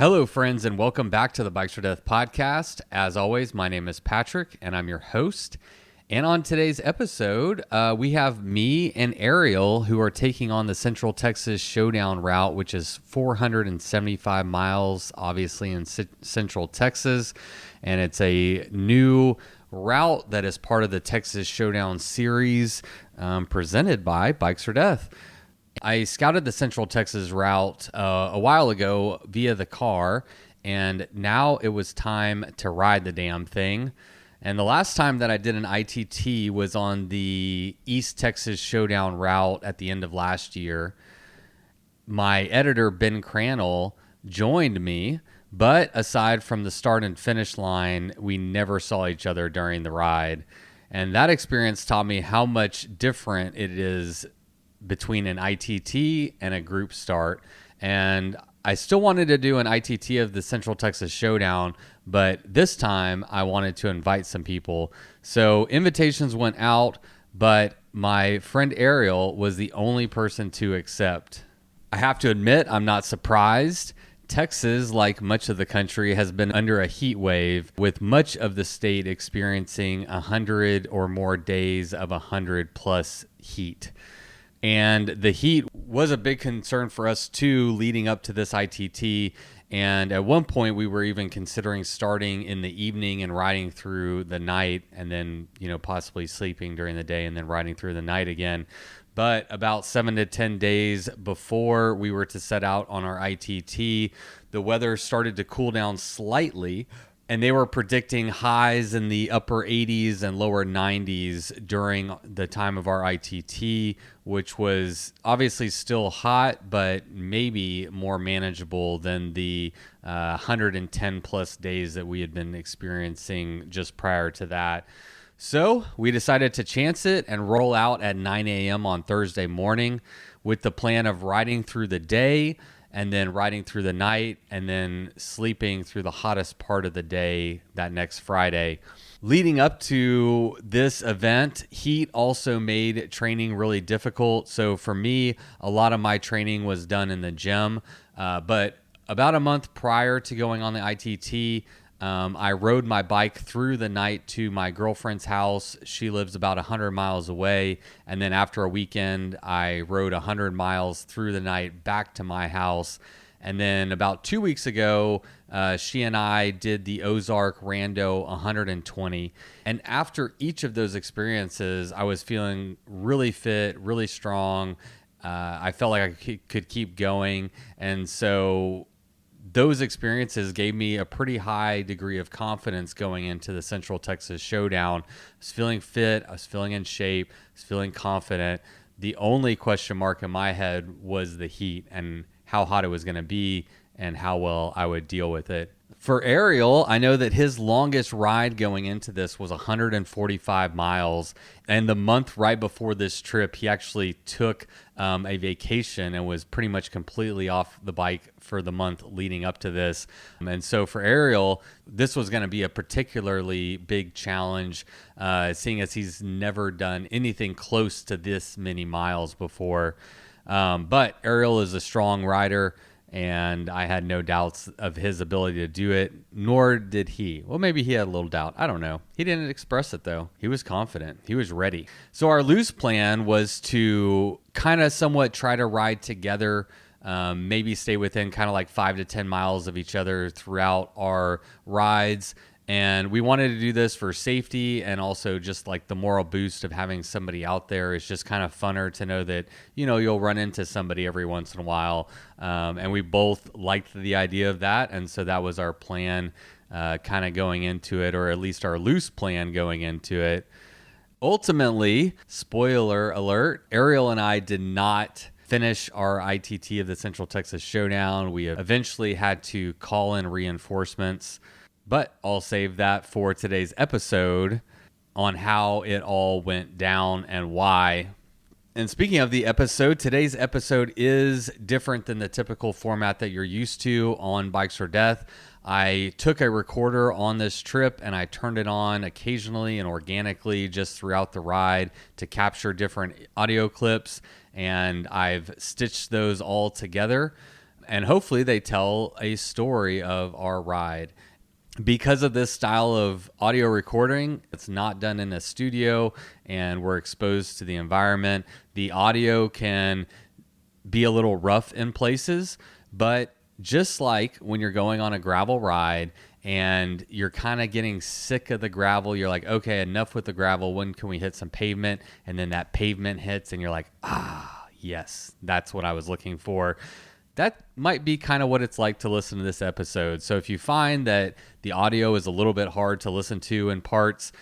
Hello, friends, and welcome back to the Bikes for Death podcast. As always, my name is Patrick, and I'm your host. And on today's episode, we have me and Ariel, who are taking on the Central Texas Showdown route, which is 475 miles, obviously in Central Texas. And it's a new route that is part of the Texas Showdown series presented by Bikes for Death. I scouted the Central Texas route a while ago via the car, and now it was time to ride the damn thing. And the last time that I did an ITT was on the East Texas Showdown route at the end of last year. My editor, Ben Crannel, joined me, but aside from the start and finish line, we never saw each other during the ride. And that experience taught me how much different it is between an ITT and a group start. And I still wanted to do an ITT of the Central Texas Showdown, but this time I wanted to invite some people. So invitations went out, but my friend Ariel was the only person to accept. I have to admit, I'm not surprised. Texas, like much of the country, has been under a heat wave, with much of the state experiencing 100 or more days of 100 plus heat. And the heat was a big concern for us too, leading up to this ITT. And at one point we were even considering starting in the evening and riding through the night, and then, possibly sleeping during the day and then riding through the night again. But about 7 to 10 days before we were to set out on our ITT, the weather started to cool down slightly. And they were predicting highs in the upper 80s and lower 90s during the time of our ITT, which was obviously still hot, but maybe more manageable than the 110 plus days that we had been experiencing just prior to that. So we decided to chance it and roll out at 9 a.m. on Thursday morning with the plan of riding through the day and then riding through the night, and then sleeping through the hottest part of the day that next Friday. Leading up to this event, heat also made training really difficult. So for me, a lot of my training was done in the gym. But about a month prior to going on the ITT, I rode my bike through the night to my girlfriend's house. She lives about 100 miles away. And then after a weekend, I rode 100 miles through the night back to my house. And then about 2 weeks ago, she and I did the Ozark Rando 120. And after each of those experiences, I was feeling really fit, really strong. I felt like I could keep going. And so those experiences gave me a pretty high degree of confidence going into the Central Texas Showdown. I was feeling fit. I was feeling in shape. I was feeling confident. The only question mark in my head was the heat and how hot it was going to be and how well I would deal with it. For Ariel, I know that his longest ride going into this was 145 miles. And the month right before this trip, he actually took a vacation and was pretty much completely off the bike for the month leading up to this. And so for Ariel, this was going to be a particularly big challenge, seeing as he's never done anything close to this many miles before. But Ariel is a strong rider, and I had no doubts of his ability to do it, nor did he. Well, maybe he had a little doubt. I don't know. He didn't express it, though. He was confident. He was ready. So our loose plan was to kind of somewhat try to ride together, maybe stay within kind of like 5 to 10 miles of each other throughout our rides. And we wanted to do this for safety and also just like the moral boost of having somebody out there. It's just kind of funner to know that, you'll run into somebody every once in a while. And we both liked the idea of that. And so that was our plan kind of going into it, or at least our loose plan going into it. Ultimately, spoiler alert, Ariel and I did not finish our ITT of the Central Texas Showdown. We eventually had to call in reinforcements. But I'll save that for today's episode on how it all went down and why. And speaking of the episode, today's episode is different than the typical format that you're used to on Bikes for Death. I took a recorder on this trip and I turned it on occasionally and organically just throughout the ride to capture different audio clips, and I've stitched those all together. And hopefully they tell a story of our ride. Because of this style of audio recording, it's not done in a studio and we're exposed to the environment. The audio can be a little rough in places, but just like when you're going on a gravel ride and you're kind of getting sick of the gravel, you're like, okay, enough with the gravel. When can we hit some pavement? And then that pavement hits and you're like, yes, that's what I was looking for. That might be kind of what it's like to listen to this episode. So if you find that the audio is a little bit hard to listen to in parts,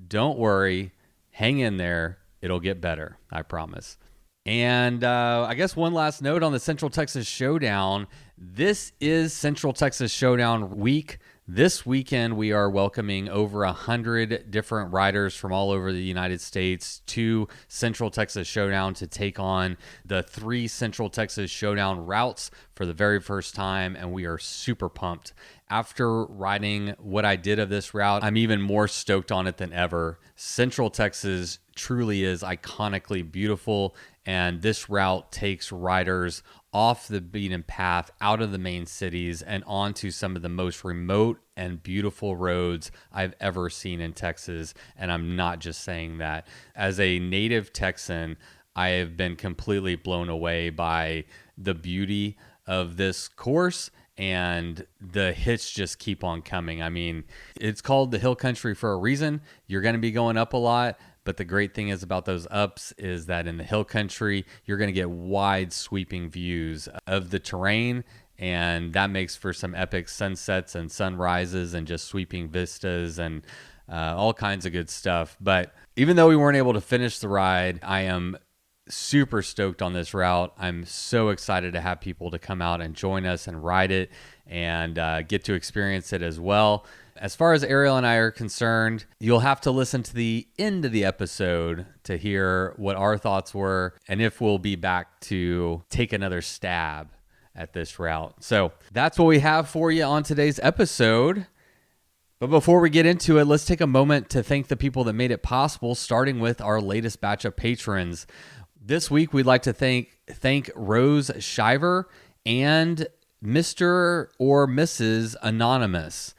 don't worry, hang in there. It'll get better, I promise. And I guess one last note on the Central Texas Showdown. This is Central Texas Showdown week. This weekend, we are welcoming over 100 different riders from all over the United States to Central Texas Showdown to take on the 3 Central Texas Showdown routes for the very first time, and we are super pumped. After riding what I did of this route, I'm even more stoked on it than ever. Central Texas truly is iconically beautiful, and this route takes riders off the beaten path, out of the main cities, and onto some of the most remote and beautiful roads I've ever seen in Texas. And I'm not just saying that. As a native Texan, I have been completely blown away by the beauty of this course, and the hits just keep on coming. I mean, it's called the Hill Country for a reason. You're going to be going up a lot. But the great thing is about those ups is that in the hill country, you're going to get wide sweeping views of the terrain. And that makes for some epic sunsets and sunrises and just sweeping vistas and all kinds of good stuff. But even though we weren't able to finish the ride, I am super stoked on this route. I'm so excited to have people to come out and join us and ride it and get to experience it as well. As far as Ariel and I are concerned, you'll have to listen to the end of the episode to hear what our thoughts were and if we'll be back to take another stab at this route. So that's what we have for you on today's episode. But before we get into it, let's take a moment to thank the people that made it possible, starting with our latest batch of patrons. This week, we'd like to thank Rose Shiver and Mr. or Mrs. Anonymous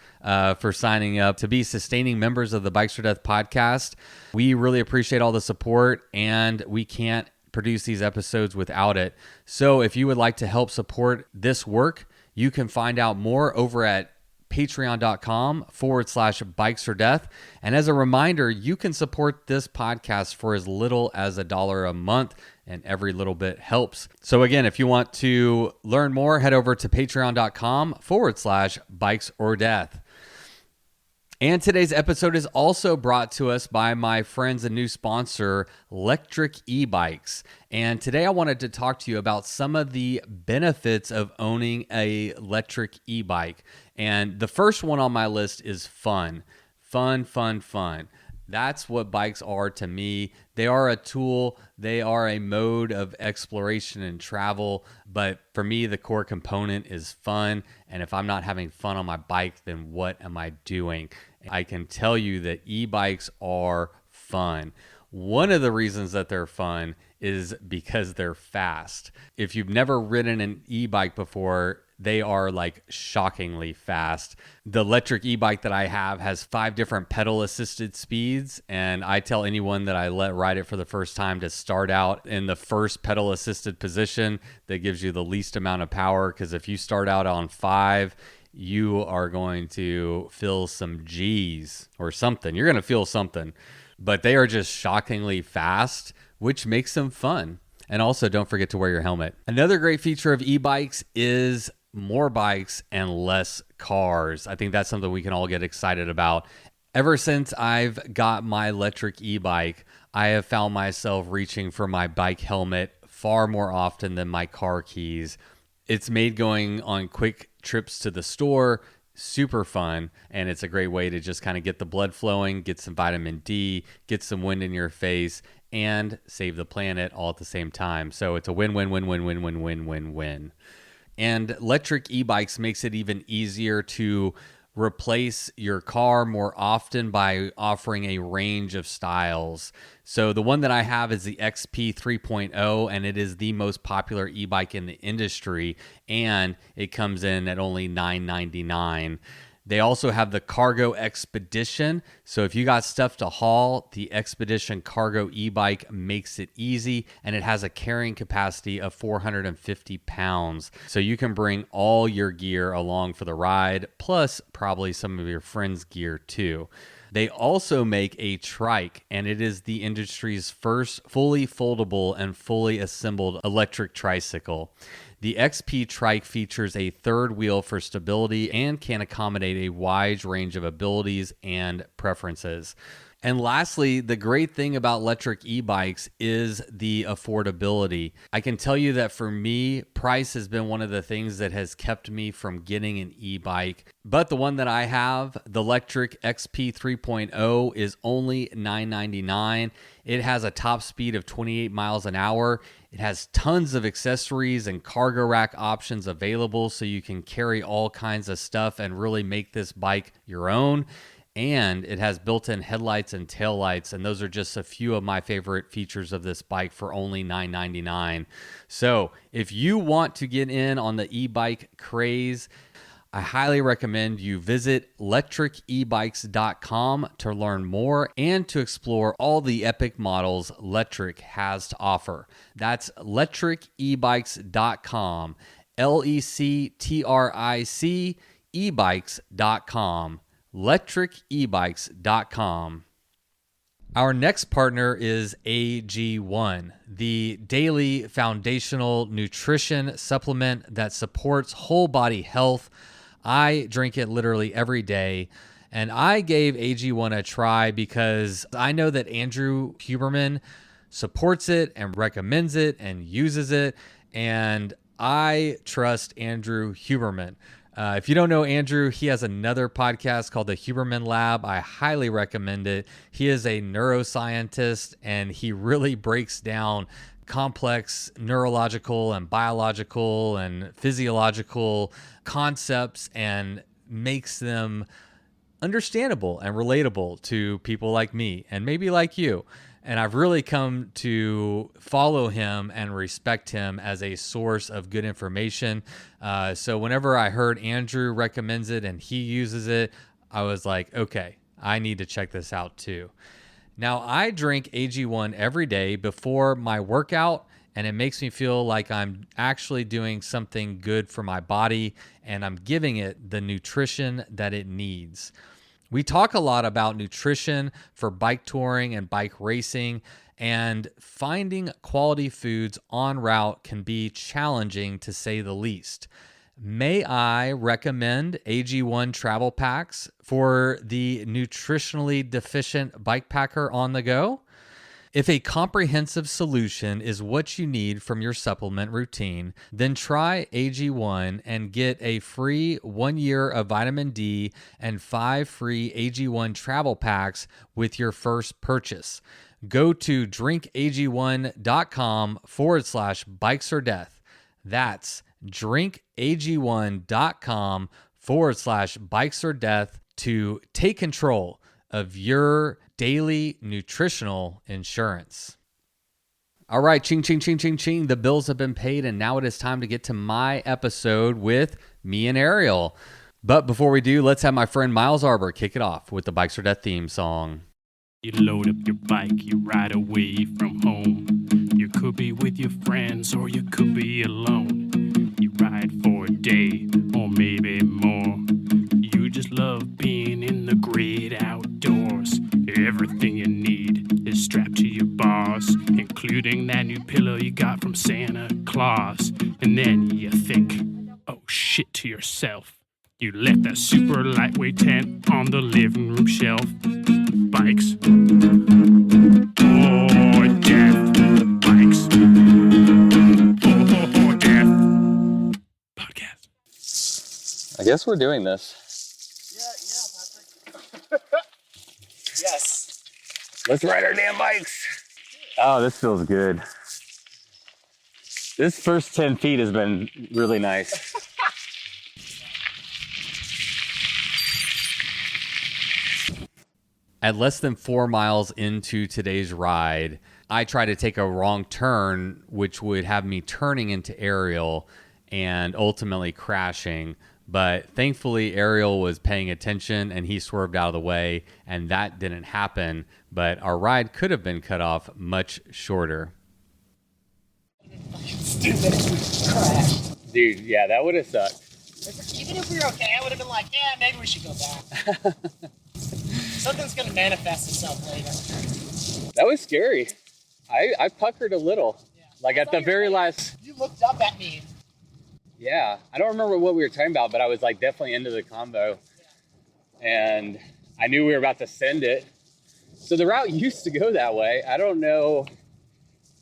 for signing up to be sustaining members of the Bikes for Death podcast. We really appreciate all the support, and we can't produce these episodes without it. So if you would like to help support this work, you can find out more over at patreon.com/Bikes for Death. And as a reminder, you can support this podcast for as little as $1 a month, and every little bit helps. So again, if you want to learn more, head over to patreon.com/Bikes or Death. And today's episode is also brought to us by my friends and new sponsor, Lectric eBikes. And today I wanted to talk to you about some of the benefits of owning a Lectric e-bike. And the first one on my list is fun. Fun. That's what bikes are to me. They are a tool. They are a mode of exploration and travel. But for me, the core component is fun. And if I'm not having fun on my bike, then what am I doing? I can tell you that e-bikes are fun. One of the reasons that they're fun is because they're fast. If you've never ridden an e-bike before, they are like shockingly fast. The Lectric e-bike that I have has 5 different pedal assisted speeds. And I tell anyone that I let ride it for the first time to start out in the first pedal assisted position that gives you the least amount of power. Because if you start out on 5, you are going to feel some G's or something. You're going to feel something. But they are just shockingly fast, which makes them fun. And also, don't forget to wear your helmet. Another great feature of e-bikes is more bikes and less cars. I think that's something we can all get excited about. Ever since I've got my Lectric e-bike, I have found myself reaching for my bike helmet far more often than my car keys. It's made going on quick trips to the store super fun, and it's a great way to just kind of get the blood flowing, get some vitamin D, get some wind in your face, and save the planet all at the same time. So it's a win-win-win-win-win-win-win-win-win. And Lectric e-bikes makes it even easier to replace your car more often by offering a range of styles. So the one that I have is the XP 3.0, and it is the most popular e-bike in the industry, and it comes in at only $999. They also have the Cargo Expedition. So if you got stuff to haul, the Expedition Cargo e-bike makes it easy, and it has a carrying capacity of 450 pounds. So you can bring all your gear along for the ride, plus probably some of your friends' gear too. They also make a trike, and it is the industry's first fully foldable and fully assembled electric tricycle. The XP trike features a third wheel for stability and can accommodate a wide range of abilities and preferences. And lastly, the great thing about electric e-bikes is the affordability. I can tell you that for me, price has been one of the things that has kept me from getting an e-bike. But the one that I have, the Lectric XP 3.0, is only $999. It has a top speed of 28 miles an hour. It has tons of accessories and cargo rack options available, so you can carry all kinds of stuff and really make this bike your own. And it has built-in headlights and taillights, and those are just a few of my favorite features of this bike for only $999. So if you want to get in on the e-bike craze, I highly recommend you visit lectricebikes.com to learn more and to explore all the epic models Lectric has to offer. That's lectricebikes.com, Lectric ebikes.com. lectricebikes.com. Our next partner is AG1, the daily foundational nutrition supplement that supports whole body health. I drink it literally every day, and I gave AG1 a try because I know that Andrew Huberman supports it and recommends it and uses it, and I trust Andrew Huberman. If you don't know Andrew, he has another podcast called the Huberman Lab. I highly recommend it. He is a neuroscientist, and he really breaks down complex neurological and biological and physiological concepts and makes them understandable and relatable to people like me and maybe like you. And I've really come to follow him and respect him as a source of good information. So whenever I heard Andrew recommends it and he uses it, I was like, okay, I need to check this out too. Now, I drink AG1 every day before my workout, and it makes me feel like I'm actually doing something good for my body, and I'm giving it the nutrition that it needs. We talk a lot about nutrition for bike touring and bike racing, and finding quality foods en route can be challenging to say the least. May I recommend AG1 travel packs for the nutritionally deficient bike packer on the go? If a comprehensive solution is what you need from your supplement routine, then try AG1 and get a free 1 year of vitamin D and 5 free AG1 travel packs with your first purchase. Go to drinkag1.com/bikes-or-death. That's drinkag1.com/bikes-or-death to take control of your daily nutritional insurance. All right, ching, ching, ching, ching, ching. The bills have been paid, and now it is time to get to my episode with me and Ariel. But before we do, let's have my friend Miles Arbor kick it off with the Bikes or Death theme song. You load up your bike, you ride away from home. You could be with your friends or you could be alone. You ride for a day or maybe more. You just love being in the great outdoors. Everything you need is strapped to your bars, including that new pillow you got from Santa Claus. And then you think, oh shit, to yourself. You left that super lightweight tent on the living room shelf. Bikes or death. Bikes or death. Podcast. I guess we're doing this. Yeah, Patrick. Yes. Let's ride our damn bikes. Oh, this feels good. This first 10 feet has been really nice. At less than 4 miles into today's ride, I tried to take a wrong turn, which would have me turning into Ariel and ultimately crashing. But thankfully, Ariel was paying attention and he swerved out of the way, and that didn't happen. But our ride could have been cut off much shorter. Stupid if we crashed. Dude, yeah, that would have sucked. Even if we were okay, I would have been like, yeah, maybe we should go back. Something's going to manifest itself later. That was scary. I puckered a little. Yeah. Like at the very last... You looked up at me. Yeah. I don't remember what we were talking about, but I was like definitely into the combo. Yeah. And I knew we were about to send it. So the route used to go that way. I don't know.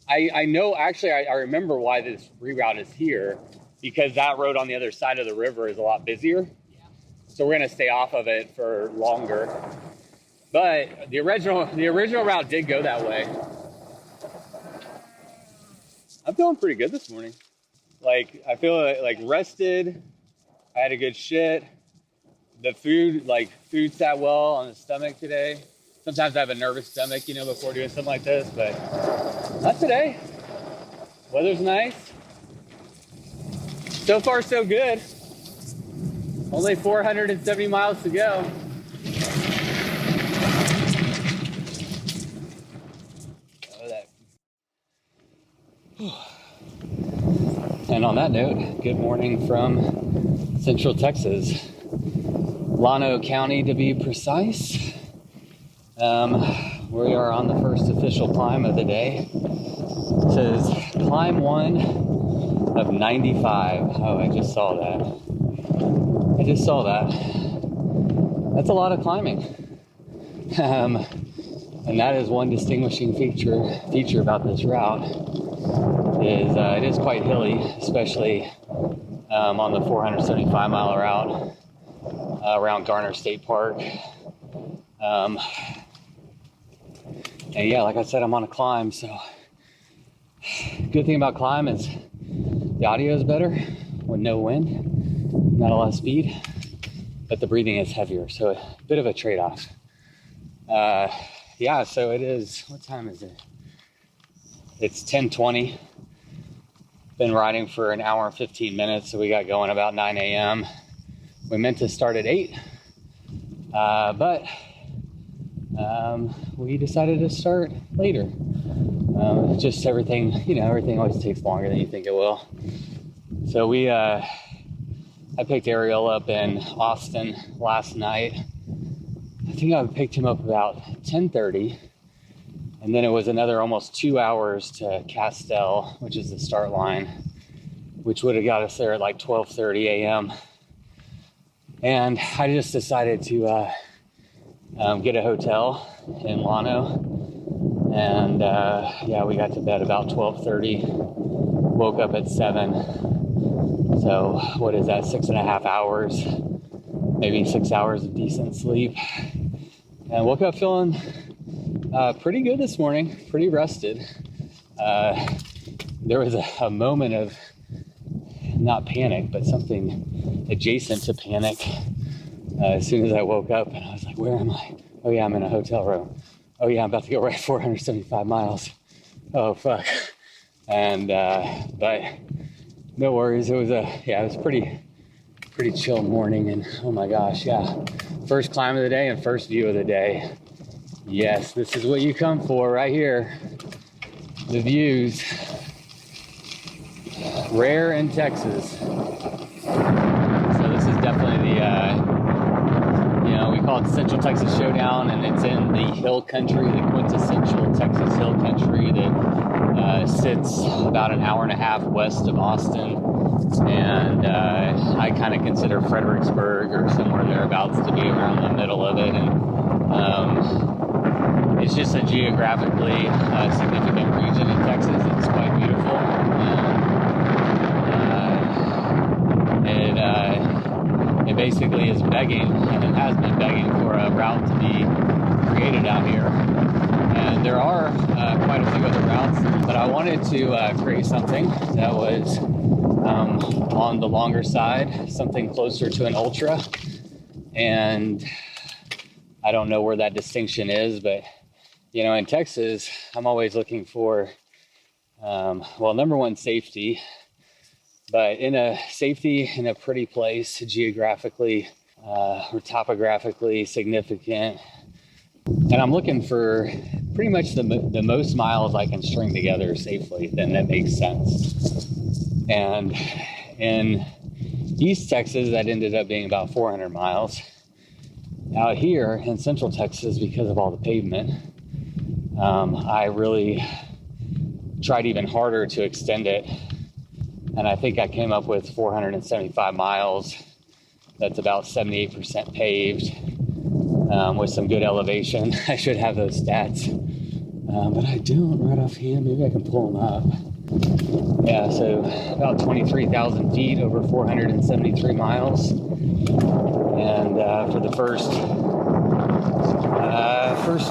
I know, actually, I remember why this reroute is here, because that road on the other side of the river is a lot busier. Yeah. So we're going to stay off of it for longer. But the original route did go that way. I'm feeling pretty good this morning. Like, I feel like rested. I had a good shit. The food sat well on the stomach today. Sometimes I have a nervous stomach, before doing something like this, but not today. Weather's nice. So far, so good. Only 470 miles to go. And on that note, good morning from Central Texas. Llano County, to be precise. We are on the first official climb of the day. It says climb 1 of 95. Oh, I just saw that. That's a lot of climbing. And that is one distinguishing feature about this route is it is quite hilly, especially on the 475 mile route around Garner State Park. And yeah, like I said, I'm on a climb, so good thing about climb is the audio is better with no wind, not a lot of speed, but the breathing is heavier, so a bit of a trade-off. Yeah, so it is, what time is it? It's 10:20. Been riding for an hour and 15 minutes, so we got going about 9 a.m. We meant to start at 8, but we decided to start later. Just everything always takes longer than you think it will. So I picked Ariel up in Austin last night. I think I picked him up about 10:30, and then it was another almost 2 hours to Castell, which is the start line, which would have got us there at like 12:30 a.m. And I just decided to get a hotel in Llano, and yeah, we got to bed about 12:30, woke up at 7. So what is that, 6.5 hours, maybe 6 hours of decent sleep, and woke up feeling pretty good this morning, pretty rested. There was a moment of not panic, but something adjacent to panic as soon as I woke up, and I was like, where am I? Oh yeah, I'm in a hotel room. Oh yeah, I'm about to go right 475 miles. Oh fuck. And but no worries. It was pretty chill morning, and oh my gosh, yeah. First climb of the day and first view of the day. Yes, this is what you come for right here. The views. Rare in Texas. So this is definitely we call it the Central Texas Showdown, and it's in the hill country, the quintessential Texas hill country that sits about an hour and a half west of Austin. And I kind of consider Fredericksburg or somewhere thereabouts to be around the middle of it. And it's just a geographically significant region in Texas. It's quite beautiful. It basically is begging, and it has been begging for a route to be created out here. And there are quite a few other routes, but I wanted to create something that was on the longer side, something closer to an ultra. And I don't know where that distinction is, but you know, in Texas, I'm always looking for, well, number one, safety, but in a safety in a pretty place, geographically or topographically significant. And I'm looking for pretty much the most miles I can string together safely, then that makes sense. And in East Texas, that ended up being about 400 miles. Out here in Central Texas, because of all the pavement, I really tried even harder to extend it. And I think I came up with 475 miles. That's about 78% paved with some good elevation. I should have those stats, but I don't right offhand. Maybe I can pull them up. Yeah, so about 23,000 feet over 473 miles. And for the first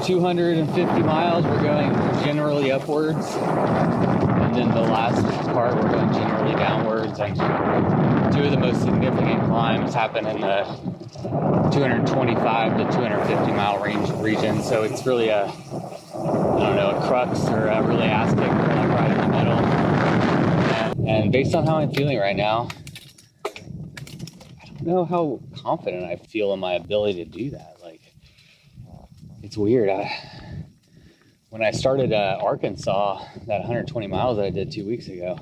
250 miles, we're going generally upwards. And then the last part, we're going generally downwards. And two of the most significant climbs happen in the 225 to 250 mile region. So it's really a crux or a really aspect where I'm right in the middle. And based on how I'm feeling right now, I don't know how confident I feel in my ability to do that. Like, it's weird. When I started Arkansas, that 120 miles that I did 2 weeks ago,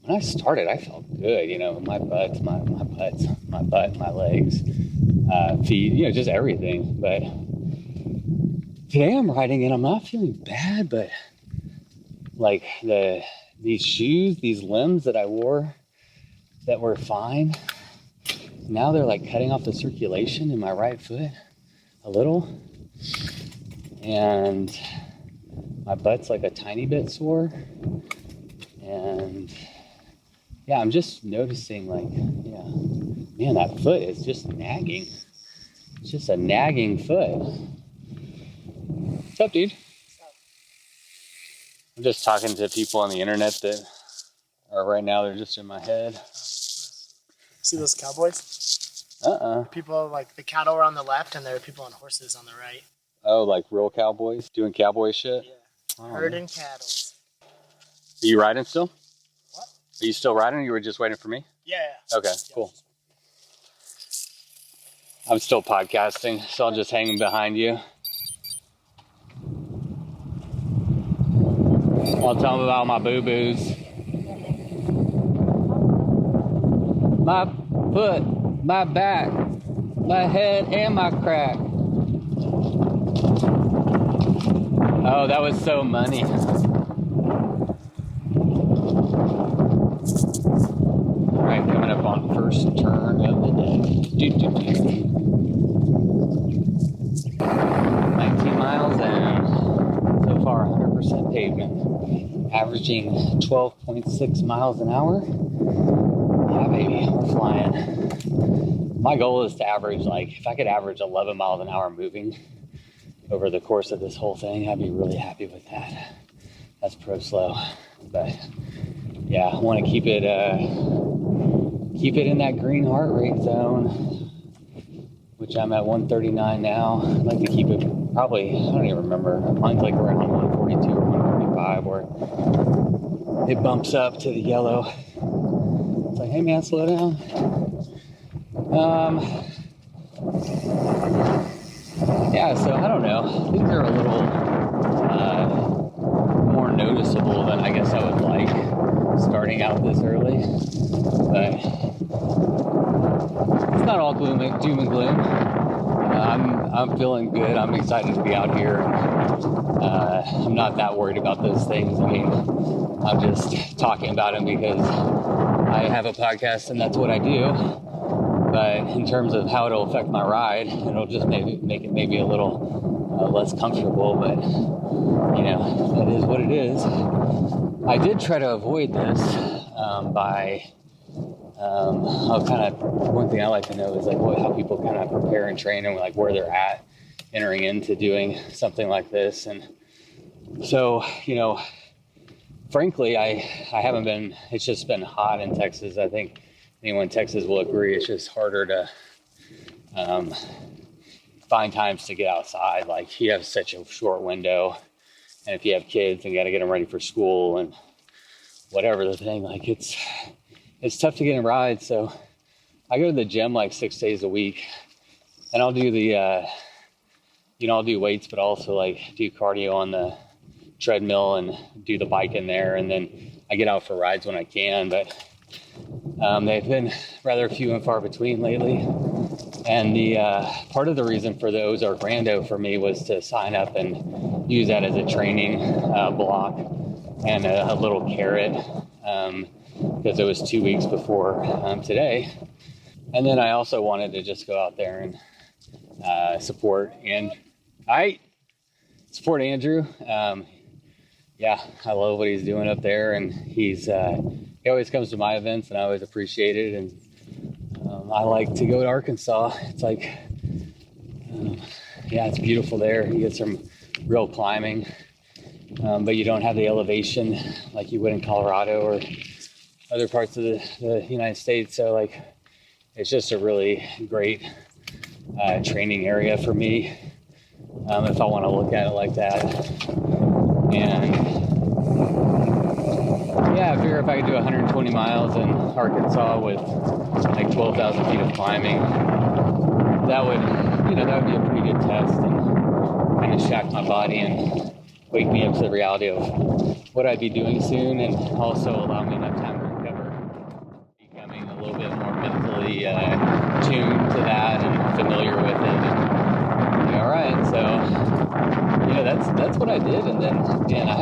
when I started, I felt good. You know, my butt, my legs, feet, you know, just everything. But today I'm riding and I'm not feeling bad, but like these shoes, these limbs that I wore that were fine, now they're like cutting off the circulation in my right foot a little. And my butt's like a tiny bit sore. And yeah, I'm just noticing like, yeah, man, that foot is just nagging. It's just a nagging foot. What's up, dude? I'm just talking to people on the internet that are right now, they're just in my head. See those cowboys? People like the cattle are on the left and there are people on horses on the right. Oh, like real cowboys doing cowboy shit? Yeah. Oh, herding cattle. Are you riding still? What? Are you still riding or you were just waiting for me? Yeah. Okay, cool. I'm still podcasting, so I'll just hang behind you. I'll tell them about my boo-boos. My foot, my back, my head, and my crack. Oh, that was so money. All right, coming up on first turn of the day. 19 miles and so far 100% pavement. Averaging 12.6 miles an hour. Yeah, baby, we're flying. My goal is to average, like, if I could average 11 miles an hour moving over the course of this whole thing, I'd be really happy with that. That's pro slow. But yeah, I want to keep it in that green heart rate zone, which I'm at 139 now. I'd like to keep it probably, I don't even remember, mine's like around 142 or 145 where it bumps up to the yellow. It's like, hey man, slow down. Yeah, so I don't know. Things are a little more noticeable than I guess I would like starting out this early. But it's not all doom and gloom. I'm feeling good. I'm excited to be out here. I'm not that worried about those things. I mean, I'm just talking about them because I have a podcast and that's what I do. But in terms of how it'll affect my ride, it'll just make it maybe a little less comfortable. But you know, it is what it is. I did try to avoid this by one thing I like to know is like how people kind of prepare and train and like where they're at entering into doing something like this. And so, you know, frankly, I haven't been, it's just been hot in Texas. I think anyone in Texas will agree. It's just harder to find times to get outside. Like, you have such a short window, and if you have kids and you got to get them ready for school and whatever the thing, like it's tough to get a ride. So I go to the gym like 6 days a week, and I'll do the I'll do weights, but also like do cardio on the treadmill and do the bike in there, and then I get out for rides when I can. But they've been rather few and far between lately. And the part of the reason for the Ozark Rando for me was to sign up and use that as a training block and a little carrot, because it was 2 weeks before today. And then I also wanted to just go out there and support Andrew. Yeah, I love what he's doing up there, and he always comes to my events, and I always appreciate it. And I like to go to Arkansas. It's like, it's beautiful there. You get some real climbing, but you don't have the elevation like you would in Colorado or other parts of the United States. So like, it's just a really great training area for me, if I want to look at it like that. And I figure if I could do 120 miles in Arkansas with like 12,000 feet of climbing, that would be a pretty good test and kind of shock my body and wake me up to the reality of what I'd be doing soon, and also allow me enough time to recover, becoming a little bit more mentally tuned to that and familiar with it. And, all right, so that's what I did, and then I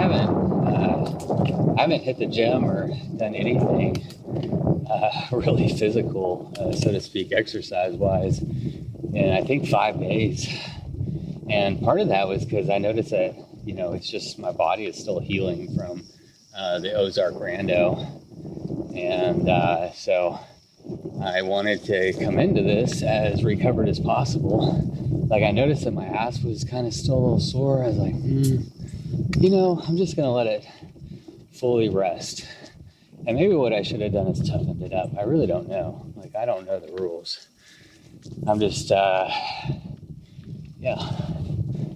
haven't hit the gym or done anything really physical, so to speak, exercise-wise, in I think 5 days. And part of that was because I noticed that, it's just my body is still healing from the Ozark Rando. And so I wanted to come into this as recovered as possible. Like, I noticed that my ass was kind of still a little sore. I was like, I'm just going to let it fully rest. And maybe what I should have done is toughened it up. I really don't know. Like, I don't know the rules. I'm just,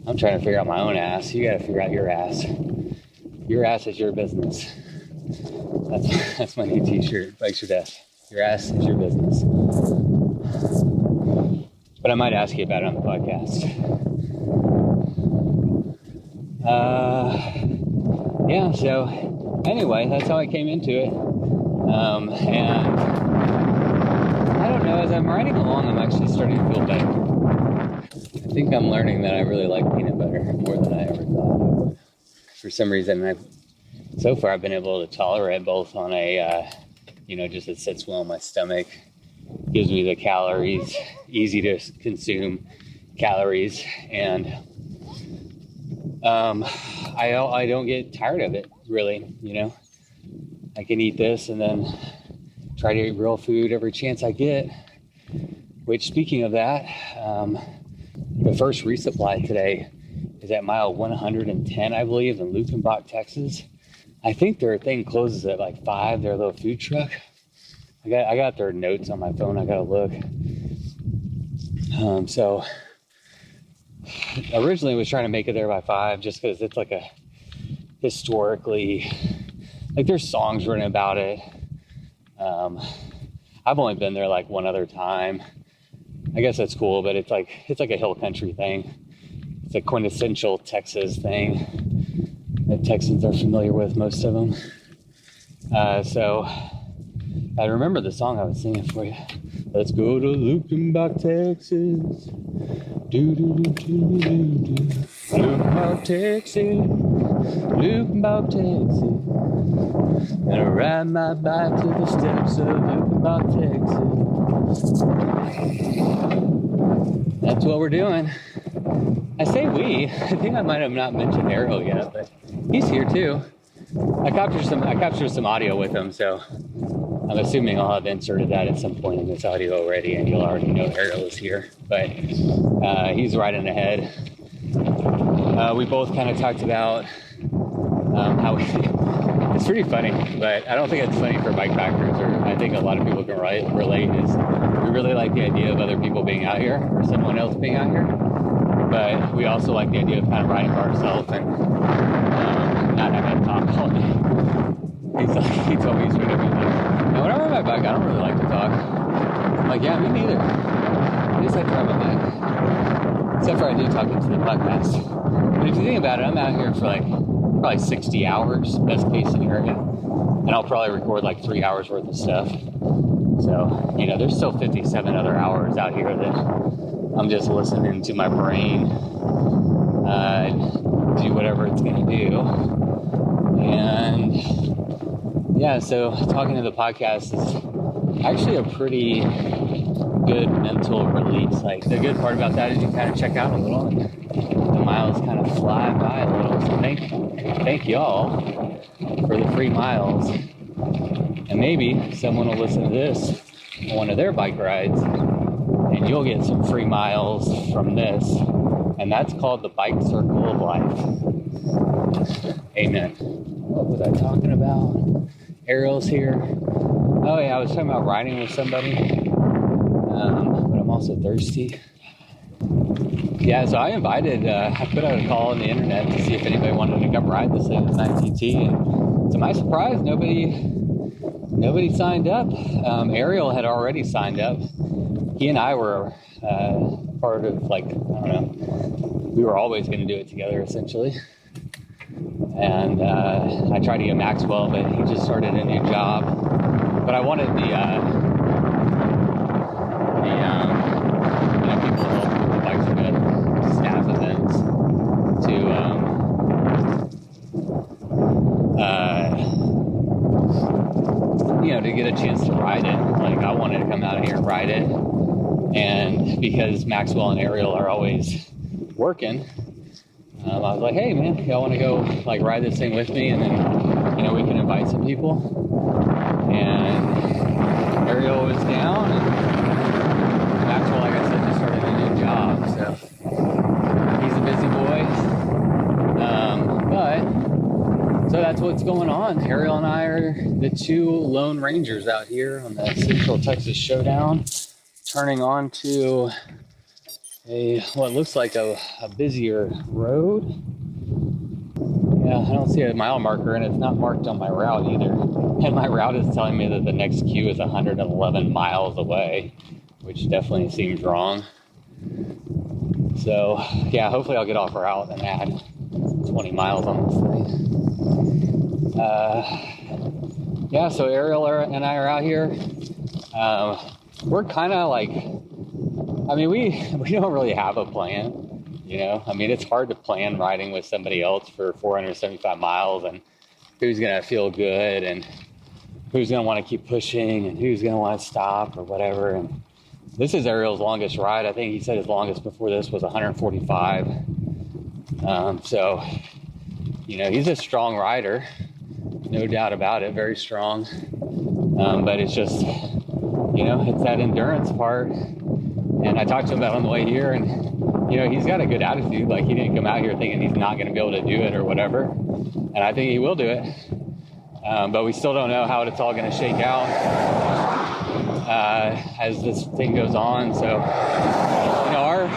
I'm trying to figure out my own ass. You got to figure out your ass. Your ass is your business. That's my new t-shirt, Bikes for Death. Your ass is your business. But I might ask you about it on the podcast. So anyway, that's how I came into it. And I don't know, as I'm riding along, I'm actually starting to feel better. I think I'm learning that I really like peanut butter more than I ever thought I would. For some reason, so far I've been able to tolerate both on a, just it sits well in my stomach, gives me the calories, easy to consume calories, and I don't get tired of it, really. I can eat this and then try to eat real food every chance I get, which, speaking of that, the first resupply today is at mile 110, I believe, in Lukenbach, Texas. I think their thing closes at like 5, their little food truck. I got their notes on my phone. I got to look. So originally I was trying to make it there by 5 just because it's like a historically, like, there's songs written about it. I've only been there like one other time. I guess that's cool, but it's like a hill country thing. It's a quintessential Texas thing that Texans are familiar with, most of them. So I remember the song I was singing for you. Let's go to Lukenbach, Texas. Lukenbach, Texas. Lukenbach, Texas. Gonna ride my bike to the steps of Lukenbach, Texas. That's what we're doing. I say we. I think I might have not mentioned Ariel yet, but he's here too. I captured some audio with him, so I'm assuming I'll have inserted that at some point in this audio already, and you'll already know Ariel is here. But he's riding ahead. We both kind of talked about how it's pretty funny, but I don't think it's funny for bikepackers, or I think a lot of people can relate, is we really like the idea of other people being out here, or someone else being out here. but we also like the idea of kind of riding by ourselves and not having to talk all day. He told me, he's going to be like, no, when I ride my bike, I don't really like to talk. I'm like, yeah, me neither. I just like to ride my bike. Except for I do talk into the podcast. But if you think about it, I'm out here for like probably 60 hours, best case scenario. And I'll probably record like 3 hours worth of stuff. So, you know, there's still 57 other hours out here that I'm just listening to my brain do whatever it's going to do. And yeah, so talking to the podcast is actually a pretty good mental release. Like the good part about that is you kind of check out a little and the miles kind of fly by a little. So thank y'all for the free miles. And maybe someone will listen to this on one of their bike rides and you'll get some free miles from this. And that's called the bike circle of life. Amen. What was I talking about? Ariel's here. Oh yeah, I was talking about riding with somebody. But I'm also thirsty. Yeah, so I put out a call on the internet to see if anybody wanted to come ride this thing, this 9TT. And to my surprise, nobody signed up. Ariel had already signed up. He and I were part of, like, I don't know, we were always going to do it together, essentially. And I tried to get Maxwell, but he just started a new job. But I wanted the people to help with the Bikes Are Good staff events to get a chance to ride it. Like, I wanted to come out here and ride it. And because Maxwell and Ariel are always working, I was like, hey man, y'all want to go like ride this thing with me, and then, you know, we can invite some people. And Ariel was down, and Maxwell, like I said, just started a new job, so he's a busy boy. So that's what's going on. Ariel and I are the two lone rangers out here on the Central Texas Showdown, turning on to what looks like a busier road. Yeah, I don't see a mile marker, and it's not marked on my route either. And my route is telling me that the next queue is 111 miles away, which definitely seems wrong. So yeah, hopefully I'll get off route and add 20 miles on this thing. Yeah, so Ariel and I are out here. We're kind of like, I mean, we don't really have a plan, you know? I mean, it's hard to plan riding with somebody else for 475 miles and who's going to feel good and who's going to want to keep pushing and who's going to want to stop or whatever. And this is Ariel's longest ride. I think he said his longest before this was 145. So, you know, he's a strong rider, no doubt about it, very strong. But it's just, you know, it's that endurance part. And I talked to him about it on the way here, and, you know, he's got a good attitude. Like, he didn't come out here thinking he's not going to be able to do it or whatever. And I think he will do it. But we still don't know how it's all going to shake out as this thing goes on. So, you know,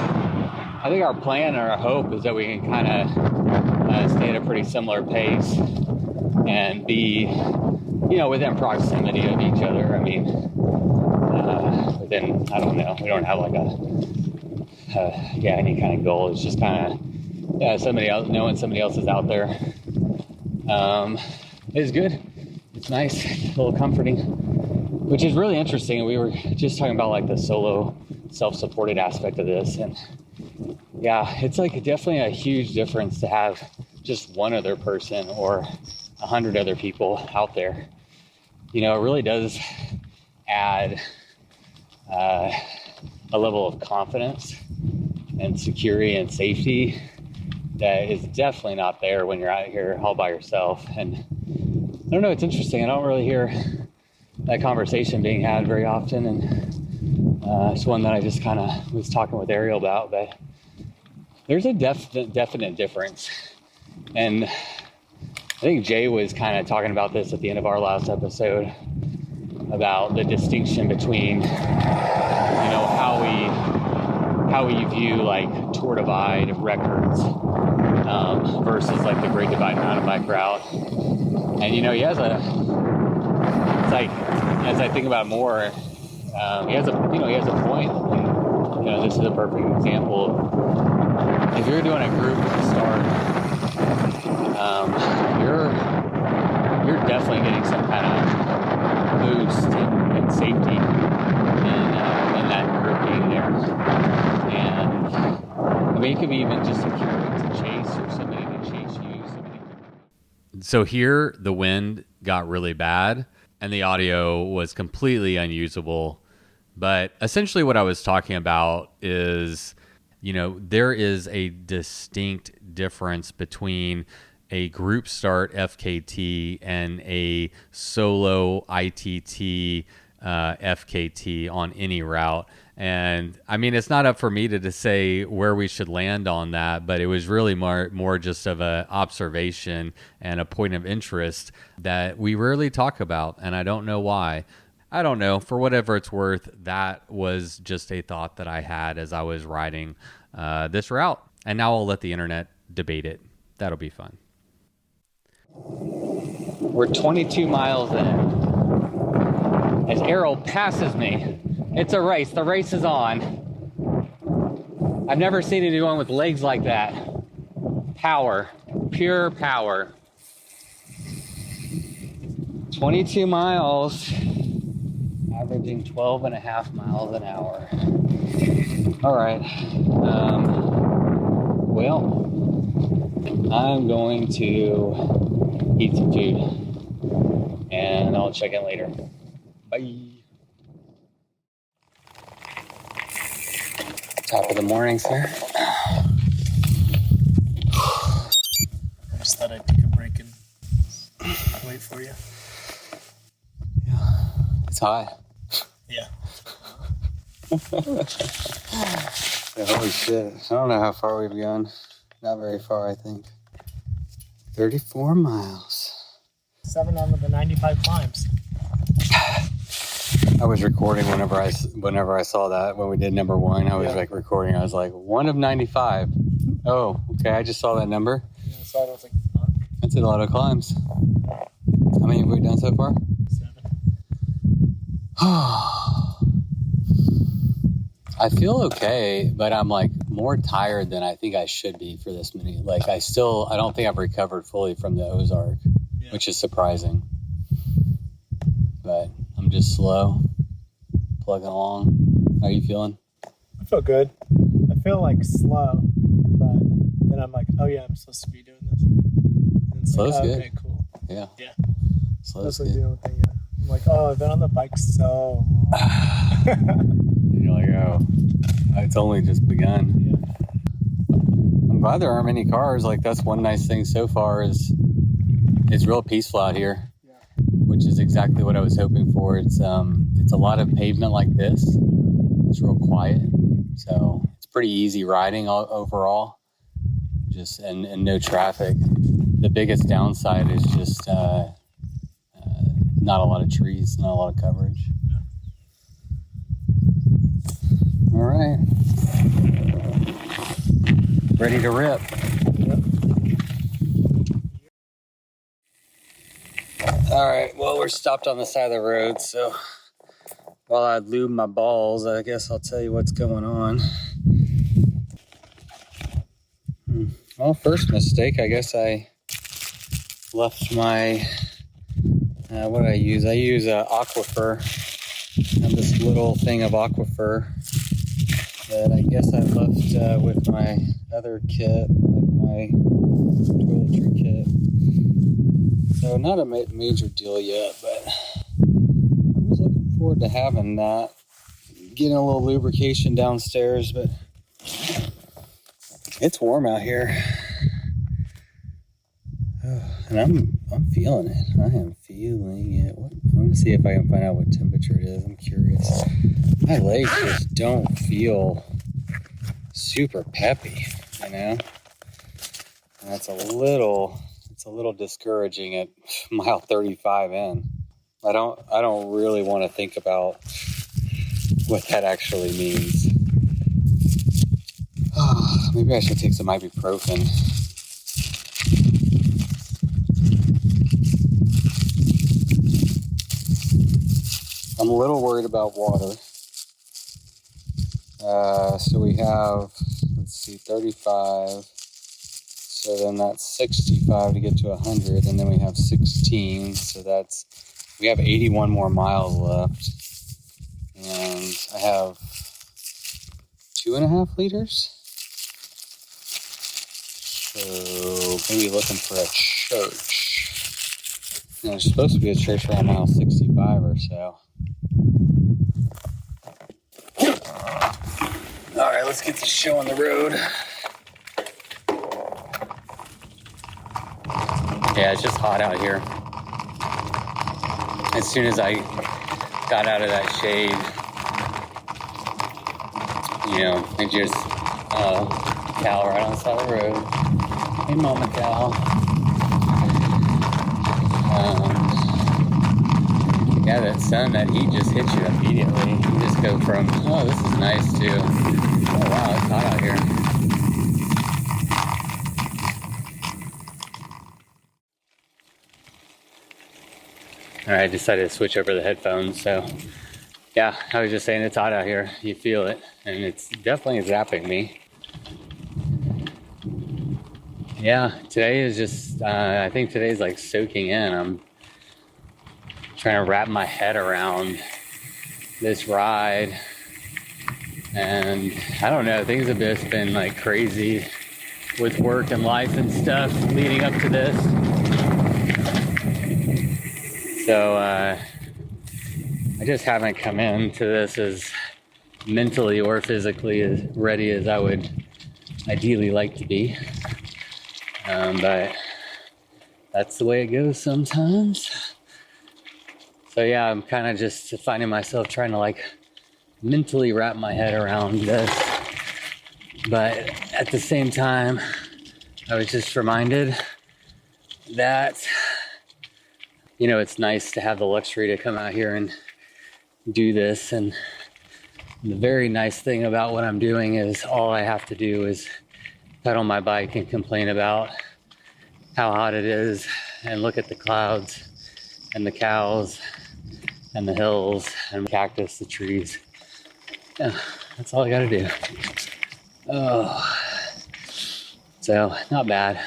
I think our plan or our hope is that we can kind of stay at a pretty similar pace and be, you know, within proximity of each other. I mean, within, I don't know, we don't have like any kind of goal. It's just kind of, somebody else, knowing somebody else is out there. It's good. It's nice, a little comforting, which is really interesting. We were just talking about like the solo self-supported aspect of this. And yeah, it's like definitely a huge difference to have just one other person or 100 other people out there. You know, it really does add a level of confidence and security and safety that is definitely not there when you're out here all by yourself. And I don't know, it's interesting. I don't really hear that conversation being had very often. And it's one that I just kind of was talking with Ariel about, but there's a definite difference. And I think Jay was kind of talking about this at the end of our last episode about the distinction between, you know, how how we view like Tour Divide records versus like the Great Divide mountain bike route. And he has it's like, as I think about it more, he has a point. And, this is a perfect example. If you're doing a group start, you're definitely getting some kind of boost and safety in that group being there. And I mean, it could be even just securing to chase or somebody to chase you. So here, the wind got really bad and the audio was completely unusable. But essentially what I was talking about is, there is a distinct difference between a group start FKT and a solo ITT FKT on any route. And I mean, it's not up for me to say where we should land on that, but it was really more just of a observation and a point of interest that we rarely talk about. And I don't know why. I don't know. For whatever it's worth, that was just a thought that I had as I was riding this route. And now I'll let the internet debate it. That'll be fun. We're 22 miles in. As Ariel passes me, it's a race. The race is on. I've never seen anyone with legs like that. Power, pure power. 22 miles, averaging 12 and a half miles an hour. All right. Well, I'm going to eat some food and I'll check in later. Bye. Top of the morning, sir. I just thought I'd take a break and wait for you. Yeah, it's hot. Yeah. Holy shit. I don't know how far we've gone. Not very far, I think. 34 miles. 7 out of the 95 climbs. I was recording whenever I saw that when we did number 1. I was recording. I was like, 1 of 95. Oh, okay. I just saw that number. Yeah, so I was like, fuck. That's a lot of climbs. How many have we done so far? 7. I feel okay, but I'm like more tired than I think I should be for this many. Like I don't think I've recovered fully from the Ozark, which is surprising. But I'm just slow, plugging along. How are you feeling? I feel good. I feel like slow, but then I'm like, oh yeah, I'm supposed to be doing this. And it's Slow's like, good. Okay, cool. Yeah. Slow's That's like good. the only thing, yeah. I'm like, oh, I've been on the bike so long. You're like, oh, it's only just begun. Yeah. I'm glad there aren't many cars. Like that's one nice thing so far is it's real peaceful out here, which is exactly what I was hoping for. It's a lot of pavement like this. It's real quiet, so it's pretty easy riding overall. Just and no traffic. The biggest downside is just not a lot of trees, not a lot of coverage. All right. Ready to rip. Yep. All right. Well, we're stopped on the side of the road, so while I lube my balls, I guess I'll tell you what's going on. Well, first mistake, I guess I left my, what do I use? I use Aquifer. I have this little thing of Aquifer that I guess I left with my other kit, like my toiletry kit. So not a major deal yet, but I was looking forward to having that. Getting a little lubrication downstairs, but it's warm out here. And I'm feeling it. I am feeling it. I'm going to see if I can find out what temperature it is. I'm curious. My legs just don't feel super peppy, you know? And it's a little discouraging at mile 35 in. I don't really want to think about what that actually means. Maybe I should take some ibuprofen. I'm a little worried about water. So we have, let's see, 35. So then that's 65 to get to 100. And then we have 16. So we have 81 more miles left. And I have 2.5 liters. So maybe looking for a church. And there's supposed to be a church around mile 65 or so. All right, let's get this show on the road. Yeah, it's just hot out here. As soon as I got out of that shade, it just, cow right on the side of the road. Hey, mama cow. Yeah, that sun, that heat just hits you immediately. You just go from, oh, this is nice, to, oh, wow, it's hot out here. All right, I decided to switch over the headphones. So, yeah, I was just saying it's hot out here. You feel it, and it's definitely zapping me. Yeah, today is just, I think today's like soaking in. I'm trying to wrap my head around this ride. And I don't know, things have just been like crazy with work and life and stuff leading up to this. So I just haven't come into this as mentally or physically as ready as I would ideally like to be. But that's the way it goes sometimes. So yeah, I'm kind of just finding myself trying to like mentally wrap my head around this. But at the same time, I was just reminded that, it's nice to have the luxury to come out here and do this. And the very nice thing about what I'm doing is all I have to do is pedal my bike and complain about how hot it is and look at the clouds and the cows and the hills and the cactus, the trees. Yeah, that's all I gotta do. Oh, so not bad.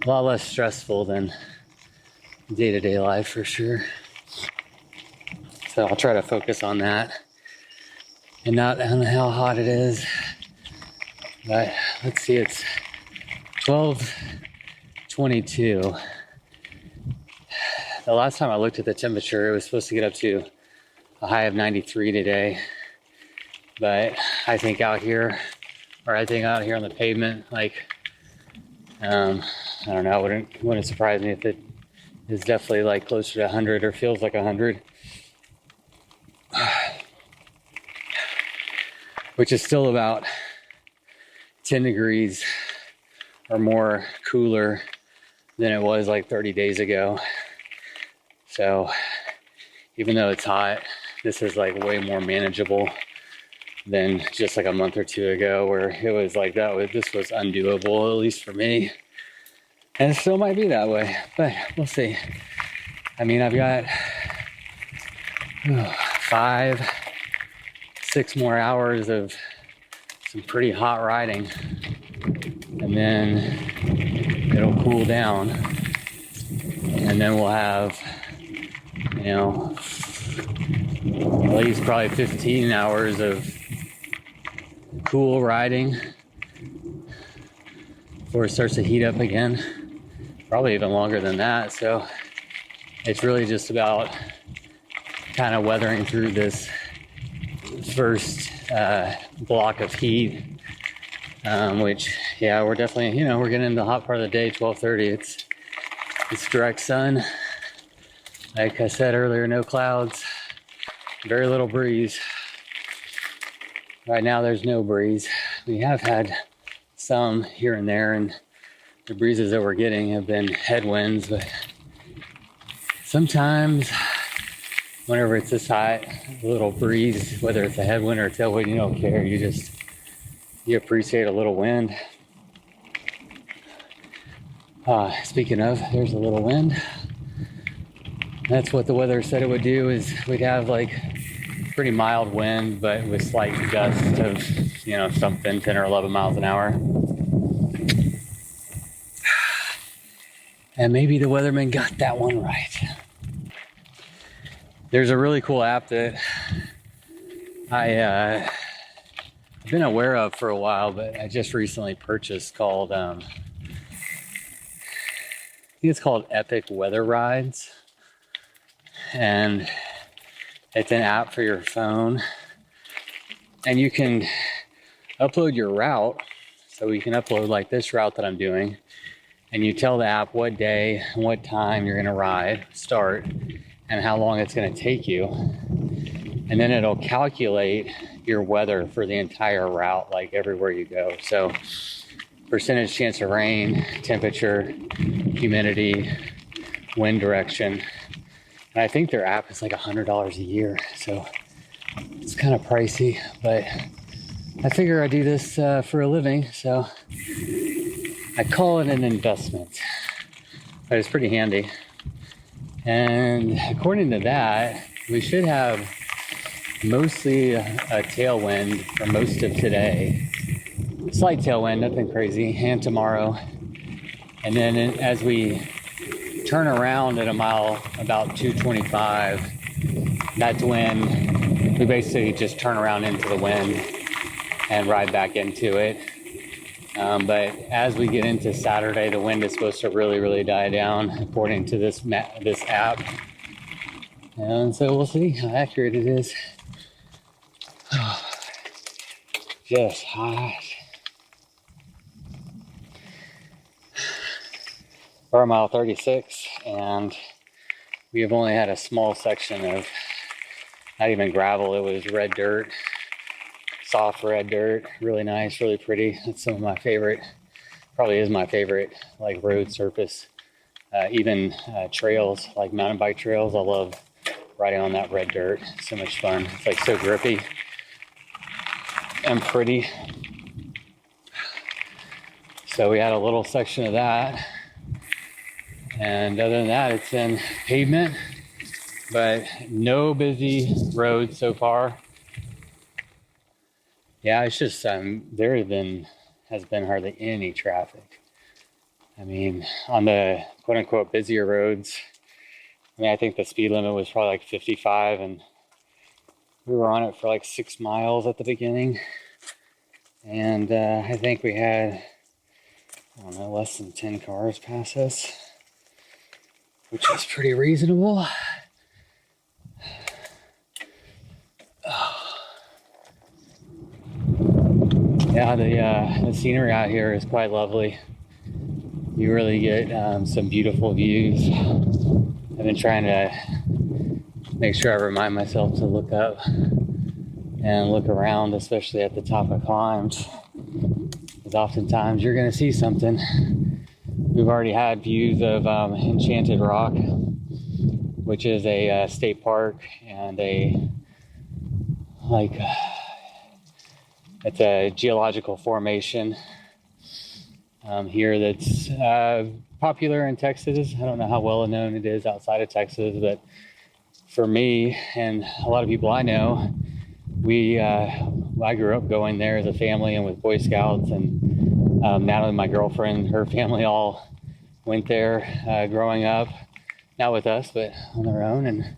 A lot less stressful than day-to-day life for sure. So I'll try to focus on that and not on how hot it is. But let's see, it's 12:22. The last time I looked at the temperature, it was supposed to get up to a high of 93 today. But I think out here on the pavement, like, I don't know, it wouldn't surprise me if it is definitely like closer to 100 or feels like 100. Which is still about 10 degrees or more cooler than it was like 30 days ago. So even though it's hot, this is like way more manageable than just like a month or two ago where it was like this was undoable, at least for me. And it still might be that way, but we'll see. I mean, I've got 5-6 more hours of some pretty hot riding, and then it'll cool down, and then we'll have, at least probably 15 hours of cool riding before it starts to heat up again. Probably even longer than that. So it's really just about kind of weathering through this first block of heat, which, yeah, we're definitely, we're getting into the hot part of the day, 12:30. It's direct sun. Like I said earlier, no clouds, very little breeze. Right now there's no breeze. We have had some here and there, and the breezes that we're getting have been headwinds, but sometimes whenever it's this hot, a little breeze, whether it's a headwind or a tailwind, you don't care. You just you appreciate a little wind. Speaking of, there's a little wind. That's what the weather said it would do, is we'd have like pretty mild wind, but with slight gusts of, you know, something 10 or 11 miles an hour. And maybe the weatherman got that one right. There's a really cool app that I've been aware of for a while, but I just recently purchased called, I think it's called Epic Weather Rides. And it's an app for your phone. And you can upload your route. So you can upload like this route that I'm doing. And you tell the app what day and what time you're gonna start, and how long it's gonna take you. And then it'll calculate your weather for the entire route, like everywhere you go. So percentage chance of rain, temperature, humidity, wind direction. And I think their app is like $100 a year. So it's kind of pricey, but I figure I do this for a living. So I call it an investment, but it's pretty handy. And according to that, we should have mostly a tailwind for most of today. Slight tailwind, nothing crazy, and tomorrow. And then as we turn around at a mile about 225, that's when we basically just turn around into the wind and ride back into it. But as we get into Saturday, the wind is supposed to really, really die down, according to this app. And so we'll see how accurate it is. Just hot. We're mile 36, and we have only had a small section of not even gravel. It was red dirt. Soft red dirt, really nice, really pretty. That's some of my favorite, probably is my favorite, like road surface. Even trails, like mountain bike trails. I love riding on that red dirt. It's so much fun. It's like so grippy and pretty. So we had a little section of that. And other than that, it's been pavement, but no busy roads so far. Yeah, it's just has been hardly any traffic. I mean, on the quote unquote busier roads, I think the speed limit was probably like 55, and we were on it for like 6 miles at the beginning. And I think we had, I don't know, less than 10 cars pass us, which is pretty reasonable. Yeah, the scenery out here is quite lovely. You really get some beautiful views. I've been trying to make sure I remind myself to look up and look around, especially at the top of climbs, because oftentimes you're going to see something. We've already had views of Enchanted Rock, which is a state park, and it's a geological formation here that's popular in Texas. I don't know how well known it is outside of Texas, but for me and a lot of people I know, I grew up going there as a family and with Boy Scouts, and Natalie, my girlfriend, her family all went there growing up, not with us, but on their own. And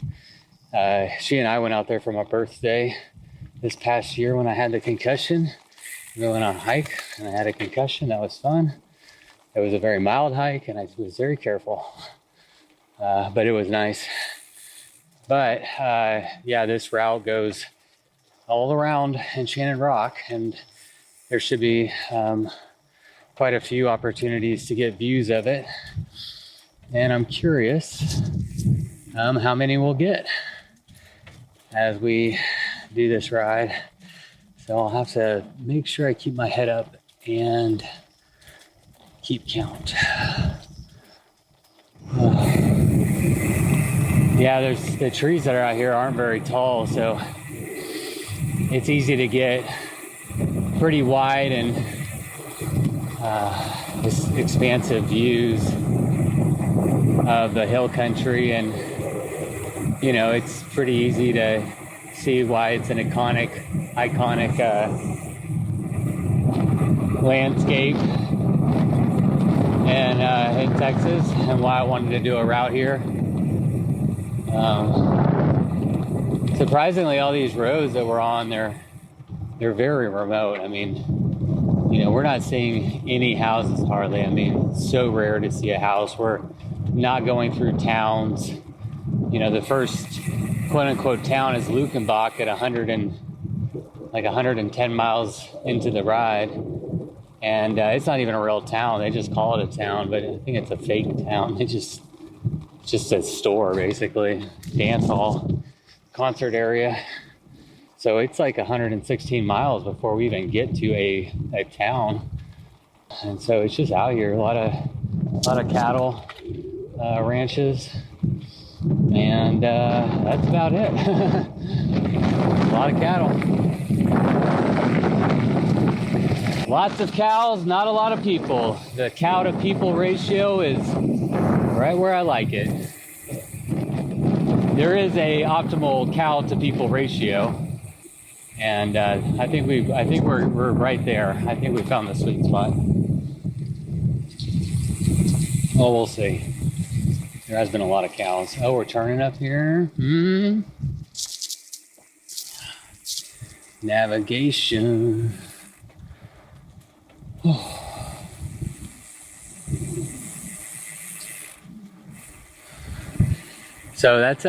she and I went out there for my birthday this past year when I had the concussion. We went on a hike and I had a concussion. That was fun. It was a very mild hike and I was very careful, but it was nice. But yeah, this route goes all around Enchanted Rock, and there should be quite a few opportunities to get views of it. And I'm curious how many we'll get as we do this ride. So I'll have to make sure I keep my head up and keep count. Yeah, there's the trees that are out here aren't very tall, so it's easy to get pretty wide and expansive views of the hill country, and you know, it's pretty easy to see why it's an iconic landscape and in Texas, and why I wanted to do a route here. Surprisingly, all these roads that we're on, they're very remote. I mean, you know, we're not seeing any houses hardly. I mean, it's so rare to see a house. We're not going through towns. You know, the first quote-unquote town is Lukenbach at 110 miles into the ride. And it's not even a real town. They just call it a town, but I think it's a fake town. It's just a store, basically. Dance hall, concert area. So it's like 116 miles before we even get to a town. And so it's just out here. A lot of cattle ranches. And that's about it. A lot of cattle. Lots of cows, not a lot of people. The cow to people ratio is right where I like it. There is a optimal cow to people ratio, and I think we're right there. I think we found the sweet spot. Well, we'll see. There has been a lot of cows. Oh, we're turning up here. Navigation. So that's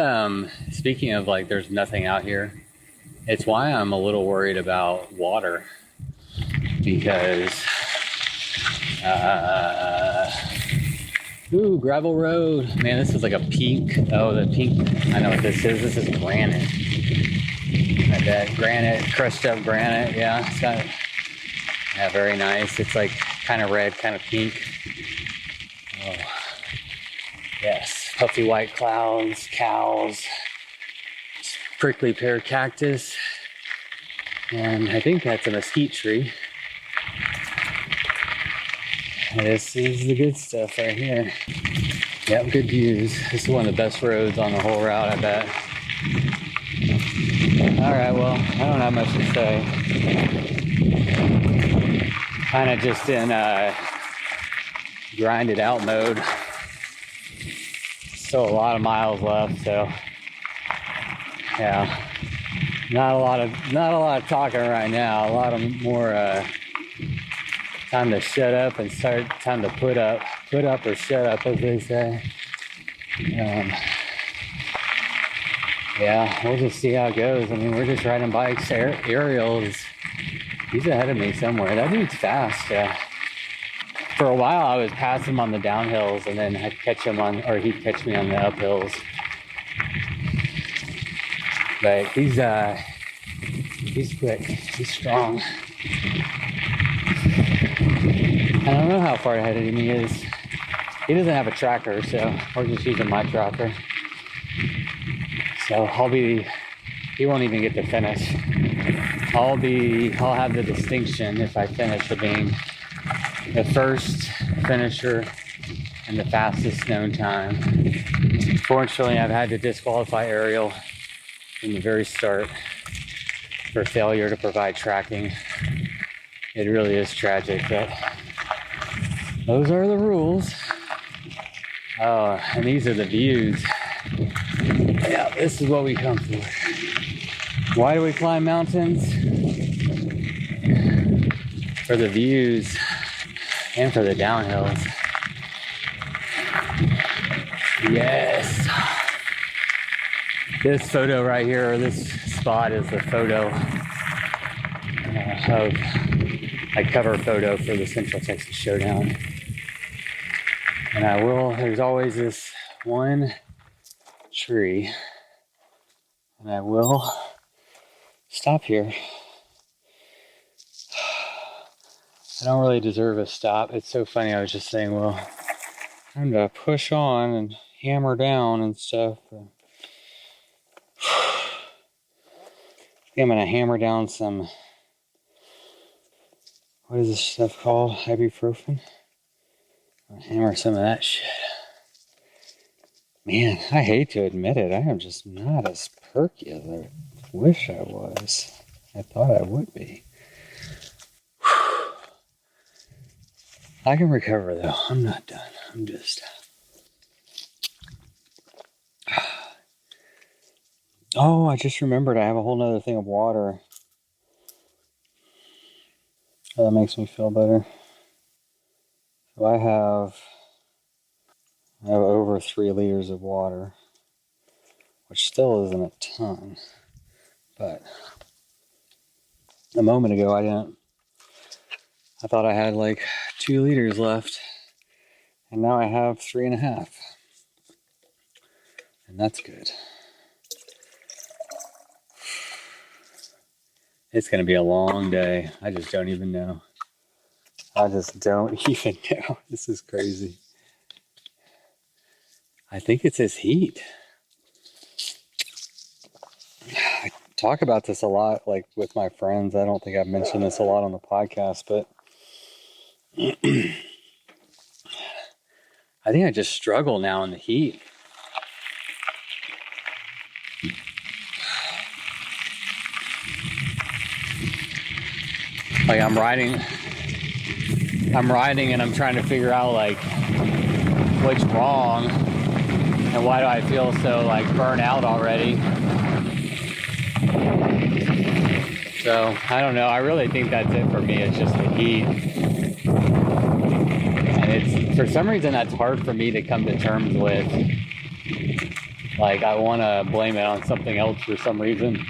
speaking of, like, there's nothing out here. It's why I'm a little worried about water, because ooh, gravel road. Man, this is like a pink. Oh, the pink. I know what this is. This is granite. I bet granite, crushed up granite. Yeah, it's got. Yeah, very nice. It's like kind of red, kind of pink. Oh, yes. Puffy white clouds, cows, prickly pear cactus, and I think that's a mesquite tree. This is the good stuff right here. Yep, good views. This is one of the best roads on the whole route, I bet. All right, well, I don't have much to say. Kind of just in grinded out mode. Still a lot of miles left, so yeah, not a lot of talking right now. A lot of more time to shut up and start. Time to put up or shut up, as they say. Yeah, we'll just see how it goes. I mean, we're just riding bikes. Ariel he's ahead of me somewhere. That dude's fast. For a while, I was passing him on the downhills, and then I'd catch him he'd catch me on the uphills. But he's quick. He's strong. I don't know how far ahead of him he is. He doesn't have a tracker, so we're just using my tracker. So he won't even get to finish. I'll have the distinction, if I finish, of being the first finisher and the fastest known time. Fortunately, I've had to disqualify Ariel from the very start for failure to provide tracking. It really is tragic, but those are the rules. Oh, and these are the views. Yeah, this is what we come for. Why do we climb mountains? For the views and for the downhills. Yes. This photo right here, or this spot, is the photo of a cover photo for the Central Texas Showdown. And there's always this one tree, and I will stop here. I don't really deserve a stop. It's so funny. I was just saying, well, time to push on and hammer down and stuff. I'm going to hammer down some what is this stuff called? Ibuprofen? I'll hammer some of that shit. Man, I hate to admit it. I am just not as perky as I wish I was. I thought I would be. I can recover though. I'm not done. I'm just... Oh, I just remembered I have a whole nother thing of water. Oh, that makes me feel better. So I have over 3 liters of water, which still isn't a ton. But a moment ago, I thought I had like 2 liters left, and now I have 3.5. And that's good. It's going to be a long day. I just don't even know. This is crazy. I think it's this heat. I talk about this a lot, like with my friends. I don't think I've mentioned this a lot on the podcast, but I think I just struggle now in the heat. Like I'm riding and I'm trying to figure out like what's wrong and why do I feel so like burnt out already. So I don't know. I really think that's it for me. It's just the heat. And it's, for some reason, that's hard for me to come to terms with. Like I want to blame it on something else for some reason,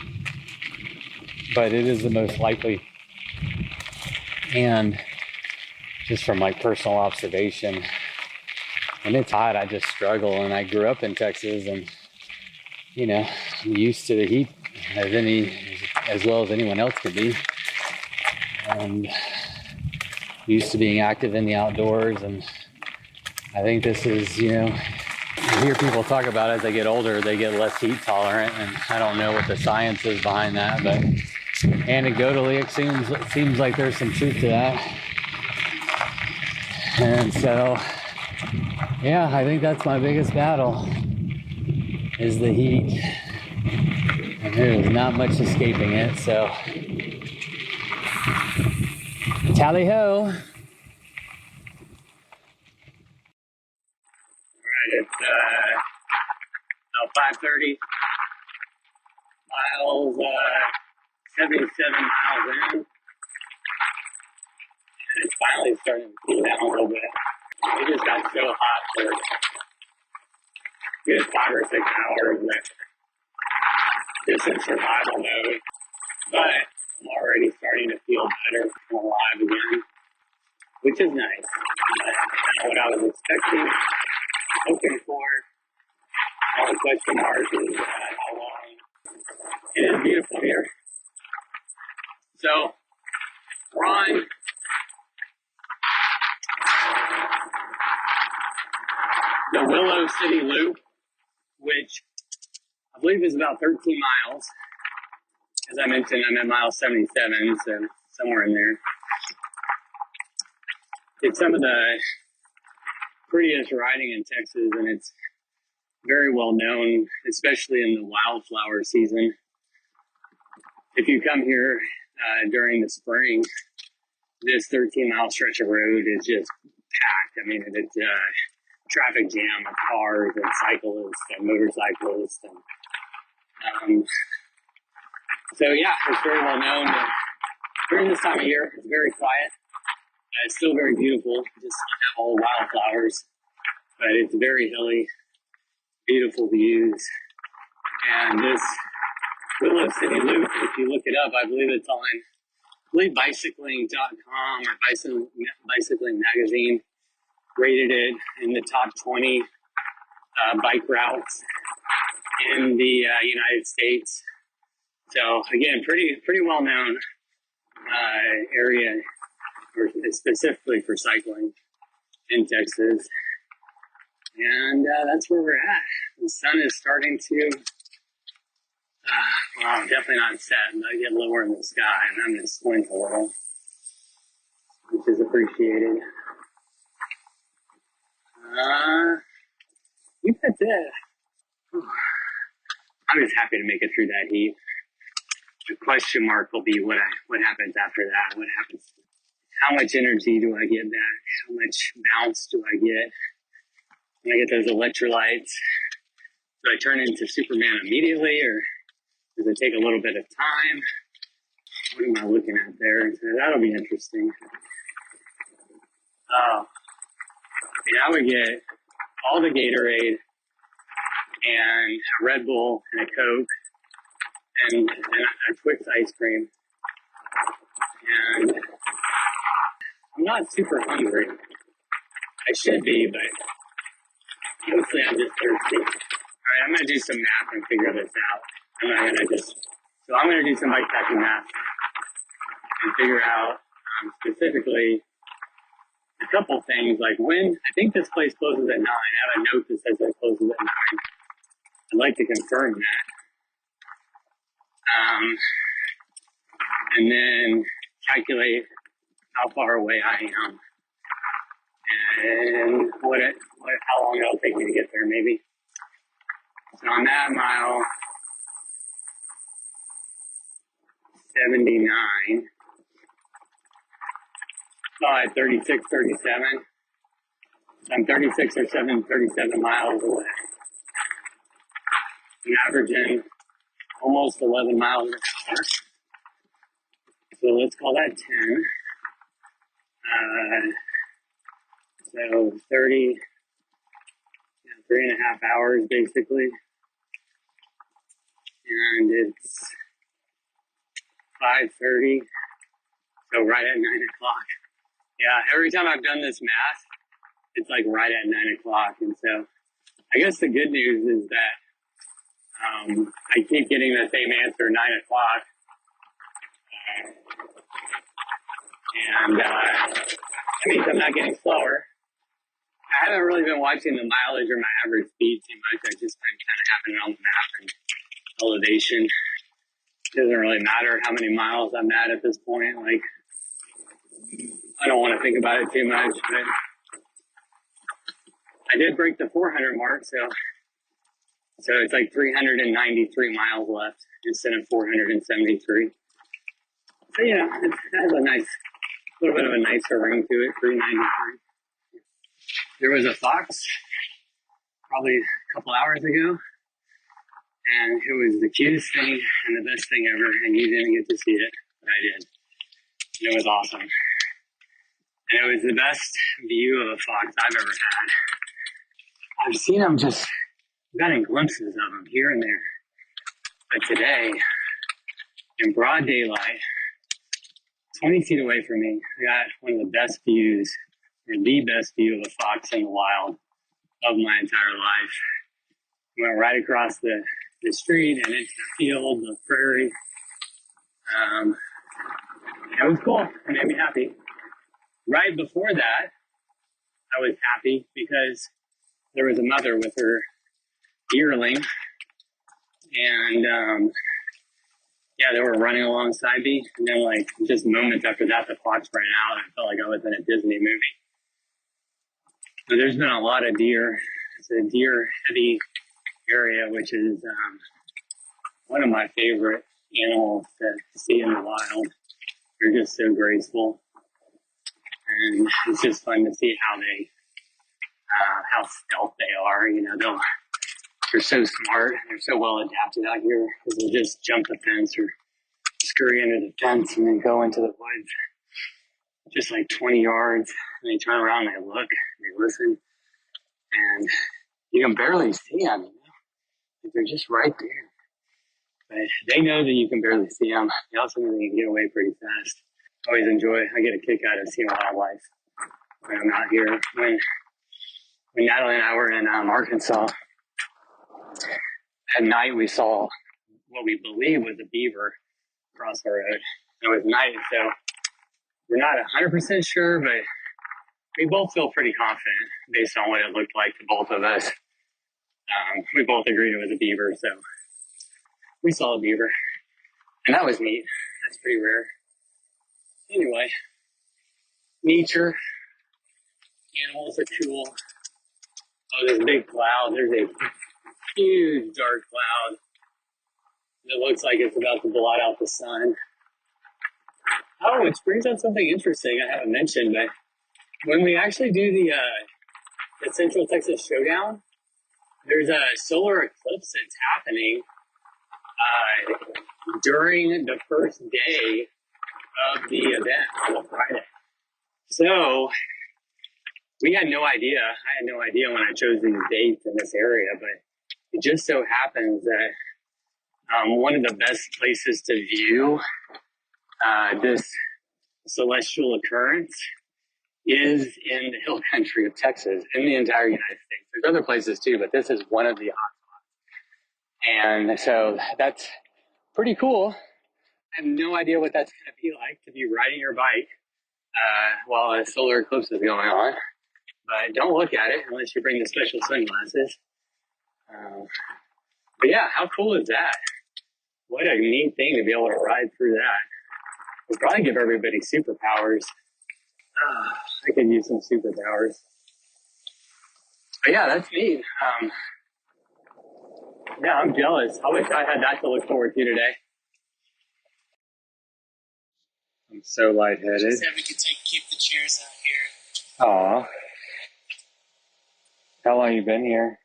but it is the most likely. And just from like personal observation, when it's hot, I just struggle. And I grew up in Texas, and I'm used to the heat as well as anyone else could be, and used to being active in the outdoors. And I think this is, I hear people talk about as they get older, they get less heat tolerant, and I don't know what the science is behind that, but anecdotally, it seems like there's some truth to that. And so, yeah, I think that's my biggest battle, is the heat. And there is not much escaping it, so tally-ho. All right, it's about 5:30 miles, 77 miles in. And it's finally starting to cool down a little bit. It just got so hot for a good 5 or 6 hours that just in survival mode. But I'm already starting to feel better, alive again, which is nice. Not what I was expecting, hoping for. All the question marks is how long. It is beautiful here. So we're on the Willow City Loop, which I believe is about 13 miles. As I mentioned, I'm at mile 77, so somewhere in there. It's some of the prettiest riding in Texas, and it's very well known, especially in the wildflower season. If you come here during the spring, this 13-mile stretch of road is just packed. I mean, it's a traffic jam of cars and cyclists and motorcyclists. And so, yeah, it's very well known. But during this time of year, it's very quiet. It's still very beautiful, just all wildflowers. But it's very hilly, beautiful views. And this Willow City Loop, if you look it up, I believe it's on, bicycling.com or Bicycling Magazine rated it in the top 20 bike routes in the United States. So again, pretty well known area, or specifically for cycling in Texas. And that's where we're at. The sun is starting to, definitely not set, but get lower in the sky, and I'm going to squint a little. which is appreciated. I think that's it. I'm just happy to make it through that heat. The question mark will be what happens after that. What happens? How much energy do I get back? How much bounce do I get when I get those electrolytes? Do I turn into Superman immediately, or does it take a little bit of time? What am I looking at there? So that'll be interesting. I would get all the Gatorade and a Red Bull and a Coke and a Twix ice cream. And I'm not super hungry. I should be, but mostly I'm just thirsty. All right, I'm going to do some math and figure this out. I'm going to do some bike packing math and figure out specifically a couple things, like when I think this place closes at 9. I have a note that says it closes at 9. I'd like to confirm that. And then calculate how far away I am and how long it'll take me to get there, maybe. So I'm at mile 79. At 36, 37. I'm 36 or 37 miles away. I'm averaging almost 11 miles an hour. So let's call that 10. So 30, 3.5 hours basically. And it's 5:30. So right at 9 o'clock. Yeah, every time I've done this math, it's like right at 9 o'clock. And so I guess the good news is that I keep getting the same answer, 9 o'clock. And that means I'm not getting slower. I haven't really been watching the mileage or my average speed too much. I've just been kind of having it on the map and elevation. It doesn't really matter how many miles I'm at this point. Like, I don't want to think about it too much, but I did break the 400 mark, so it's like 393 miles left instead of 473. So yeah, it has a little bit of a nicer ring to it, 393. There was a fox probably a couple hours ago, and it was the cutest thing and the best thing ever, and you didn't get to see it, but I did. And it was awesome. And it was the best view of a fox I've ever had. I've seen them gotten glimpses of them here and there. But today, in broad daylight, 20 feet away from me, I got one of the best views, or the best view of a fox in the wild of my entire life. Went right across the street and into the field, the prairie. It was cool. It made me happy. Right before that, I was happy because there was a mother with her yearling, and they were running alongside me. And then, like, just moments after that, the fox ran out. I felt like I was in a Disney movie. So there's been a lot of deer. It's a deer-heavy area, which is one of my favorite animals to see in the wild. They're just so graceful. And it's just fun to see how stealth they are. You know, they're so smart. They're so well adapted out here. They'll just jump the fence or scurry into the fence and then go into the woods just like 20 yards. And they turn around and they look, and they listen, and you can barely see them. You know? They're just right there. But they know that you can barely see them. They also know they can get away pretty fast. I get a kick out of seeing wildlife when I'm out here. When Natalie and I were in Arkansas, at night we saw what we believe was a beaver across the road. It was night, so we're not 100% sure, but we both feel pretty confident based on what it looked like to both of us. We both agreed it was a beaver, so we saw a beaver, and that was neat. That's pretty rare. Anyway, nature. Animals are cool. Oh, there's a big cloud. There's a huge dark cloud that looks like it's about to blot out the sun. Oh, which brings up something interesting I haven't mentioned, but when we actually do the Central Texas Showdown, there's a solar eclipse that's happening during the first day of the event on a Friday. So we had no idea. I had no idea when I chose these dates in this area, but it just so happens that one of the best places to view this celestial occurrence is in the hill country of Texas, in the entire United States. There's other places too, but this is one of the hotspots. And so that's pretty cool. I have no idea what that's going to be like to be riding your bike while a solar eclipse is going on. But don't look at it unless you bring the special sunglasses. But yeah, how cool is that? What a neat thing to be able to ride through that. We'll probably give everybody superpowers. I could use some superpowers. But yeah, that's neat. Yeah, I'm jealous. I wish I had that to look forward to today. I'm so lightheaded. Just said we could keep the chairs out here. Aw. How long you been here?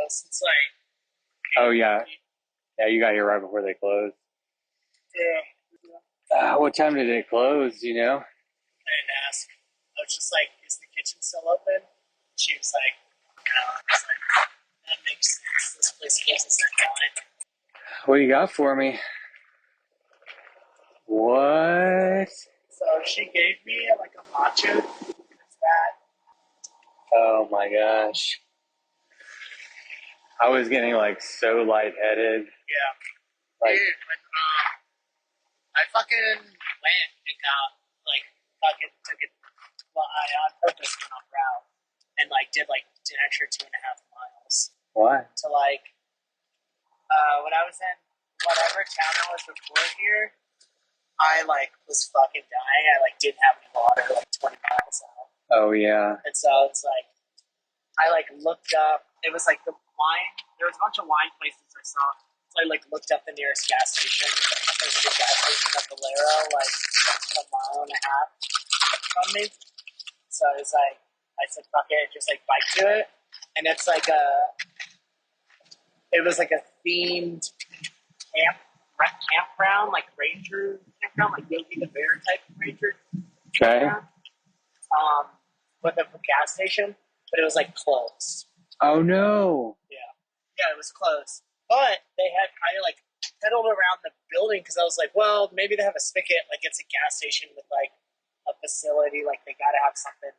Since like. Oh yeah. Yeah, you got here right before they closed. Yeah. What time did it close, you know? I didn't ask. I was just like, is the kitchen still open? She was like, no. I was like, that makes sense. This place closes at 9. What do you got for me? What? So she gave me like a matcha. It's that. Oh my gosh. I was getting like so lightheaded. Yeah. Like, Dude, when I fucking went and got like fucking took it. Well, I on purpose went off route and like did like an extra 2.5 miles what? to like when I was in whatever town I was before here. I like was fucking dying. I like didn't have any water like 20 miles out. Oh yeah. And so it's like I like looked up. It was like the wine. There was a bunch of wine places I saw. So I like looked up the nearest gas station. There's a gas station at Valero, like 1.5 miles from me. So it's like I said, fuck it, just like bike to it. And it's like it was like a themed campground, like ranger campground, like Yogi the Bear type of ranger. Okay. With a gas station, but it was like closed. Oh no. Yeah, it was closed. But they had kind of like pedaled around the building because I was like, well, maybe they have a spigot, like it's a gas station with like a facility, like they got to have something.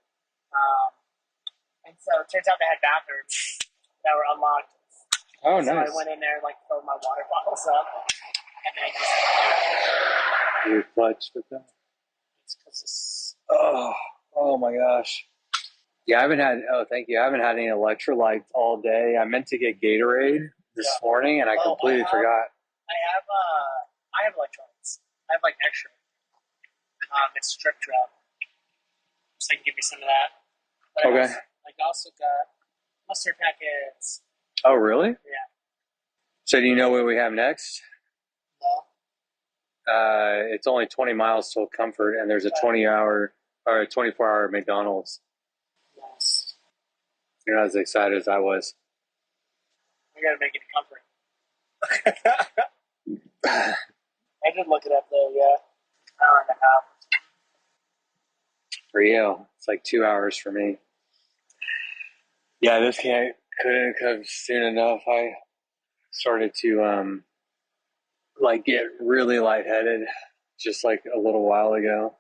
And so it turns out they had bathrooms that were unlocked. Oh, so nice. I went in there and like filled my water bottles up, and then just You clutched with them. it's because it's Oh my gosh. Yeah, I haven't had. Oh, thank you. I haven't had any electrolytes all day. I meant to get Gatorade this morning, and I completely forgot. I have electronics. I have like extra. It's strip drug, so I can give you some of that. But Okay. I also got mustard packets. Oh, really? Yeah. So do you know what we have next? No. It's only 20 miles till Comfort, and there's a 20-hour or a 24-hour McDonald's. Nice. You're not as excited as I was. I gotta make it Comfort. I did look it up though. Yeah. Hour and a half. For you, it's like 2 hours for me. Yeah, this couldn't come soon enough. I started to like get really lightheaded just like a little while ago.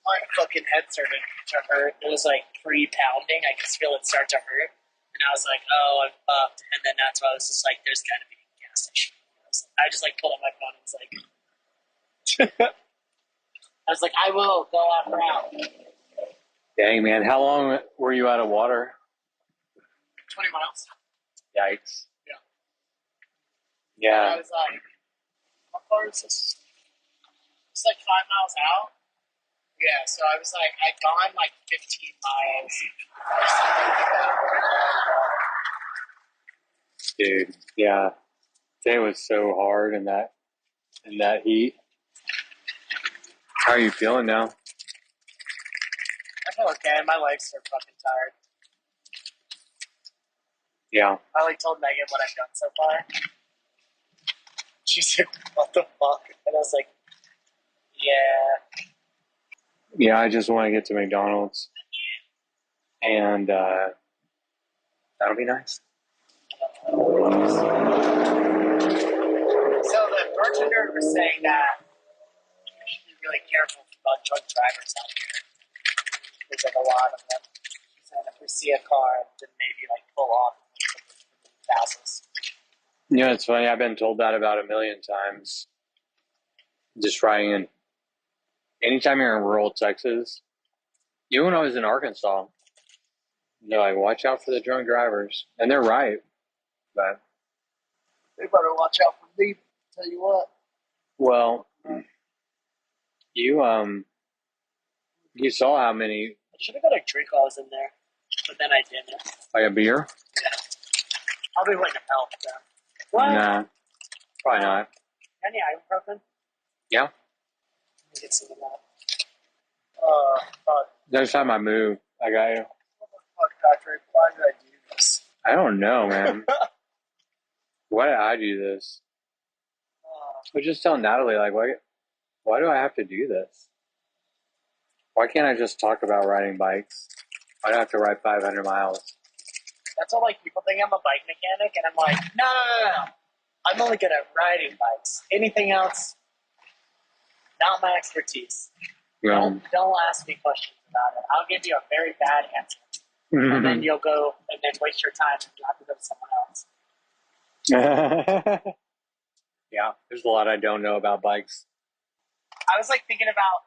My fucking head started to hurt. It was like pre-pounding. I could feel it start to hurt, and I was like, "Oh, I'm fucked." And then that's why I was just like, "There's got to be a gas station." I just like pulled up my phone and was like, "I was like, I will go off route." Dang, man, how long were you out of water? 20 miles. Yikes. Yeah. Yeah. I was like, how far is this? It's like 5 miles out. Yeah, so I was like, I'd gone like 15 miles or something like that. Dude, yeah. Today was so hard in that heat. How are you feeling now? I feel okay. My legs are fucking tired. Yeah. I like told Megan what I've done so far. She's like, what the fuck? And I was like, yeah. Yeah, I just want to get to McDonald's. And that'll be nice. So the bartender was saying that you should be really careful about drunk drivers out here. There's like a lot of them. He said if we see a car, then maybe like pull off and wait for the passes. You know, it's funny. I've been told that about a million times. Just riding in. Anytime you're in rural Texas, even when I was in Arkansas, they're like, watch out for the drunk drivers. And they're right. But, They better watch out for me, tell you what. well, you saw how many, I should have got a drink while I was in there, but then I didn't. like a beer? Probably wouldn't have helped them. What? Nah, probably not. Any ibuprofen? Yeah. Let me get some of that. Fuck. Next time I move, I got you. What the fuck, Patrick? Why did I do this? I don't know, man. Why did I do this? I was just telling Natalie, like, why do I have to do this? Why can't I just talk about riding bikes? Why do I have to ride 500 miles? That's all, like, people think I'm a bike mechanic, and I'm like, no. I'm only good at riding bikes. Anything else, not my expertise. Don't ask me questions about it. I'll give you a very bad answer. And then you'll go and then waste your time and you'll have to go to someone else. Yeah, there's a lot I don't know about bikes. I was like thinking about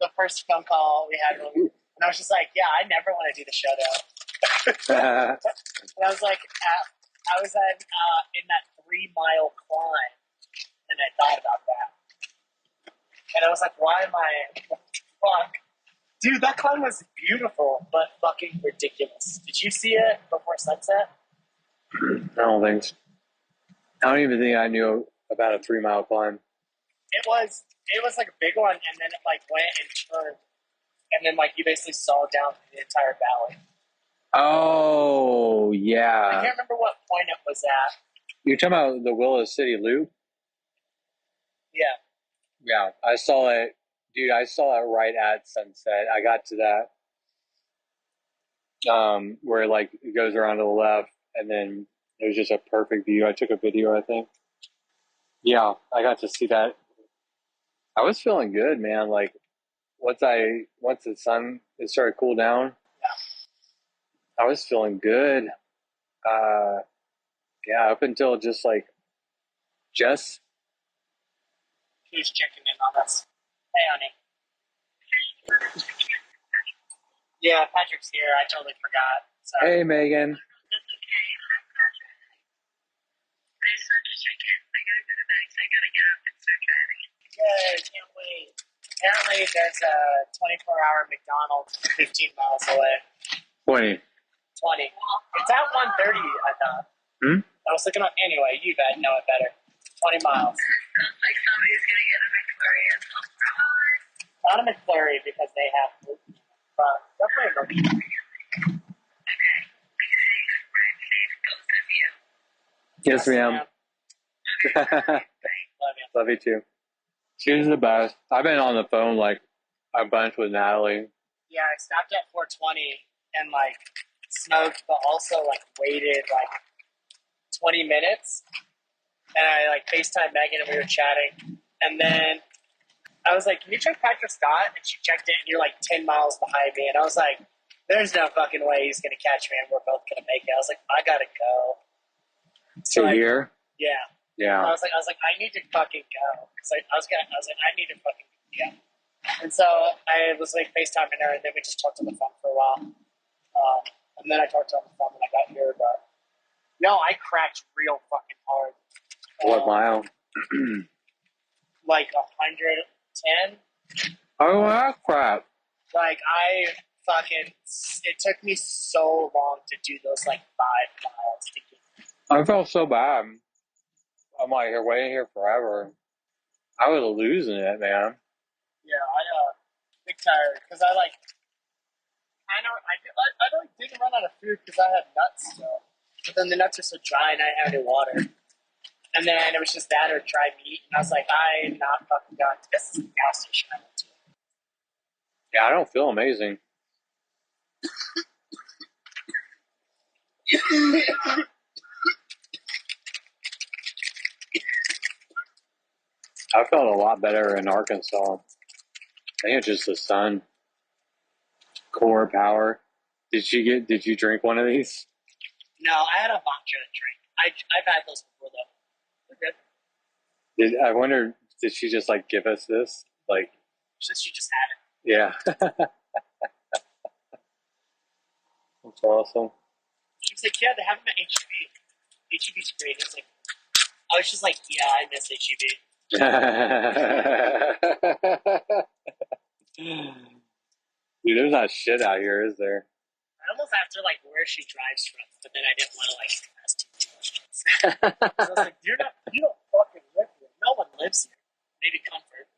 the first phone call we had, and I was just like, yeah, I never want to do the showdown. And I was like, I was in that 3-mile climb, and I thought about that. And I was like, why am I, fuck. Dude, that climb was beautiful, but fucking ridiculous. Did you see it before sunset? I don't even think I knew about a 3-mile climb. It was like a big one, and then it like went and turned, and then like you basically saw down the entire valley. Oh, I yeah. can't remember what point it was at. You're talking about the Willow City Loop? Yeah. Yeah, I saw it. Dude, I saw it right at sunset. I got to that, where like it goes around to the left, and then there's just a perfect view. I took a video, I think. Yeah, I got to see that. I was feeling good, man. Like once the sun started to cool down, I was feeling good. Yeah, up until just Who's checking in on us? Hey, honey. Yeah, Patrick's here. I totally forgot. Sorry. hey, Megan. I just wanted to check in. I gotta go to bed, so I gotta get up and start driving. Yay, can't wait. Apparently, there's a 24-hour McDonald's 15 miles away. 20. 20. It's at 1:30, I thought. I was looking up. Anyway, you know it better. 20 miles. Sounds like somebody's gonna get a McFlurry and some fries. Not a McFlurry because they have gluten, but definitely a McFlurry. Okay. Be safe. Ride safe, both of you. Yes, ma'am. Love you. Love you too. She's the best. I've been on the phone like a bunch with Natalie. Yeah, I stopped at 420 and like smoked, but also like waited like 20 minutes. And I like FaceTime Megan and we were chatting. And then I was like, can you check Patrick Scott? And she checked it and you're like 10 miles behind me. And I was like, there's no fucking way he's going to catch me and we're both going to make it. I was like, I got to go. So here? Yeah. Yeah. I was like, I need to fucking go. So I was like, I need to fucking go. And so I was like FaceTiming her and then we just talked on the phone for a while. And then I talked to her on the phone when I got here, but no, I cracked real fucking hard. What mile? Like 110. Oh, that's crap. Like, it took me so long to do those, like, 5 miles to get. I felt so bad. I'm like, you're waiting here forever. I was losing it, man. Yeah, big tired, because I didn't run out of food because I had nuts still. But then the nuts are so dry and I didn't have any water. And then it was just that or dry meat. And I was like, I'm not fucking done. This is a gas station I went to. Yeah, I don't feel amazing. I felt a lot better in Arkansas. I think it's just the sun. Core power. Did you drink one of these? No, I had a vodka drink. I've had those before though. They're good. I wonder, did she just like give us this? Like, Since you just had it. yeah. That's awesome. She was like, yeah, they have them at HEB. HEB's great. I was just like, yeah, I miss HEB. Dude, there's not shit out here, is there? I almost asked her like where she drives from, but then I didn't want to like ask too many questions. I was like, you don't fucking live here. No one lives here. Maybe Comfort.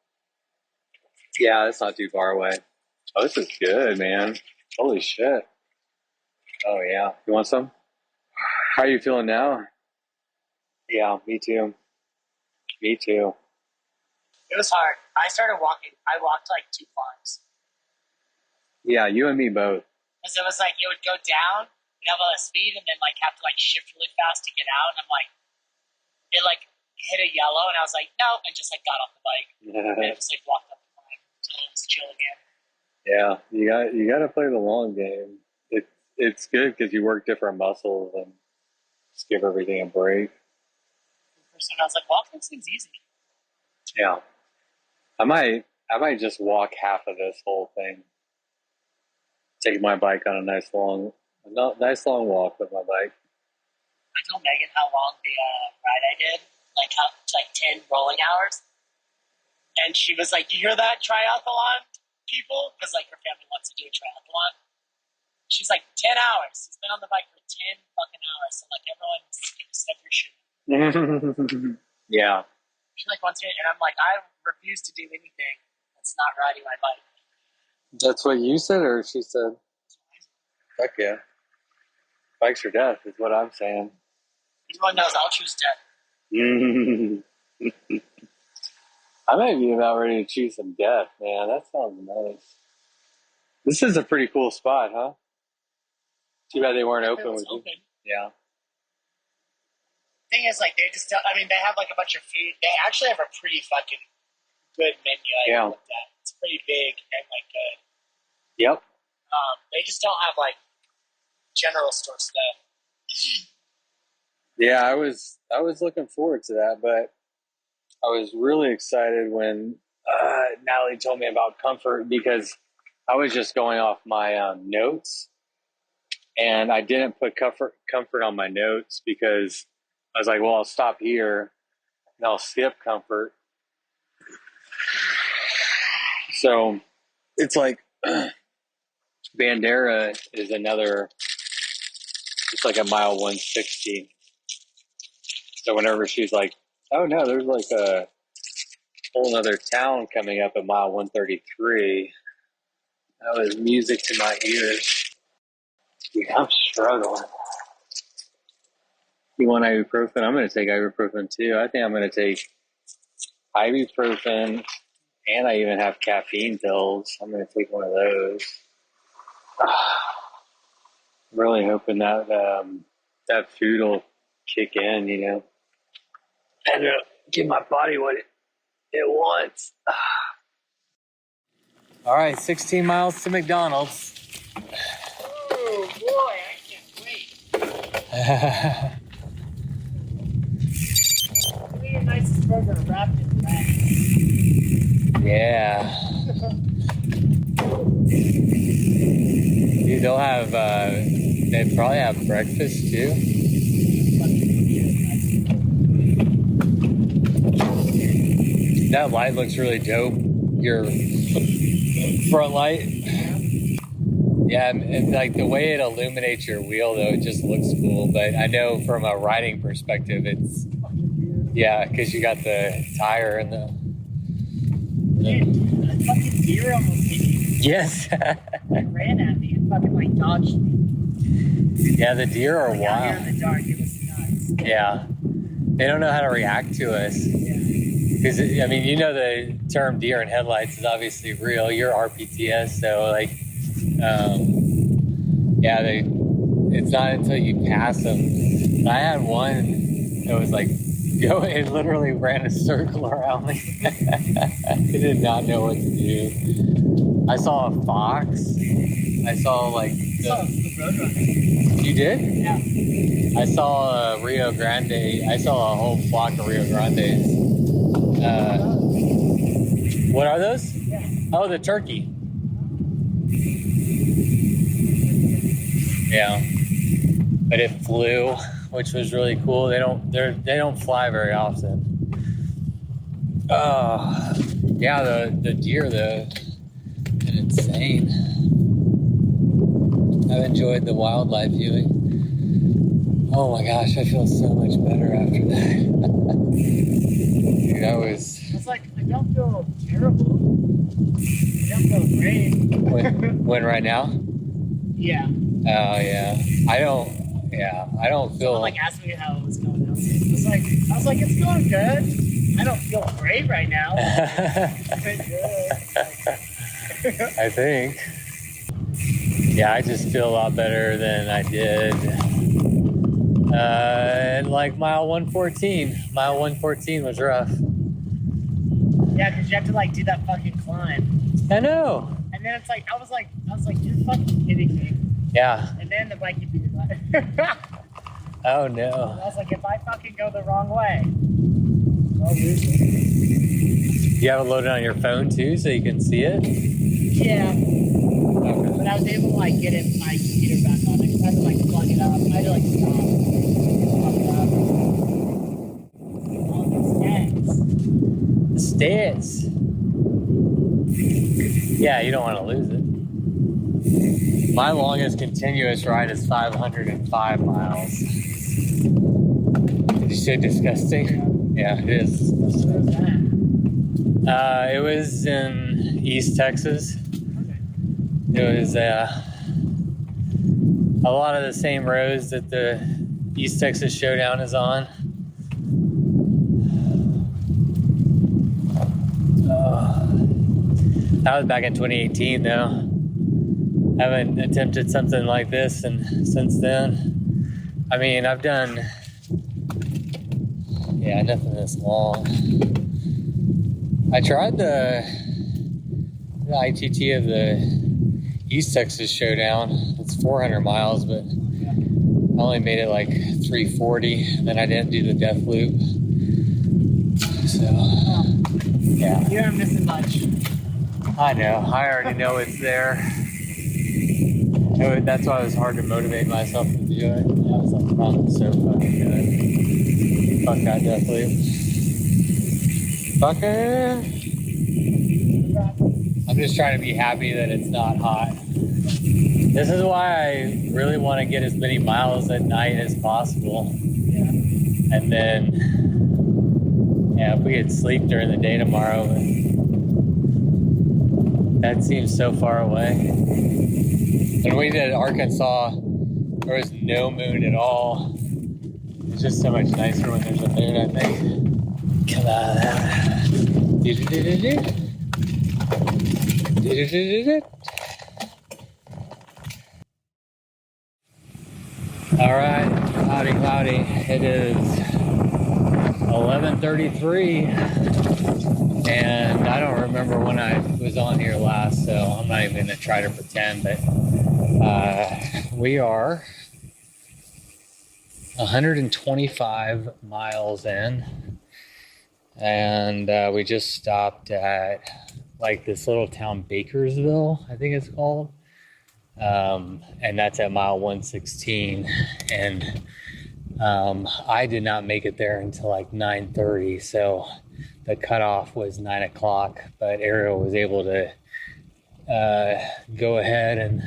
Yeah, it's not too far away. Oh, this is good, man. Holy shit. Oh, yeah. You want some? How are you feeling now? Yeah, me too. Me too. It was hard. I started walking. I walked like 2 blocks. Yeah, you and me both. Because it was like, it would go down, you'd have all the speed, and then like have to like shift really fast to get out. And I'm like, it like hit a yellow, and I was like, no, and just like got off the bike. And it was like walked up the climb until it was chill again. Yeah, you got to play the long game. It's good because you work different muscles and just give everything a break. First time I was like, walking seems easy. Yeah, I might just walk half of this whole thing. Take my bike on a nice long walk with my bike. I told Megan how long the ride I did, like 10 rolling hours, and she was like, "You hear that, triathlon people?" Because like her family wants to do a triathlon. She's like, 10 hours. He's been on the bike for 10 fucking hours. So like everyone step your shit. Yeah. She like wants to, and I'm like, I refuse to do anything that's not riding my bike. That's what you said, or she said? Heck yeah. Bikes are death is what I'm saying. Everyone knows I'll choose death. I might be about ready to choose some death, man. That sounds nice. This is a pretty cool spot, huh? Too bad they weren't open with you. Yeah. Thing is, like, they just don't, I mean, they have like a bunch of food. They actually have a pretty fucking good menu I looked at. It's pretty big and like good. Yep. They just don't have like general store stuff. Yeah, I was looking forward to that, but I was really excited when Natalie told me about Comfort because I was just going off my notes, and I didn't put Comfort on my notes because I was like, well, I'll stop here and I'll skip Comfort. So it's like Bandera is another, it's like a mile 160. So whenever she's like, oh no, there's like a whole other town coming up at mile 133, that was music to my ears. Dude, I'm struggling. You want ibuprofen? I'm going to take ibuprofen too. I think I'm going to take ibuprofen, and I even have caffeine pills. I'm going to take one of those. I'm really hoping that that food will kick in, you know, and give my body what it wants. All right, 16 miles to McDonald's. Oh boy, I can't wait. Give me your nicest burger wrapped in wrapping. Yeah. Dude, they'll have, they probably have breakfast too. That light looks really dope. your front light. Yeah, and like the way it illuminates your wheel, though, it just looks cool. But I know from a riding perspective, it's because you got the tire and the Dude, a fucking deer almost hit me. yes. It ran at me and fucking like dodged me. Yeah, the deer are Like, out here wild. in the dark, it was nuts. Yeah, they don't know how to react to us. Yeah. Because, I mean, you know, the term deer in headlights is obviously real. You're RPTS, so, like, it's not until you pass them. I had one that was, like, it literally ran a circle around me. It did not know what to do. I saw a fox. I saw, like, the Roadrunner. You did? Yeah. I saw a Rio Grande. I saw a whole flock of Rio Grandes. What are those? Yeah. Oh, the turkey. Yeah, but it flew, which was really cool. They don't fly very often. Yeah, the deer though, been insane. I've enjoyed the wildlife viewing. Oh my gosh, I feel so much better after that. Dude, It's like, I don't feel terrible. I don't feel great. when right now? Yeah. Oh yeah. I don't feel Someone like asked me how it was going. I was like, it's going good. I don't feel great right now. I think. Yeah, I just feel a lot better than I did. Like mile 114. Mile 114 was rough. Yeah, because you have to like do that fucking climb. I know. And then it's like, I was like, you're fucking kidding me. Yeah. And then the bike beat it. Oh I no. was like, if I fucking go the wrong way, I'll lose it. You have it loaded on your phone too, so you can see it? Yeah. Okay. But I was able to like get my computer back on. I had to like plug it up. I had to like stop. Plug it up. All the stats. The stats. Yeah, you don't want to lose it. My longest continuous ride is 505 miles. It's so disgusting. Yeah, it is. Where was that? It was in East Texas. Okay. It was a lot of the same roads that the East Texas Showdown is on. That was back in 2018 though. I haven't attempted something like this since then. I mean, I've done, nothing this long. I tried the ITT of the East Texas Showdown. It's 400 miles, but I only made it like 340, and then I didn't do the death loop. So, yeah. You aren't missing much. I know. I already know it's there. That's why it was hard to motivate myself to do it. I was like, oh, I'm so fucking good. Fuck that death loop. Fucker. I'm just trying to be happy that it's not hot. This is why I really want to get as many miles at night as possible. Yeah. And then, if we could sleep during the day tomorrow, but that seems so far away. When we did Arkansas, there was no moon at all. It's just so much nicer when there's a moon, I think. Come on. All right, cloudy. It is 11:33, and I don't remember when I was on here last, so I'm not even going to try to pretend, but we are 125 miles in, and we just stopped at like this little town, Bakersville, I think it's called. And that's at mile 116. And I did not make it there until like 9:30. So the cutoff was 9 o'clock, but Ariel was able to go ahead and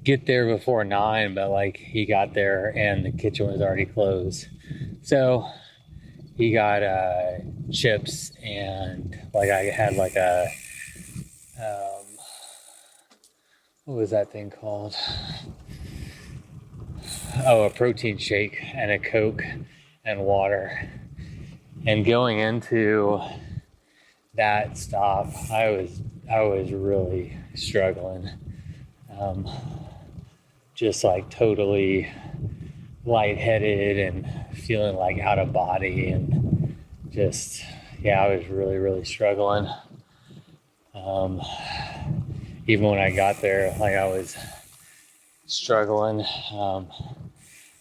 get there before 9, but like he got there and the kitchen was already closed. So he got chips, and like I had like a what was that thing called? Oh, a protein shake and a Coke and water. And going into that stop, I was really struggling. Just like totally lightheaded and feeling like out of body, and just, yeah, I was really, really struggling. Even when I got there, like I was struggling.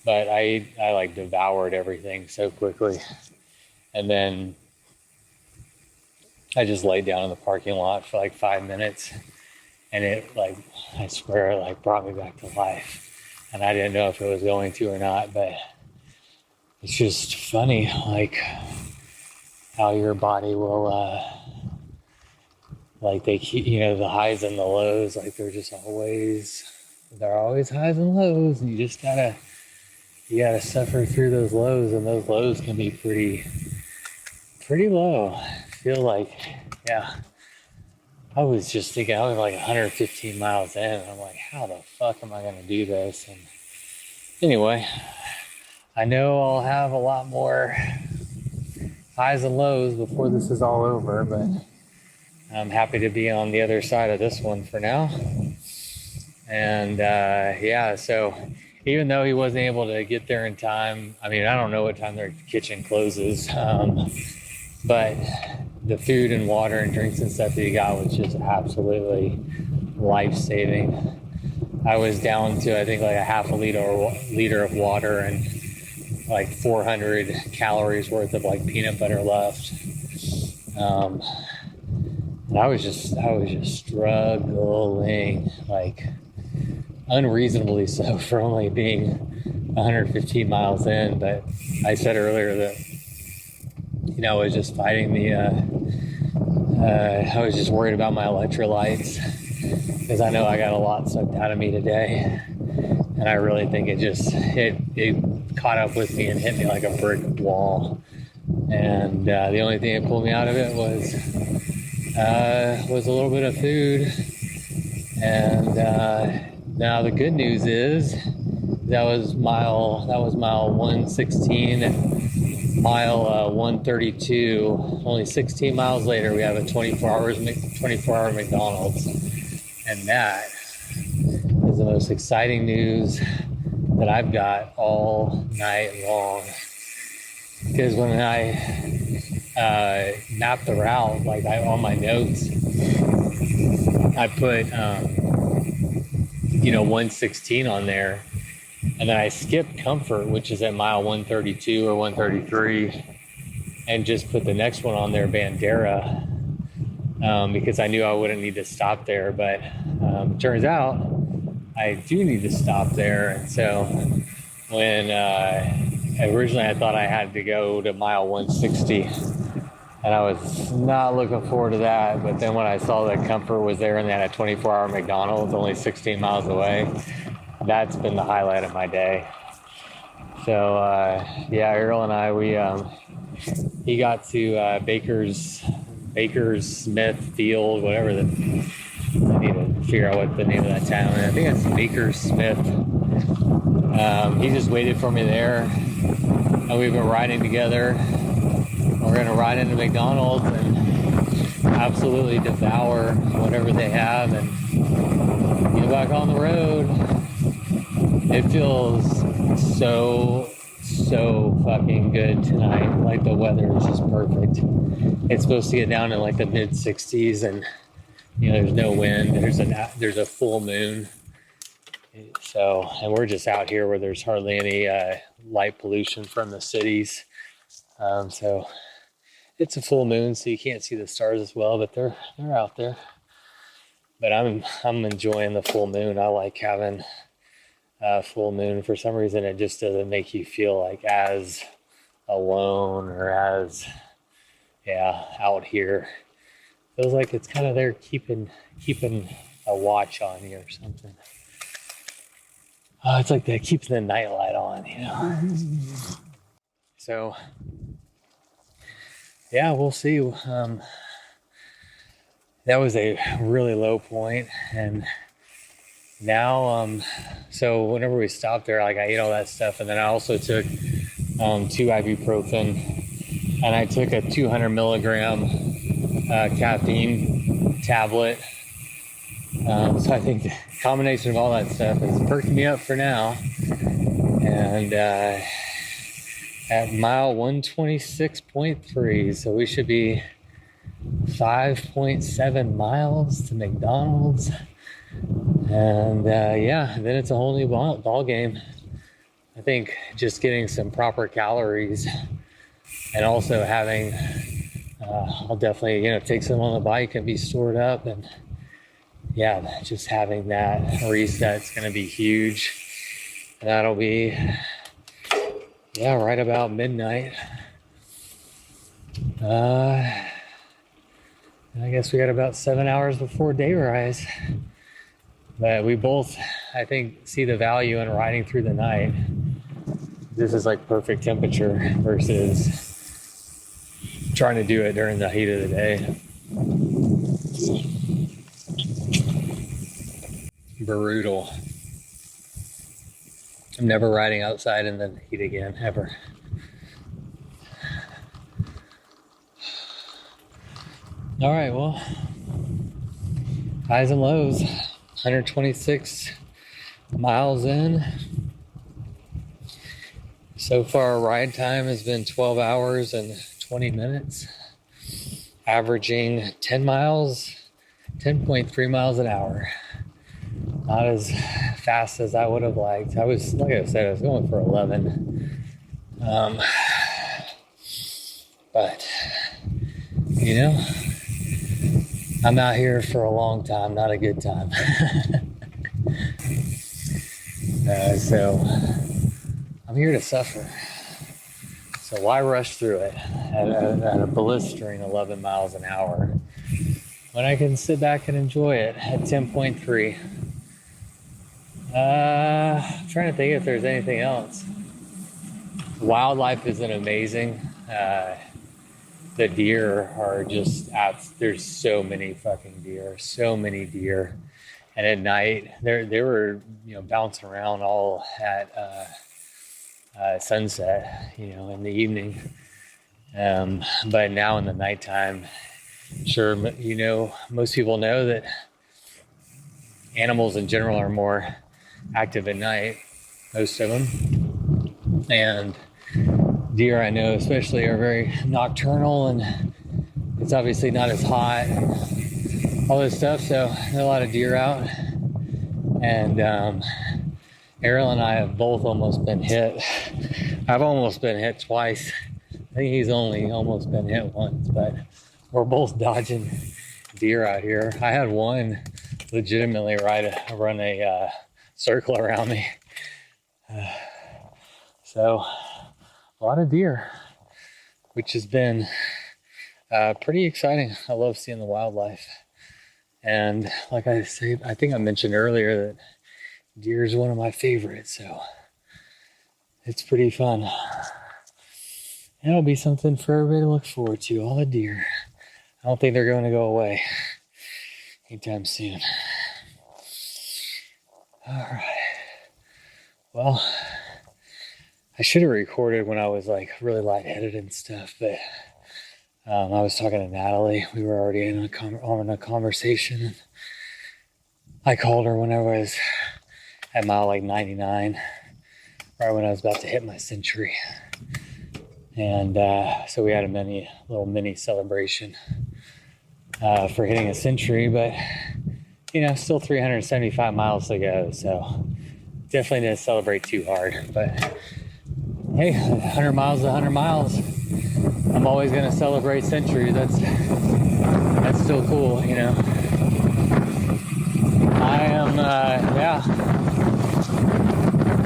But I like devoured everything so quickly. And then I just laid down in the parking lot for like 5 minutes, and it, like, I swear, it like brought me back to life. And I didn't know if it was going to or not, but it's just funny, like how your body will, like they keep, the highs and the lows, like they're always highs and lows, and you gotta suffer through those lows, and those lows can be pretty low. I feel like, yeah, I was just thinking, I was like 115 miles in, and I'm like, how the fuck am I gonna do this? And anyway, I know I'll have a lot more highs and lows before this is all over, but I'm happy to be on the other side of this one for now. And yeah, so even though he wasn't able to get there in time, I mean, I don't know what time their kitchen closes, but the food and water and drinks and stuff that he got was just absolutely life-saving. I was down to, I think, like a half a liter of water and like 400 calories worth of like peanut butter left. And I was just struggling, like unreasonably so, for only being 115 miles in. But I said earlier that, I was just fighting I was just worried about my electrolytes, because I know I got a lot sucked out of me today. And I really think it caught up with me and hit me like a brick wall. And the only thing that pulled me out of it was a little bit of food. And now the good news is that was mile 116 and mile 132. Only 16 miles later, we have a 24-hour McDonald's, and that is the most exciting news that I've got all night long. Because when I mapped the route, like on my notes, I put 116 on there, and then I skipped Comfort, which is at mile 132 or 133, and just put the next one on there, Bandera, because I knew I wouldn't need to stop there. But turns out I do need to stop there. And so when originally I thought I had to go to mile 160, and I was not looking forward to that. But then when I saw that Comfort was there and they had a 24-hour McDonald's only 16 miles away, that's been the highlight of my day. So yeah, Ariel and I, he got to Baker's Smith Field, whatever I need to figure out what the name of that town is. I think it's Baker's Smith. He just waited for me there, and we've been riding together. We're gonna ride into McDonald's and absolutely devour whatever they have and get back on the road. It feels so fucking good tonight. Like the weather is just perfect. It's supposed to get down in like the mid 60s, and there's no wind. There's a full moon. So, and we're just out here where there's hardly any light pollution from the cities. So it's a full moon, so you can't see the stars as well, but they're out there. But I'm enjoying the full moon. I like having a full moon. For some reason, it just doesn't make you feel like as alone or as out here. Feels like it's kind of there keeping a watch on you or something. It's like that keeps the nightlight on, you know. So yeah, we'll see. That was a really low point, and now so whenever we stopped there, like I ate all that stuff, and then I also took 2 ibuprofen, and I took a 200 milligram caffeine tablet. So I think the combination of all that stuff has perked me up for now. And at mile 126.3, so we should be 5.7 miles to McDonald's. And then it's a whole new ball game. I think just getting some proper calories and also having, I'll definitely, take some on the bike and be stored up. And just having that reset's going to be huge. That'll be, right about midnight. I guess we got about 7 hours before day rise. But we both, I think, see the value in riding through the night. This is like perfect temperature versus trying to do it during the heat of the day. Brutal. I'm never riding outside in the heat again, ever. All right, well, highs and lows. 126 miles in. So far, ride time has been 12 hours and 20 minutes, averaging 10.3 miles an hour. Not as fast as I would have liked. I was going for 11. But, I'm out here for a long time, not a good time. So I'm here to suffer. So why rush through it at a blistering 11 miles an hour when I can sit back and enjoy it at 10.3? I'm trying to think if there's anything else. Wildlife isn't amazing. The deer are just there's so many fucking deer, and at night they were bouncing around all at sunset, in the evening. But now in the nighttime, sure, most people know that animals in general are more active at night, most of them, and deer, I know especially, are very nocturnal, and it's obviously not as hot and all this stuff, so there are a lot of deer out. And Ariel and I have both almost been hit. I've almost been hit twice. I think he's only almost been hit once, but we're both dodging deer out here. I had one legitimately run a circle around me. So a lot of deer, which has been pretty exciting. I love seeing the wildlife. And like I said, I think I mentioned earlier that deer is one of my favorites, so it's pretty fun. And it'll be something for everybody to look forward to, all the deer. I don't think they're going to go away anytime soon. All right. Well, I should have recorded when I was like really lightheaded and stuff, but I was talking to Natalie. We were already on a conversation. I called her when I was at mile like 99, right when I was about to hit my century. And so we had a little mini celebration for hitting a century, but still 375 miles to go. So definitely didn't celebrate too hard, but hey, 100 miles is 100 miles. I'm always going to celebrate centuries. That's still cool, I am,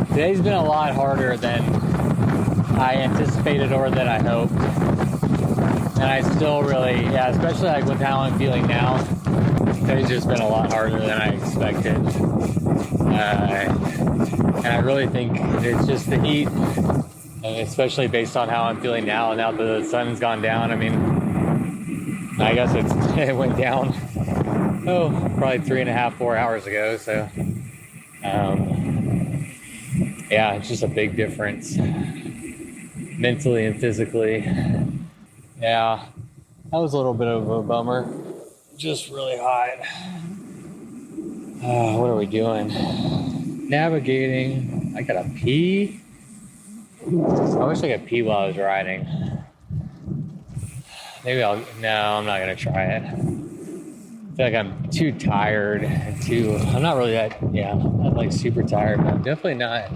Today's been a lot harder than I anticipated or that I hoped. And I still really, yeah, especially like with how I'm feeling now, it's just been a lot harder than I expected. And I really think it's just the heat, and especially based on how I'm feeling now that the sun's gone down. I mean, I guess it went down, probably 3.5, 4 hours ago. So, yeah, it's just a big difference mentally and physically. Yeah, that was a little bit of a bummer. Just really hot. What are we doing? Navigating. I gotta pee. I wish I could pee while I was riding. Maybe no, I'm not gonna try it. I feel like I'm too tired and I'm not really not like super tired, but I'm definitely not,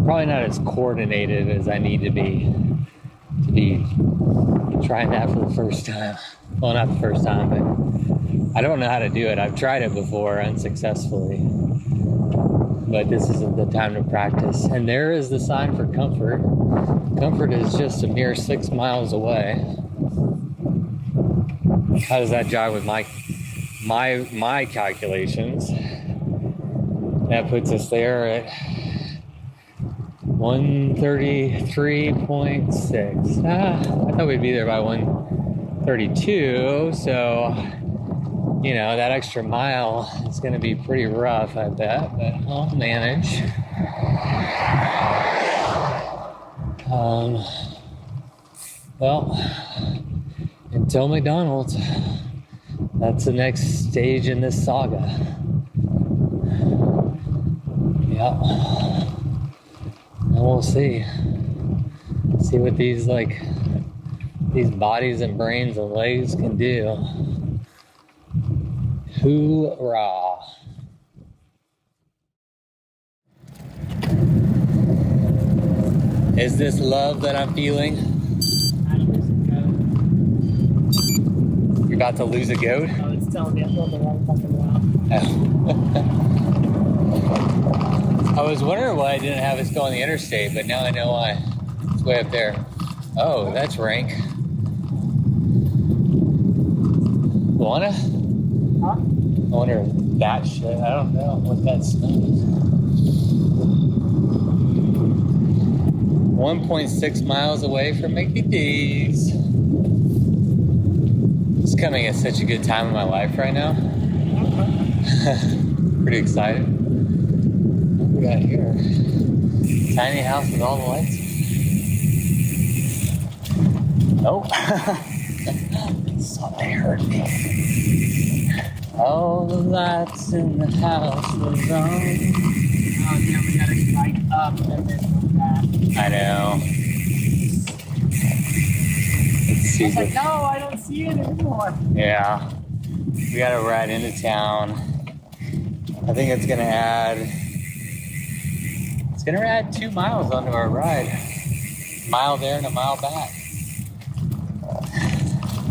probably not as coordinated as I need to be trying that for the first time. Well, not the first time, but I don't know how to do it. I've tried it before unsuccessfully, but this isn't the time to practice. And there is the sign for Comfort. Comfort is just a mere 6 miles away. How does that jive with my calculations? That puts us there at 133.6. I thought we'd be there by 132, so that extra mile is going to be pretty rough, I bet, but I'll manage. Well, until McDonald's, that's the next stage in this saga. Yeah. And we'll see what these bodies and brains and legs can do. Hoorah. Is this love that I'm feeling? You're about to lose a goat? Oh, it's telling me I'm going the wrong fucking route. I was wondering why I didn't have us go on the interstate, but now I know why. It's way up there. Oh, that's rank. Wanna? Huh? I wonder if that shit. I don't know what that smells. 1.6 miles away from Mickey D's. It's coming at such a good time in my life right now. Pretty excited. What we got here? Tiny house with all the lights. Nope. Something hurt me. All the lights in the house was on. Oh, yeah, we gotta bike up and then go back. I know. I was like, no, I don't see it anymore. Yeah. We gotta ride into town. I think it's gonna add 2 miles onto our ride. A mile there and a mile back. Oh,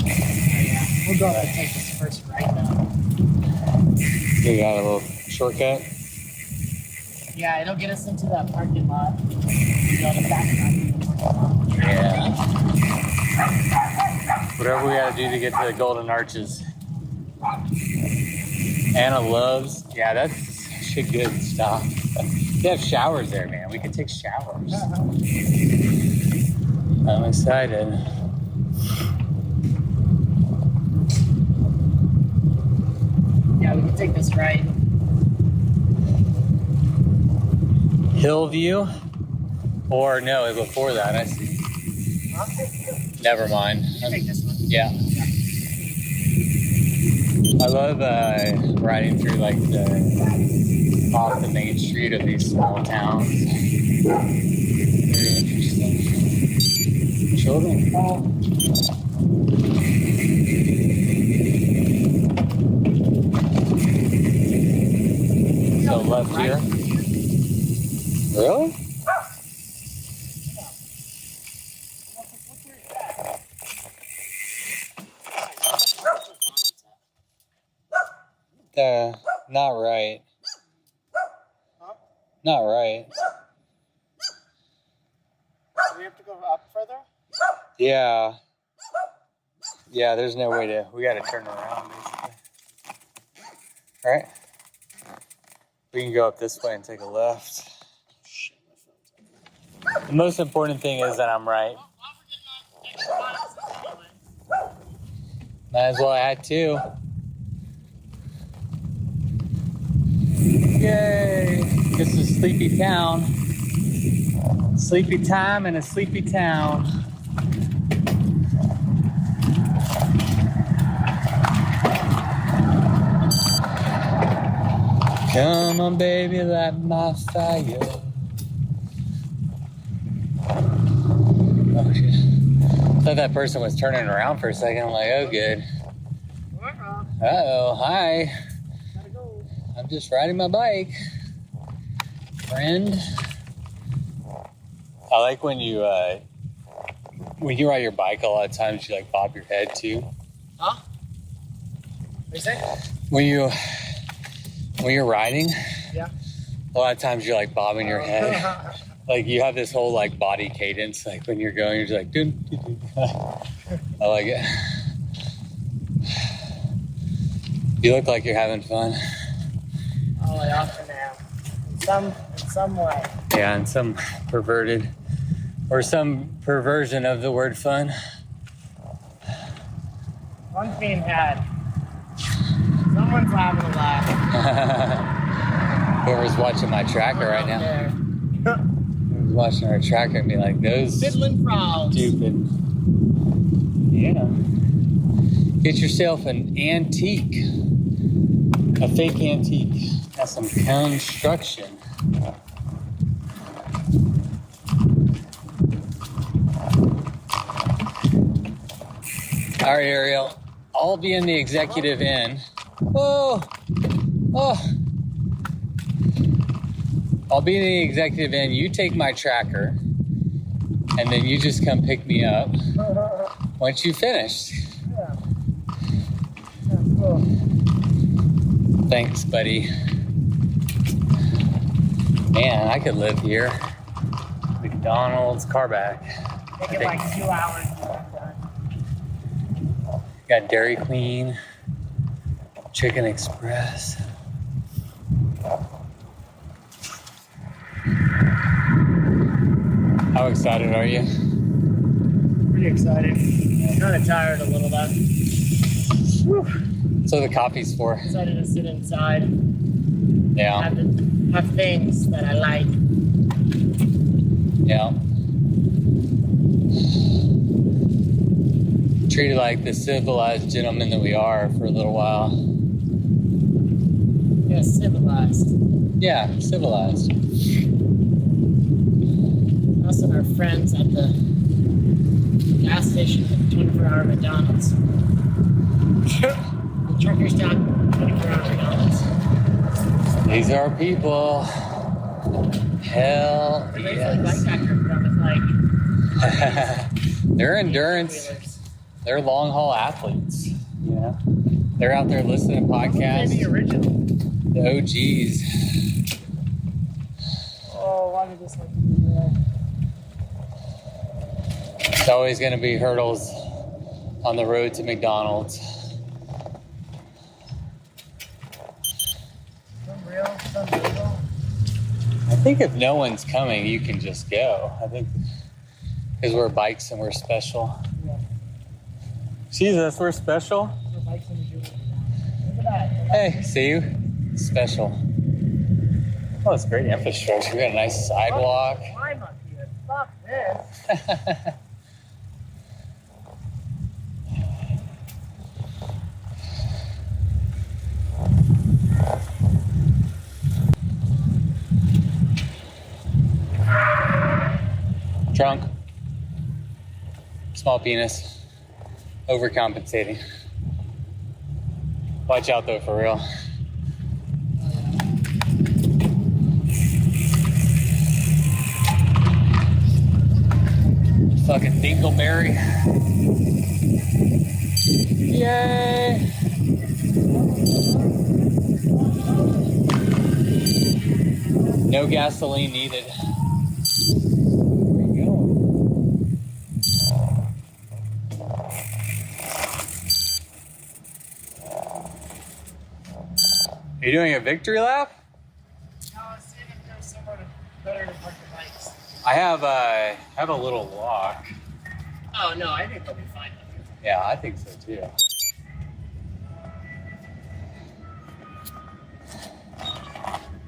yeah. We'll go up and take this first right now. We got a little shortcut. Yeah, it'll get us into that parking lot. We'll go to the back parking lot. Yeah. Whatever we gotta do to get to the Golden Arches. Anna loves, yeah, that's shit good stuff. They have showers there, man. We can take showers. I'm excited. Yeah, we can take this right. Hillview? Or no, before that, I see. Never mind. Take this one. Yeah. I love riding through off the main street of these small towns. Very interesting. Children. So left here. Really? Not right. Not right. we have to go up further? Yeah. Yeah, there's no way to, we got to turn around basically. All right. We can go up this way and take a left. The most important thing is that I'm right. Might as well add 2. Yay! This is Sleepy Town. Sleepy time in a sleepy town. Come on, baby, light my fire. Oh, shit. I thought that person was turning around for a second. I'm like, oh, good. Uh-oh, hi. I'm just riding my bike, friend. I like when you ride your bike, a lot of times you like bob your head too. Huh? What you say? When you're riding, Yeah. a lot of times you're like bobbing your head. Like you have this whole like body cadence. Like when you're going, you're just like, dun, dun, dun. I like it. You look like you're having fun. Oh, I often am. In some way. Yeah, and some perverted or some perversion of the word fun. One's being had. Someone's having a laugh. Whoever's watching my tracker right now. There. Whoever's watching our tracker and be like, those Fiddling frogs. stupid. Yeah. Get yourself an antique. A fake antique. Has some construction. All right, Ariel. I'll be in the executive end. Whoa! Oh! I'll be in the executive end. You take my tracker, and then you just come pick me up once you finish. Yeah. That's cool. Thanks, buddy. Man, I could live here. McDonald's, car back. Take it like 2 hours to get done. Got Dairy Queen, Chicken Express. How excited are you? Pretty excited. Kind of tired a little though. Whew. So the coffee's for. Excited to sit inside. Yeah. Have things that I like. Yeah. Treated like the civilized gentlemen that we are for a little while. Yeah, civilized. Yeah, civilized. Us and our friends at the gas station at the 24-hour McDonald's. The truckers down 24-hour McDonald's. These are our people. Hell Like yes. bikepackers, but with like They're endurance. They're long haul athletes. You know, they're out there listening to podcasts. Maybe original. The OGs. Oh, why did this one do that? It's always going to be hurdles on the road to McDonald's. Some real, some real. I think if no one's coming, you can just go. I think because we're bikes and we're special. Yeah. Jesus, we're special. We're bikes in the Look at that. Hey, see you? Special. Oh, it's great infrastructure. We got a nice sidewalk. Climb up here. Fuck this. Drunk. Small penis. Overcompensating. Watch out though, for real. Fucking dingleberry. Yay! No gasoline needed. There we go. You doing a victory lap? No, I was seeing if there's somewhere better to park the bikes. I have a little lock. Oh, no, I think they'll be fine. Yeah, I think so too.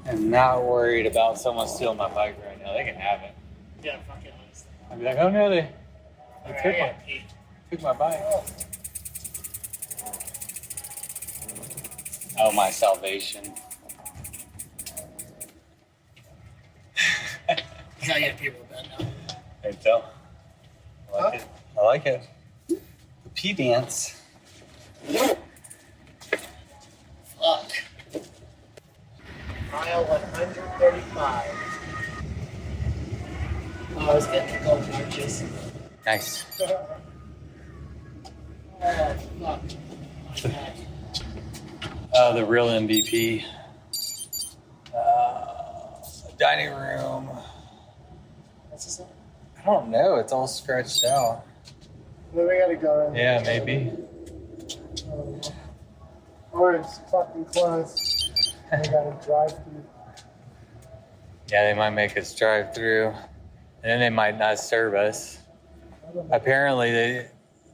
I'm not worried about someone stealing my bike right now. They can have it. Yeah, fucking honestly. I'd be like, oh no, they Alright, took my bike. Oh, my salvation. That's how you get people to bed now. Hey, Phil. I like it. I like it. The P dance. Fuck. Mile 135. Oh, I was getting the gold marches. Nice. Oh, fuck. My God. The real MVP. Dining room. What's this one? I don't know. It's all scratched out. Where we gotta go? Yeah, maybe. Or it's fucking close. We gotta drive through. Yeah, they might make us drive through, and then they might not serve us. Apparently, they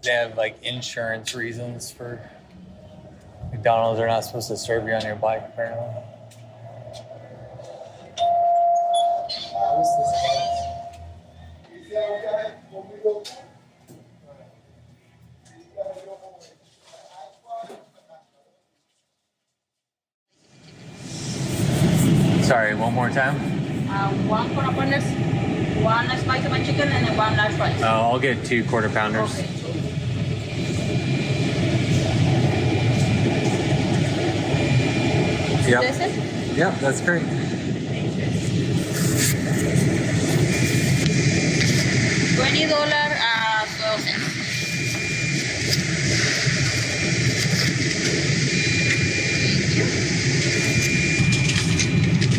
have like insurance reasons for McDonald's. They're not supposed to serve you on your bike, apparently. What's this? Sorry, one more time. One quarter pounders, one spicy my chicken, and one large fries. I'll get 2 quarter pounders. Okay. Yep. This is Yep, that's great. $20.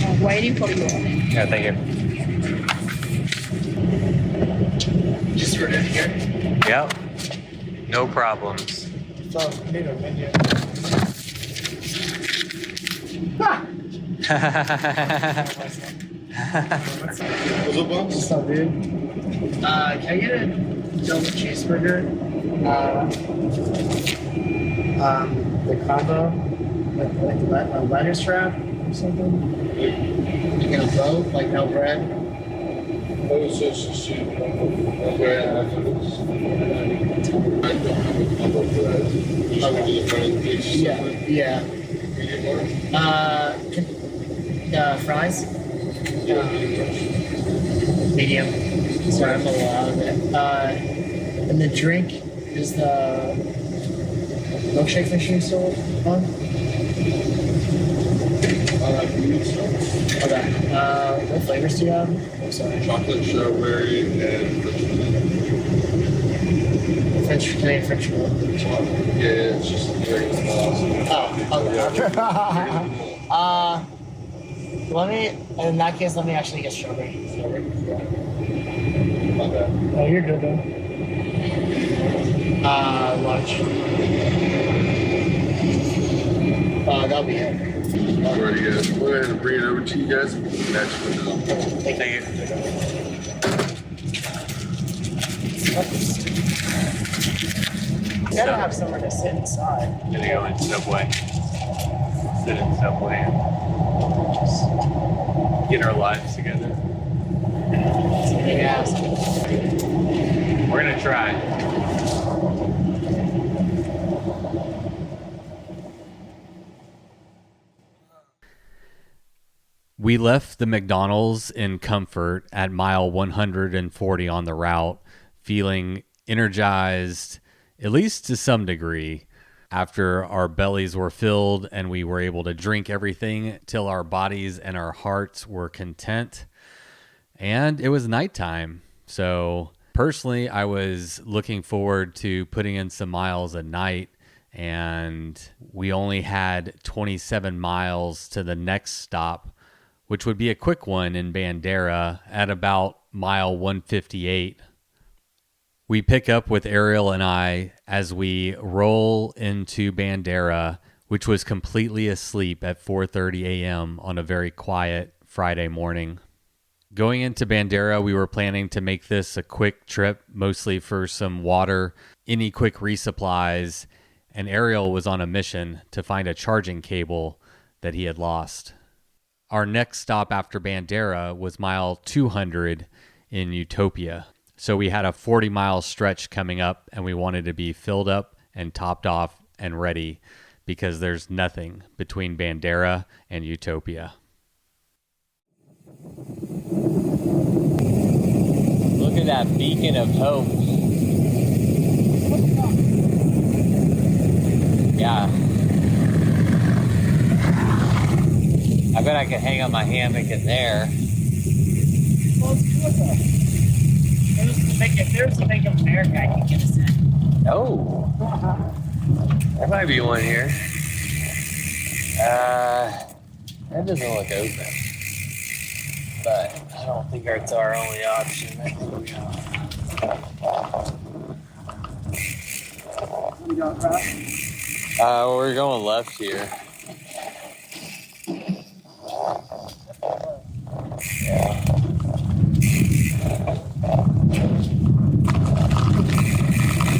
I'm waiting for you. Yeah, thank you. Just for it here. Yep. No problems. So, need a menu. What's up, dude? Can I get a double cheeseburger? The combo, like a lettuce wrap or something. And a boat, like no bread. Yeah. Fries. Medium. Sorry, I'm a little out of it. And the drink is the milkshake machine still on? Okay. What flavors do you have? I'm sorry. Chocolate, strawberry, and French, Canadian French roll. yeah, it's just regular sauce. Oh, okay. Let me, in that case, let me actually get strawberry. My bad. Oh, you're good though. Lunch. That'll be it. Alrighty, guys. Go ahead and bring it over to you guys. Next one. Thank you. You gotta have somewhere to sit inside. Gonna go in Subway. Sit in Subway and just get our lives together. It's a big ass. We're gonna try. We left the McDonald's in comfort at mile 140 on the route, feeling energized, at least to some degree, after our bellies were filled and we were able to drink everything till our bodies and our hearts were content. And it was nighttime. So personally, I was looking forward to putting in some miles at night, and we only had 27 miles to the next stop, which would be a quick one in Bandera at about mile 158. We pick up with Ariel and I as we roll into Bandera, which was completely asleep at 4:30 a.m. on a very quiet Friday morning. Going into Bandera, we were planning to make this a quick trip, mostly for some water, any quick resupplies, and Ariel was on a mission to find a charging cable that he had lost. Our next stop after Bandera was mile 200 in Utopia. So we had a 40-mile stretch coming up, and we wanted to be filled up and topped off and ready because there's nothing between Bandera and Utopia. Look at that beacon of hope. Yeah. I bet I could hang up my hammock in there. Well, it's cool though. If there's a Bank of America, I can get us in. Oh. There might be one here. That doesn't look open. But I don't think it's our only option. I think we we're going left here. Yeah.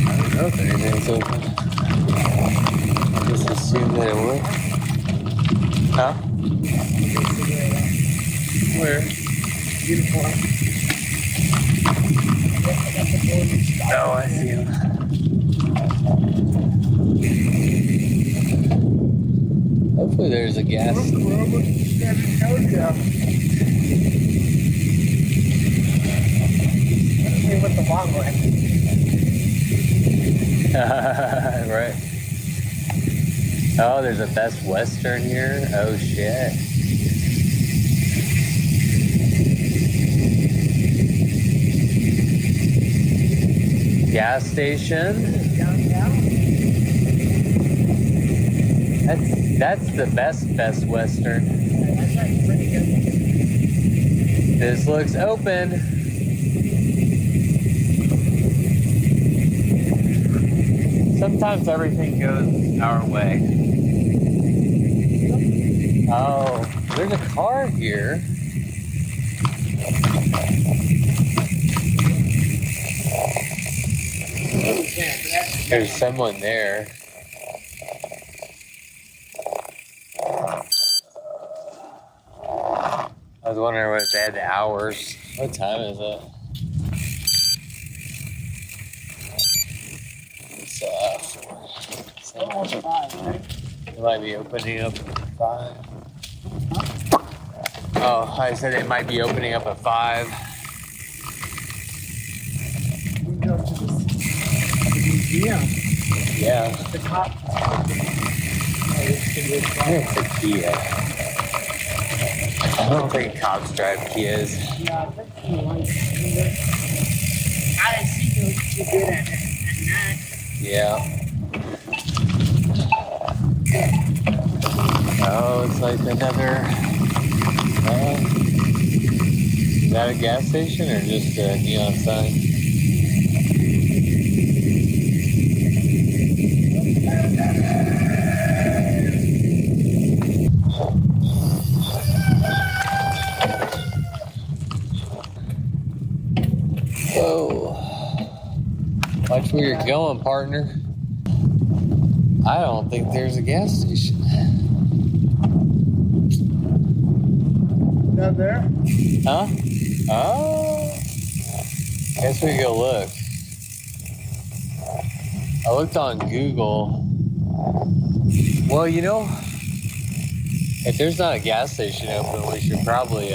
I don't know if anything's open. Just assume that it would. Huh? Where? Uniform. Oh, I see him. Hopefully there's a gas. With the long way. Right. Oh, there's a Best Western here. Oh, shit. Gas station. That's the Best Western. That's like pretty good. This looks open. Sometimes everything goes our way. Oh, there's a car here. There's someone there. I was wondering what they had the hours. What time is it? It's Almost 5, right? It might be opening up at 5. Oh, I said it might be opening up at 5. We go to the museum. Yeah. The cop. It's a Kia. I don't think cops drive Kias. Yeah, I think he likes it. I see you did at night. Yeah. Oh, it's like another. Is that a gas station or just a neon sign? Whoa. Watch where you're going, partner. I don't think there's a gas station. Down there? Huh? Oh. Guess we go look. I looked on Google. Well, you know, if there's not a gas station open, we should probably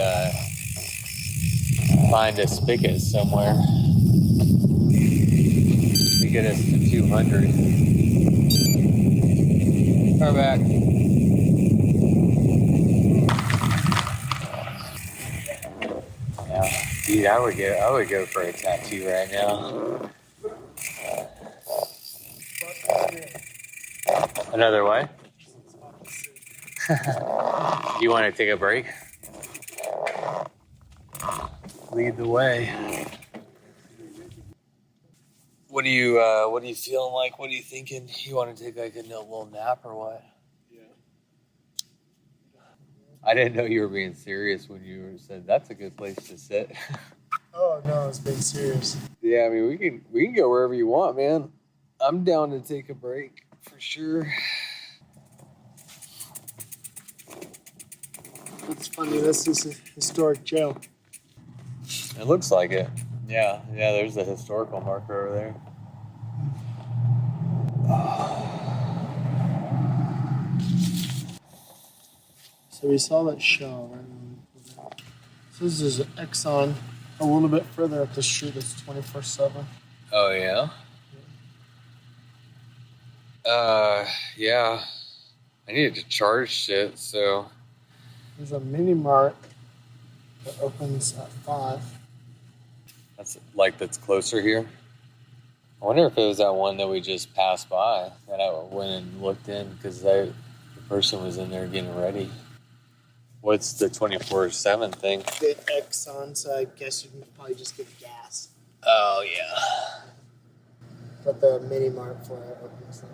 find a spigot somewhere to get us to 200. Car back. Yeah, dude, I would go for a tattoo right now. Another way? You want to take a break? Lead the way. What are you feeling like? What are you thinking? You want to take like a little nap or what? Yeah, I didn't know you were being serious when you said that's a good place to sit. Oh no, it's being serious. Yeah, I mean we can go wherever you want, man. I'm down to take a break for sure. It's funny. This is a historic jail. It looks like it. Yeah, there's a historical marker over there. So we saw that shell right over there. So this is Exxon. A little bit further up the street, it's 24/7. Oh yeah. Yeah. I needed to charge shit, so There's a mini mart that opens at 5. that's closer here. I wonder if it was that one that we just passed by that I went and looked in because the person was in there getting ready. What's the 24/7 thing? The Exxon, so I guess you can probably just get gas. Oh yeah. But the mini mart for it opens then.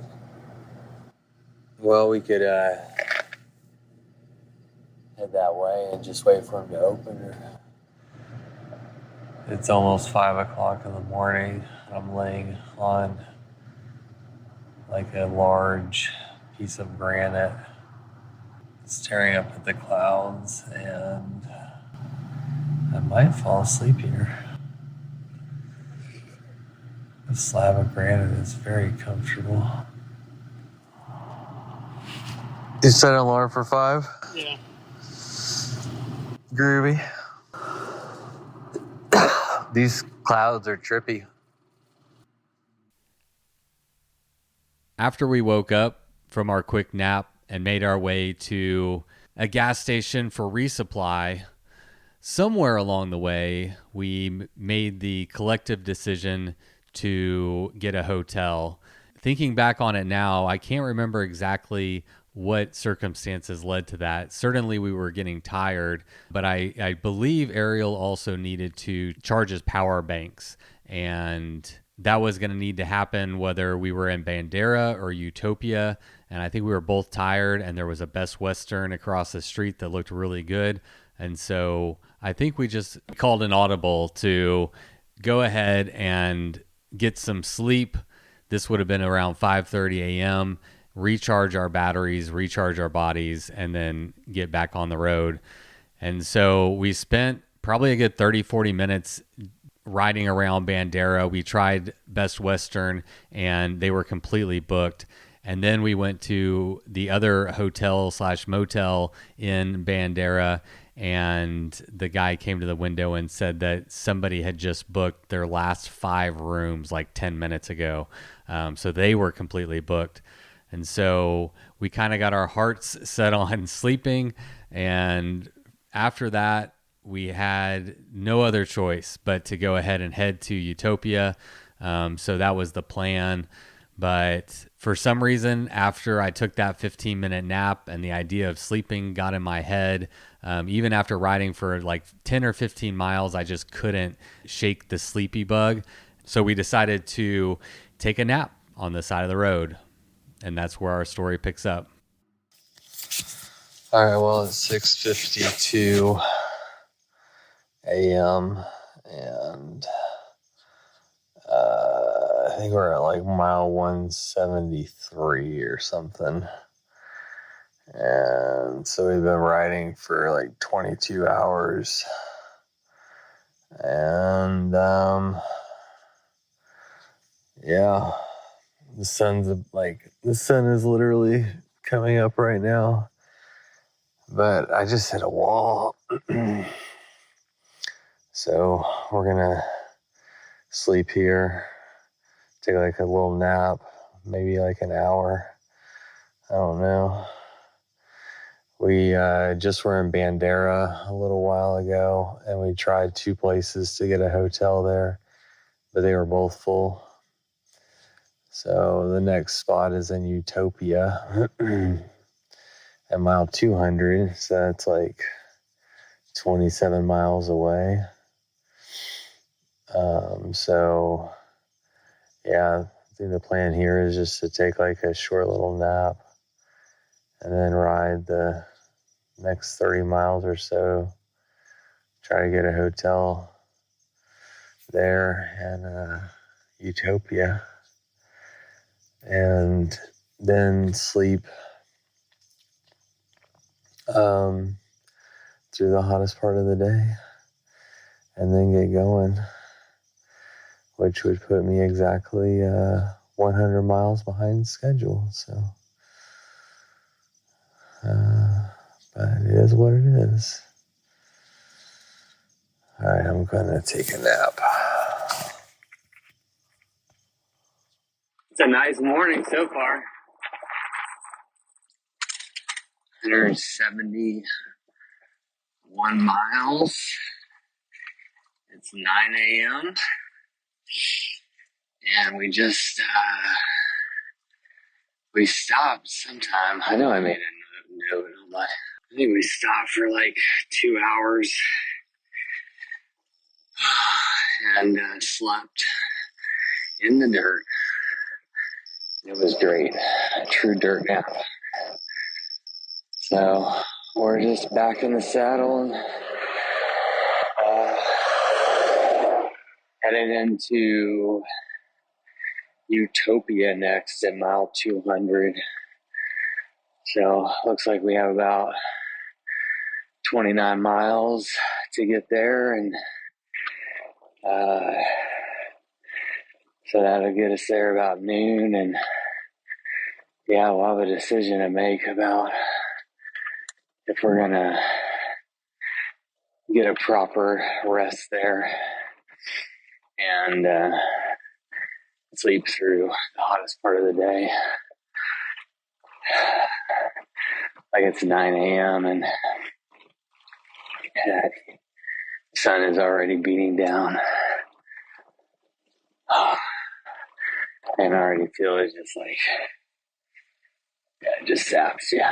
Well, we could head that way and just wait for him to open her. It's almost 5 o'clock in the morning. I'm laying on like a large piece of granite, staring up at the clouds, and I might fall asleep here. The slab of granite is very comfortable. You set an alarm for 5? Yeah. Groovy. These clouds are trippy. After we woke up from our quick nap and made our way to a gas station for resupply, somewhere along the way, we made the collective decision to get a hotel. Thinking back on it now, I can't remember exactly what circumstances led to that. Certainly we were getting tired, but I believe Ariel also needed to charge his power banks, and that was going to need to happen whether we were in Bandera or Utopia. And I think we were both tired, and there was a Best Western across the street that looked really good. And so I think we just called an audible to go ahead and get some sleep. This would have been around 5:30 a.m., recharge our batteries, recharge our bodies, and then get back on the road. And so we spent probably a good 30, 40 minutes riding around Bandera. We tried Best Western, and they were completely booked. And then we went to the other hotel/motel in Bandera, and the guy came to the window and said that somebody had just booked their last 5 rooms like 10 minutes ago. So they were completely booked. And so we kind of got our hearts set on sleeping. And after that, we had no other choice but to go ahead and head to Utopia. So that was the plan. But for some reason, after I took that 15-minute nap and the idea of sleeping got in my head, even after riding for like 10 or 15 miles, I just couldn't shake the sleepy bug. So we decided to take a nap on the side of the road. And that's where our story picks up. All right, well, it's 6:52 a.m. and I think we're at like mile 173 or something. And so we've been riding for like 22 hours. And yeah, the sun is literally coming up right now. But I just hit a wall. So we're gonna sleep here, take like a little nap, maybe like an hour. I don't know. We just were in Bandera a little while ago, and we tried 2 places to get a hotel there, but they were both full. So the next spot is in Utopia at mile 200. So that's like 27 miles away. So yeah, I think the plan here is just to take like a short little nap and then ride the next 30 miles or so. Try to get a hotel there in Utopia. And then sleep through the hottest part of the day. And then get going, which would put me exactly 100 miles behind schedule. So, but it is what it is. All right, I'm gonna take a nap. It's a nice morning so far. 171 miles. It's 9 a.m. And we just, we stopped sometime. I know I made a note, but I think we stopped for like 2 hours and slept in the dirt. It was great. A true dirt nap. So we're just back in the saddle and headed into Utopia next at mile 200. So looks like we have about 29 miles to get there, and so that'll get us there about noon. And yeah, we'll have a decision to make about if we're gonna get a proper rest there and sleep through the hottest part of the day. Like it's 9 a.m. and the sun is already beating down. And I already feel it just like, yeah, it just saps you.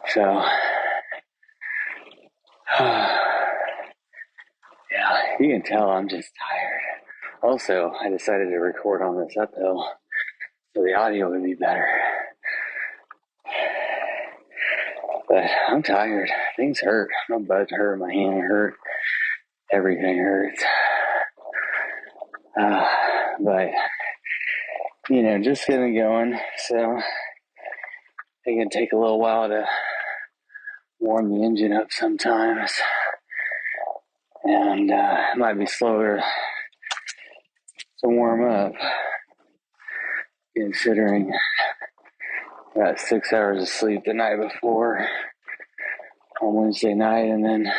So, yeah, you can tell I'm just tired. Also, I decided to record on this uphill so the audio would be better. But I'm tired. Things hurt. My butt hurt. My hand hurt. Everything hurts. But, you know, just getting going. So it can take a little while to warm the engine up sometimes. And it might be slower to warm up, considering I got 6 hours of sleep the night before on Wednesday night, and then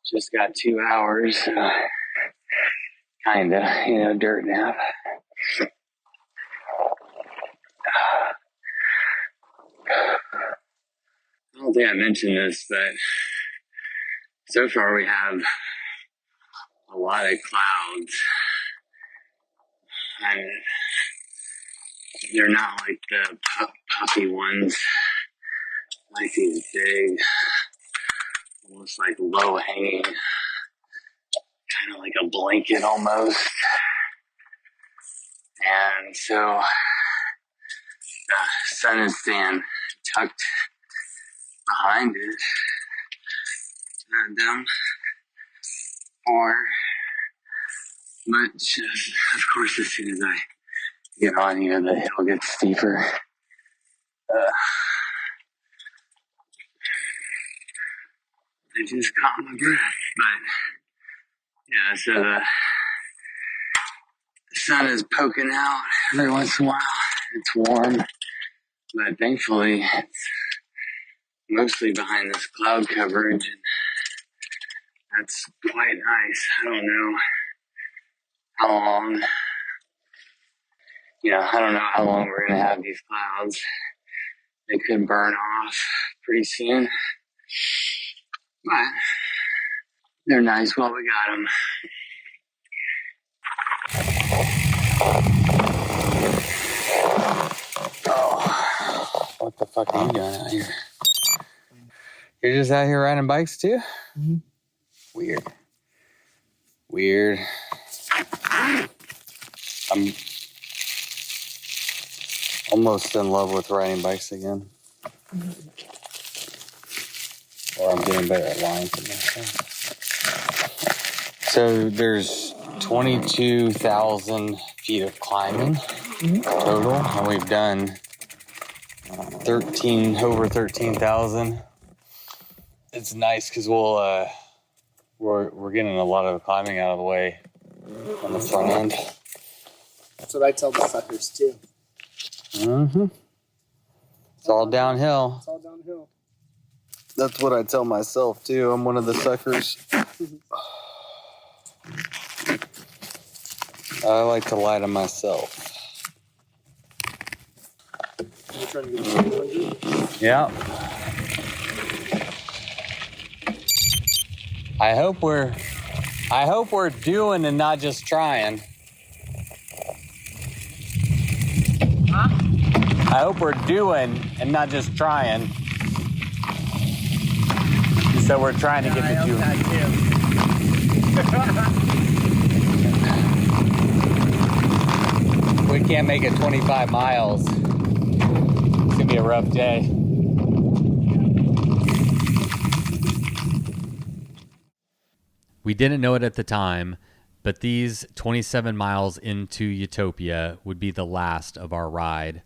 just got 2 hours, kinda, you know, dirt nap. I don't think I mentioned this, but so far we have a lot of clouds, and they're not like the puffy ones, like these big, almost like low hanging, kind of like a blanket almost. And so the sun is staying tucked behind it. Not down or much. Of course, as soon as I get on here, the hill gets steeper. I just caught my breath, but yeah, so the sun is poking out every once in a while. It's warm, but thankfully it's mostly behind this cloud coverage, and that's quite nice. I don't know how long, I don't know how long we're going to have these clouds. They could burn off pretty soon, but they're nice while we got them. Oh, what the fuck are you doing out here? You're just out here riding bikes too? Mm-hmm. Weird. I'm almost in love with riding bikes again. Or I'm getting better at lying for myself. So there's 22,000 feet of climbing total, and we've done over 13,000. It's nice because we're getting a lot of climbing out of the way on the front end. That's what I tell the suckers too. Mm-hmm. It's all downhill. It's all downhill. That's what I tell myself too. I'm one of the suckers. I like to lie to myself. You're trying to get to 200? Yeah. I hope we're doing and not just trying. Huh? I hope we're doing and not just trying. So we're trying to get to 200. We can't make it 25 miles. It's gonna be a rough day. We didn't know it at the time, but these 27 miles into Utopia would be the last of our ride.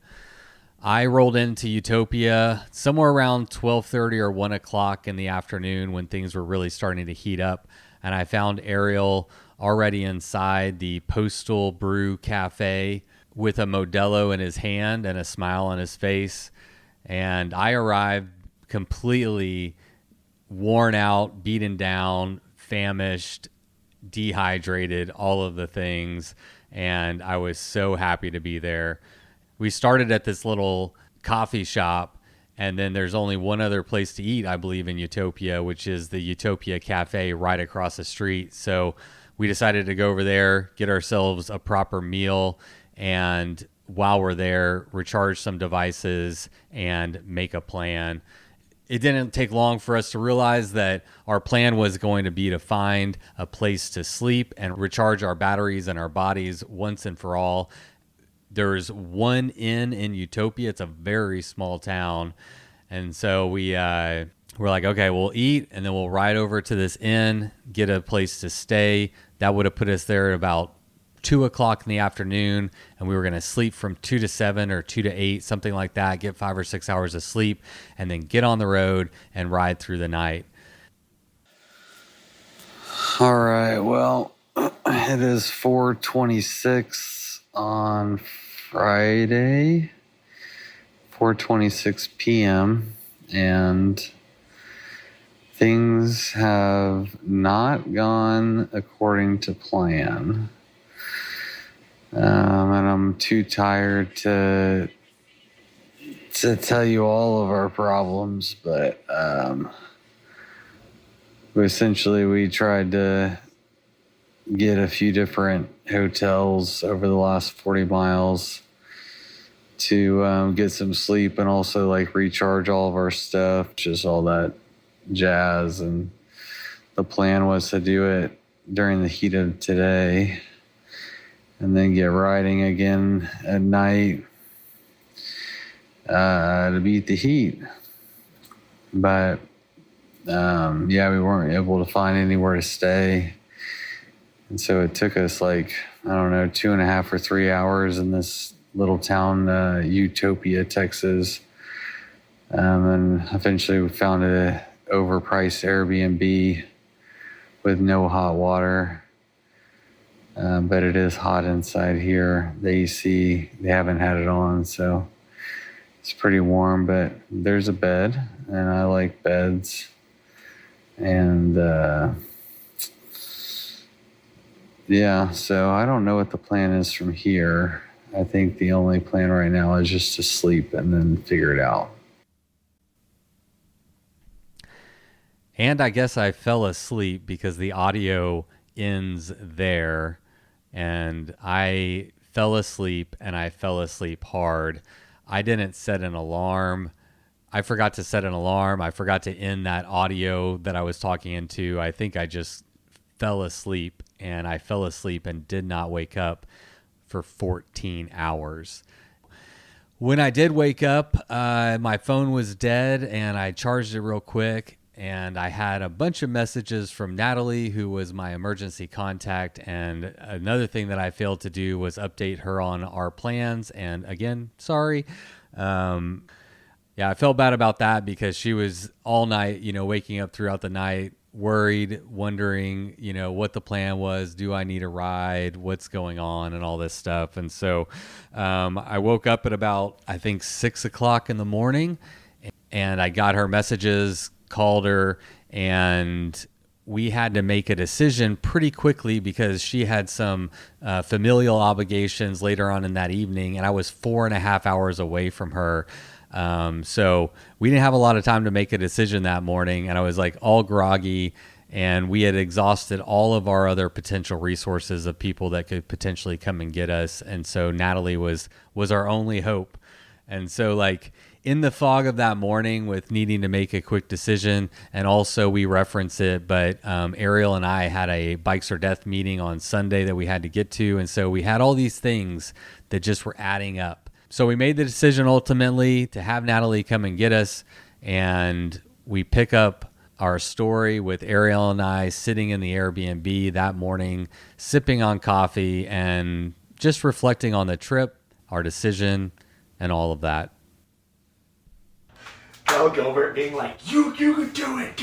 I rolled into Utopia somewhere around 12:30 or 1 o'clock in the afternoon when things were really starting to heat up, and I found Ariel already inside the Postal Brew Cafe with a Modelo in his hand and a smile on his face. And I arrived completely worn out, beaten down, famished, dehydrated, all of the things. And I was so happy to be there. We started at this little coffee shop, and then there's only one other place to eat, I believe, in Utopia, which is the Utopia Cafe right across the street. So we decided to go over there, get ourselves a proper meal, and while we're there, recharge some devices and make a plan. It didn't take long for us to realize that our plan was going to be to find a place to sleep and recharge our batteries and our bodies once and for all. There's one inn in Utopia. It's a very small town. And so we're like, okay, we'll eat and then we'll ride over to this inn, get a place to stay. That would have put us there at about 2 o'clock in the afternoon, and we were going to sleep from 2 to 7 or 2 to 8, something like that, get 5 or 6 hours of sleep, and then get on the road and ride through the night. All right, well, it is 4:26 on Friday, 4:26 p.m., and things have not gone according to plan. And I'm too tired to tell you all of our problems, but we tried to get a few different hotels over the last 40 miles to get some sleep and also like recharge all of our stuff, just all that jazz. And the plan was to do it during the heat of today and then get riding again at night to beat the heat. But we weren't able to find anywhere to stay. And so it took us 2.5 or 3 hours in this little town, Utopia, Texas. And eventually we found an overpriced Airbnb with no hot water. But it is hot inside here. The AC, they haven't had it on, so it's pretty warm, but there's a bed, and I like beds. And so I don't know what the plan is from here. I think the only plan right now is just to sleep and then figure it out. And I guess I fell asleep because the audio ends there, and I fell asleep, and I fell asleep hard. I didn't set an alarm. I forgot to set an alarm. I forgot to end that audio that I was talking into. I think I just fell asleep, and I fell asleep and did not wake up for 14 hours. When I did wake up, my phone was dead, and I charged it real quick, and I had a bunch of messages from Natalie, who was my emergency contact. And another thing that I failed to do was update her on our plans. And again, sorry. Yeah, I felt bad about that because she was all night, waking up throughout the night, worried, wondering, what the plan was. Do I need a ride? What's going on? And all this stuff. And so I woke up at about, I think, 6 o'clock in the morning, and I got her messages, called her, and we had to make a decision pretty quickly because she had some familial obligations later on in that evening, and I was 4.5 hours away from her. So we didn't have a lot of time to make a decision that morning, and I was like all groggy, and we had exhausted all of our other potential resources of people that could potentially come and get us. And so Natalie was our only hope. And so like in the fog of that morning with needing to make a quick decision, and also we reference it, but Ariel and I had a Bikes or Death meeting on Sunday that we had to get to. And so we had all these things that just were adding up. So we made the decision ultimately to have Natalie come and get us, and we pick up our story with Ariel and I sitting in the Airbnb that morning, sipping on coffee and just reflecting on the trip, our decision, and all of that. Bill Gilbert being like, you could do it.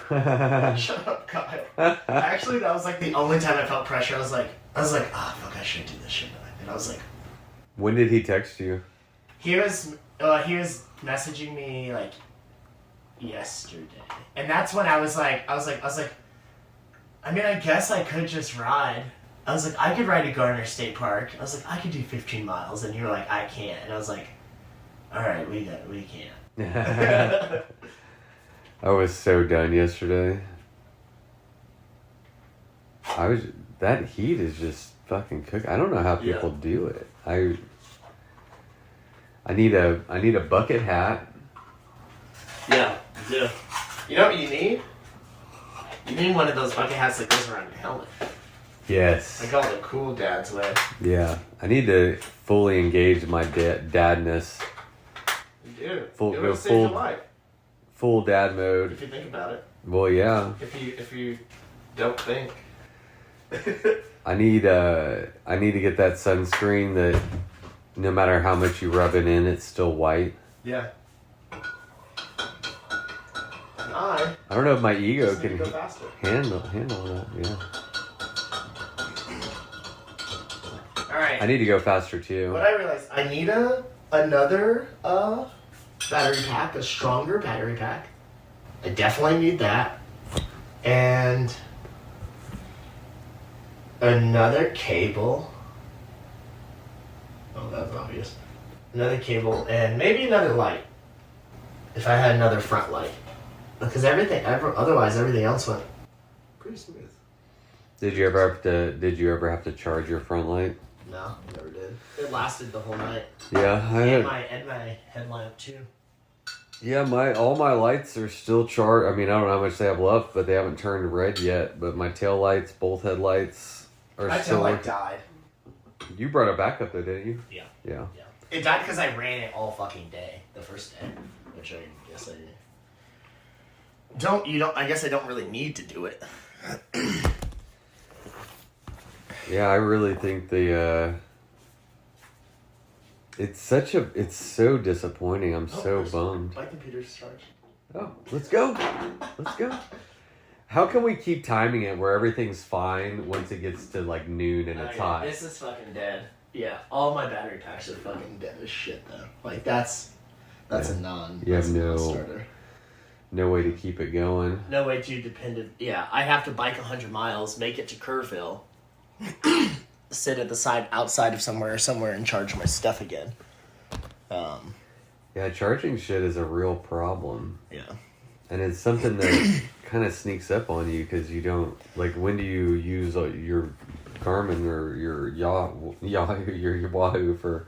Like, shut up, God. Actually, that was like the only time I felt pressure. I was like, fuck, I should do this shit. And I was like, when did he text you? He was messaging me like yesterday, and that's when I was like, I mean, I guess I could just ride. I was like, I could ride to Garner State Park. I was like, I could do 15 miles, and you were like, I can't, and I was like, all right, we can't. I was so done yesterday. That heat is just fucking cook. I don't know how people do it. I need a bucket hat. Yeah. You know what you need? You need one of those bucket hats that goes around your helmet. Yes. Like all the cool dads wear. Yeah. I need to fully engage my dadness. You do. Full your life. Full dad mode. If you think about it. Well, yeah. If you don't think. I need to get that sunscreen that no matter how much you rub it in, it's still white. Yeah. I don't know if my ego can handle that. Yeah. All right. I need to go faster too. What I realized, I need another battery pack, a stronger battery pack. I definitely need that, and another cable. Oh, that's obvious. Another cable and maybe another light. If I had another front light, because otherwise everything else went pretty smooth. Did you ever have to charge your front light? No, never did. It lasted the whole night. Yeah, and my headlamp too. Yeah, all my lights are still charged. I mean, I don't know how much they have left, but they haven't turned red yet. But my tail lights, both headlights, are my still. My tail light died. You brought it back up though, didn't you? Yeah. It died because I ran it all fucking day, the first day, which I guess I don't. I guess I don't really need to do it. Yeah, I really think it's so disappointing. I'm so bummed. My computer's charged. Oh, let's go. How can we keep timing it where everything's fine once it gets to like noon and it's hot? This is fucking dead. Yeah, all my battery packs are fucking dead as shit though. Like that's a non. You have non-starter. No way to keep it going. No way to depend. Yeah, I have to bike 100 miles, make it to Kerrville, sit at the side outside of somewhere and charge my stuff again. Yeah, charging shit is a real problem. Yeah. And it's something that kind of sneaks up on you because you don't, like, when do you use your Garmin or your Wahoo for,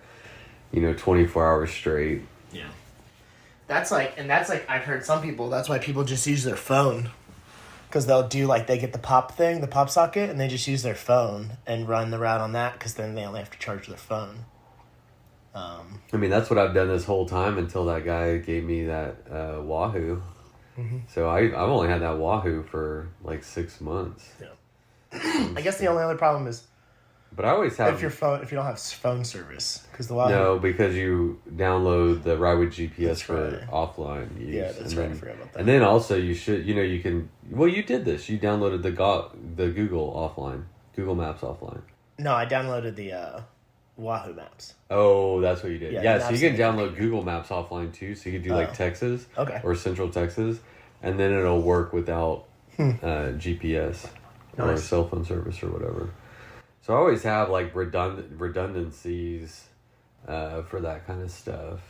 24 hours straight? Yeah. That's like, I've heard some people, that's why people just use their phone. Because they'll do, they get the pop socket, and they just use their phone and run the route on that, because then they only have to charge their phone. I mean, that's what I've done this whole time until that guy gave me that Wahoo. So I've only had that Wahoo for like 6 months. Yeah. I guess the only other problem is, but I always have if you don't have phone service, because the Wahoo. No, because you download the Ride with GPS That's for right. offline use. Yeah, that's right. I forgot about that. And then also you should, you can. Well, you did this. You downloaded the Google offline, Google Maps offline. No, I downloaded the Wahoo Maps. Oh, that's what you did. Yeah, so you can download computer. Google Maps offline too. So you can do like Texas or Central Texas, and then it'll work without GPS or cell phone service or whatever. So I always have like redundancies for that kind of stuff.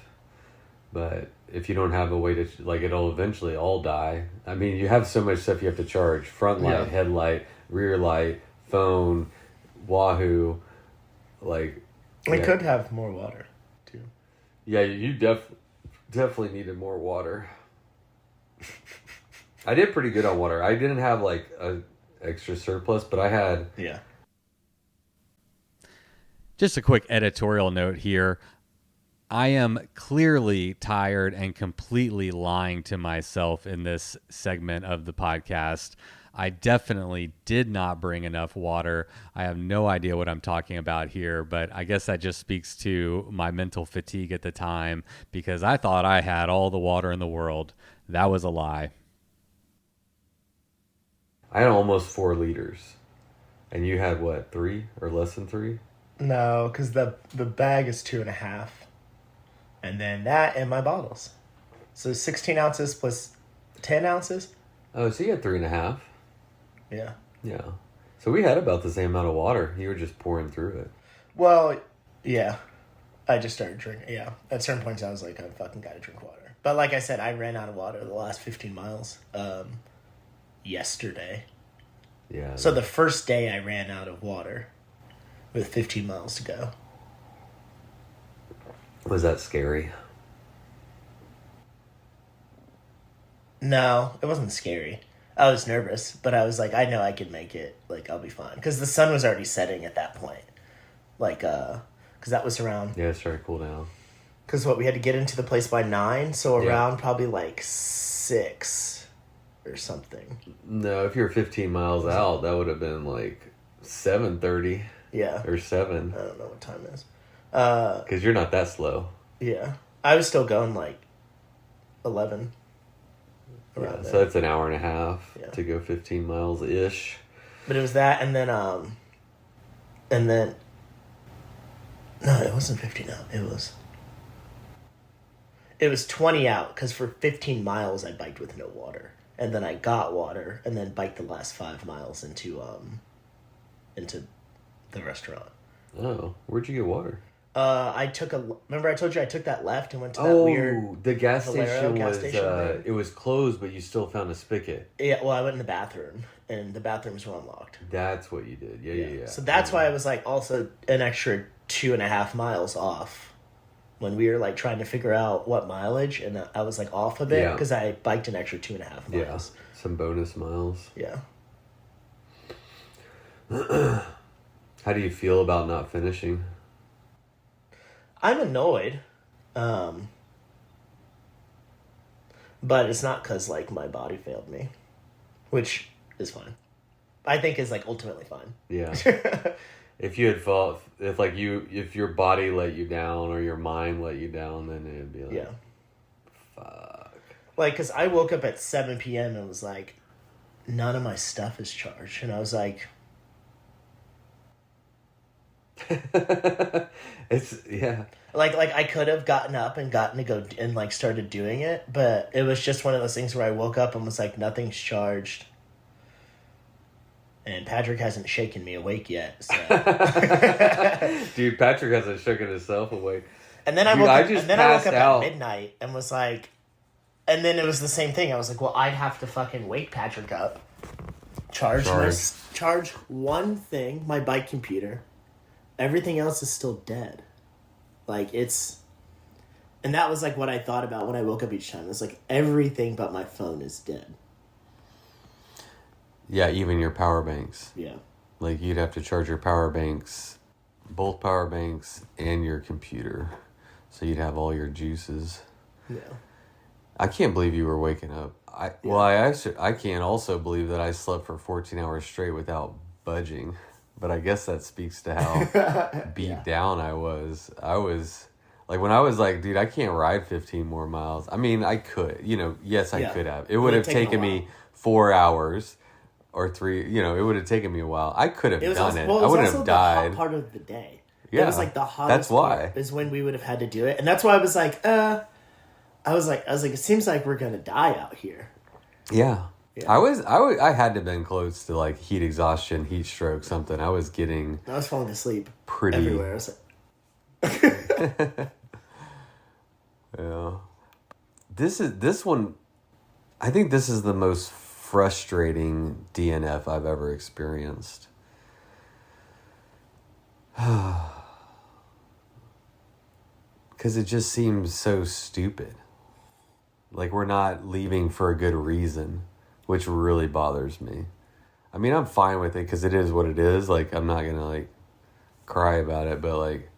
But if you don't have a way to, like, it'll eventually all die. I mean, you have so much stuff you have to charge: front light, headlight, rear light, phone, Wahoo, like. We could have more water, too. Yeah, you definitely needed more water. I did pretty good on water. I didn't have like a extra surplus, but I had. Yeah. Just a quick editorial note here. I am clearly tired and completely lying to myself in this segment of the podcast. I definitely did not bring enough water. I have no idea what I'm talking about here, but I guess that just speaks to my mental fatigue at the time, because I thought I had all the water in the world. That was a lie. I had almost 4 liters. And you had what, 3 or less than 3? No, because the bag is 2.5. And then that and my bottles. So 16 ounces plus 10 ounces. Oh, so you had 3.5. Yeah. Yeah. So we had about the same amount of water. You were just pouring through it. Well, yeah. I just started drinking. Yeah. At certain points, I was like, I fucking gotta drink water. But like I said, I ran out of water the last 15 miles yesterday. Yeah. So the first day I ran out of water with 15 miles to go. Was that scary? No, it wasn't scary. I was nervous, but I was like, I know I can make it. Like, I'll be fine. Because the sun was already setting at that point. Like, because that was around... Yeah, it started to cool down. Because we had to get into the place by 9, so around probably like 6 or something. No, if you're 15 miles out, that would have been like 7:30. Yeah. Or 7. I don't know what time it is. Because you're not that slow. Yeah. I was still going like 11. Yeah, so that's an hour and a half to go 15 miles-ish. But it was that, and then, no, it wasn't 15 out. It was 20 out, because for 15 miles I biked with no water. And then I got water, and then biked the last 5 miles into the restaurant. Oh, where'd you get water? Remember I told you I took that left and went to that weird... the gas station gas station it was closed, but you still found a spigot. Yeah, well, I went in the bathroom, and the bathrooms were unlocked. That's what you did. Yeah. So that's why I was like also an extra 2.5 miles off when we were like trying to figure out what mileage, and I was like off a bit because I biked an extra 2.5 miles. Yeah, some bonus miles. Yeah. How do you feel about not finishing? I'm annoyed, but it's not because like my body failed me, which is fine. I think is like ultimately fine. Yeah. If you had felt, if your body let you down or your mind let you down, then it'd be like, fuck. Like, cause I woke up at 7 p.m. and was like, none of my stuff is charged, and I was like. Like I could have gotten up and gotten to go and like started doing it, but it was just one of those things where I woke up and was like, nothing's charged, and Patrick hasn't shaken me awake yet. So. Dude, Patrick hasn't shaken himself awake. And then I woke up at midnight and was like, and then it was the same thing. I was like, well, I'd have to fucking wake Patrick up, charge one thing, my bike computer. Everything else is still dead. Like, and that was, like, what I thought about when I woke up each time. It's like, everything but my phone is dead. Yeah, even your power banks. Yeah. Like, you'd have to charge your power banks, both power banks, and your computer. So you'd have all your juices. Yeah. I can't believe you were waking up. I can't also believe that I slept for 14 hours straight without budging. But I guess that speaks to how beat down I was. I was like, when I was like, dude, I can't ride 15 more miles. I mean, I could, yes, I could have. It would have taken me 4 hours or 3, it would have taken me a while. I could have done it. I wouldn't have died. The hot part of the day. Yeah. It was like the hottest part is when we would have had to do it. And that's why I was like, it seems like we're going to die out here. Yeah. I had to have been close to like heat exhaustion, heat stroke, something. I was falling asleep pretty everywhere. I was like, yeah. This one, I think this is the most frustrating DNF I've ever experienced. Because it just seems so stupid. Like we're not leaving for a good reason, which really bothers me. I mean, I'm fine with it because it is what it is. Like, I'm not going to, like, cry about it. But, like,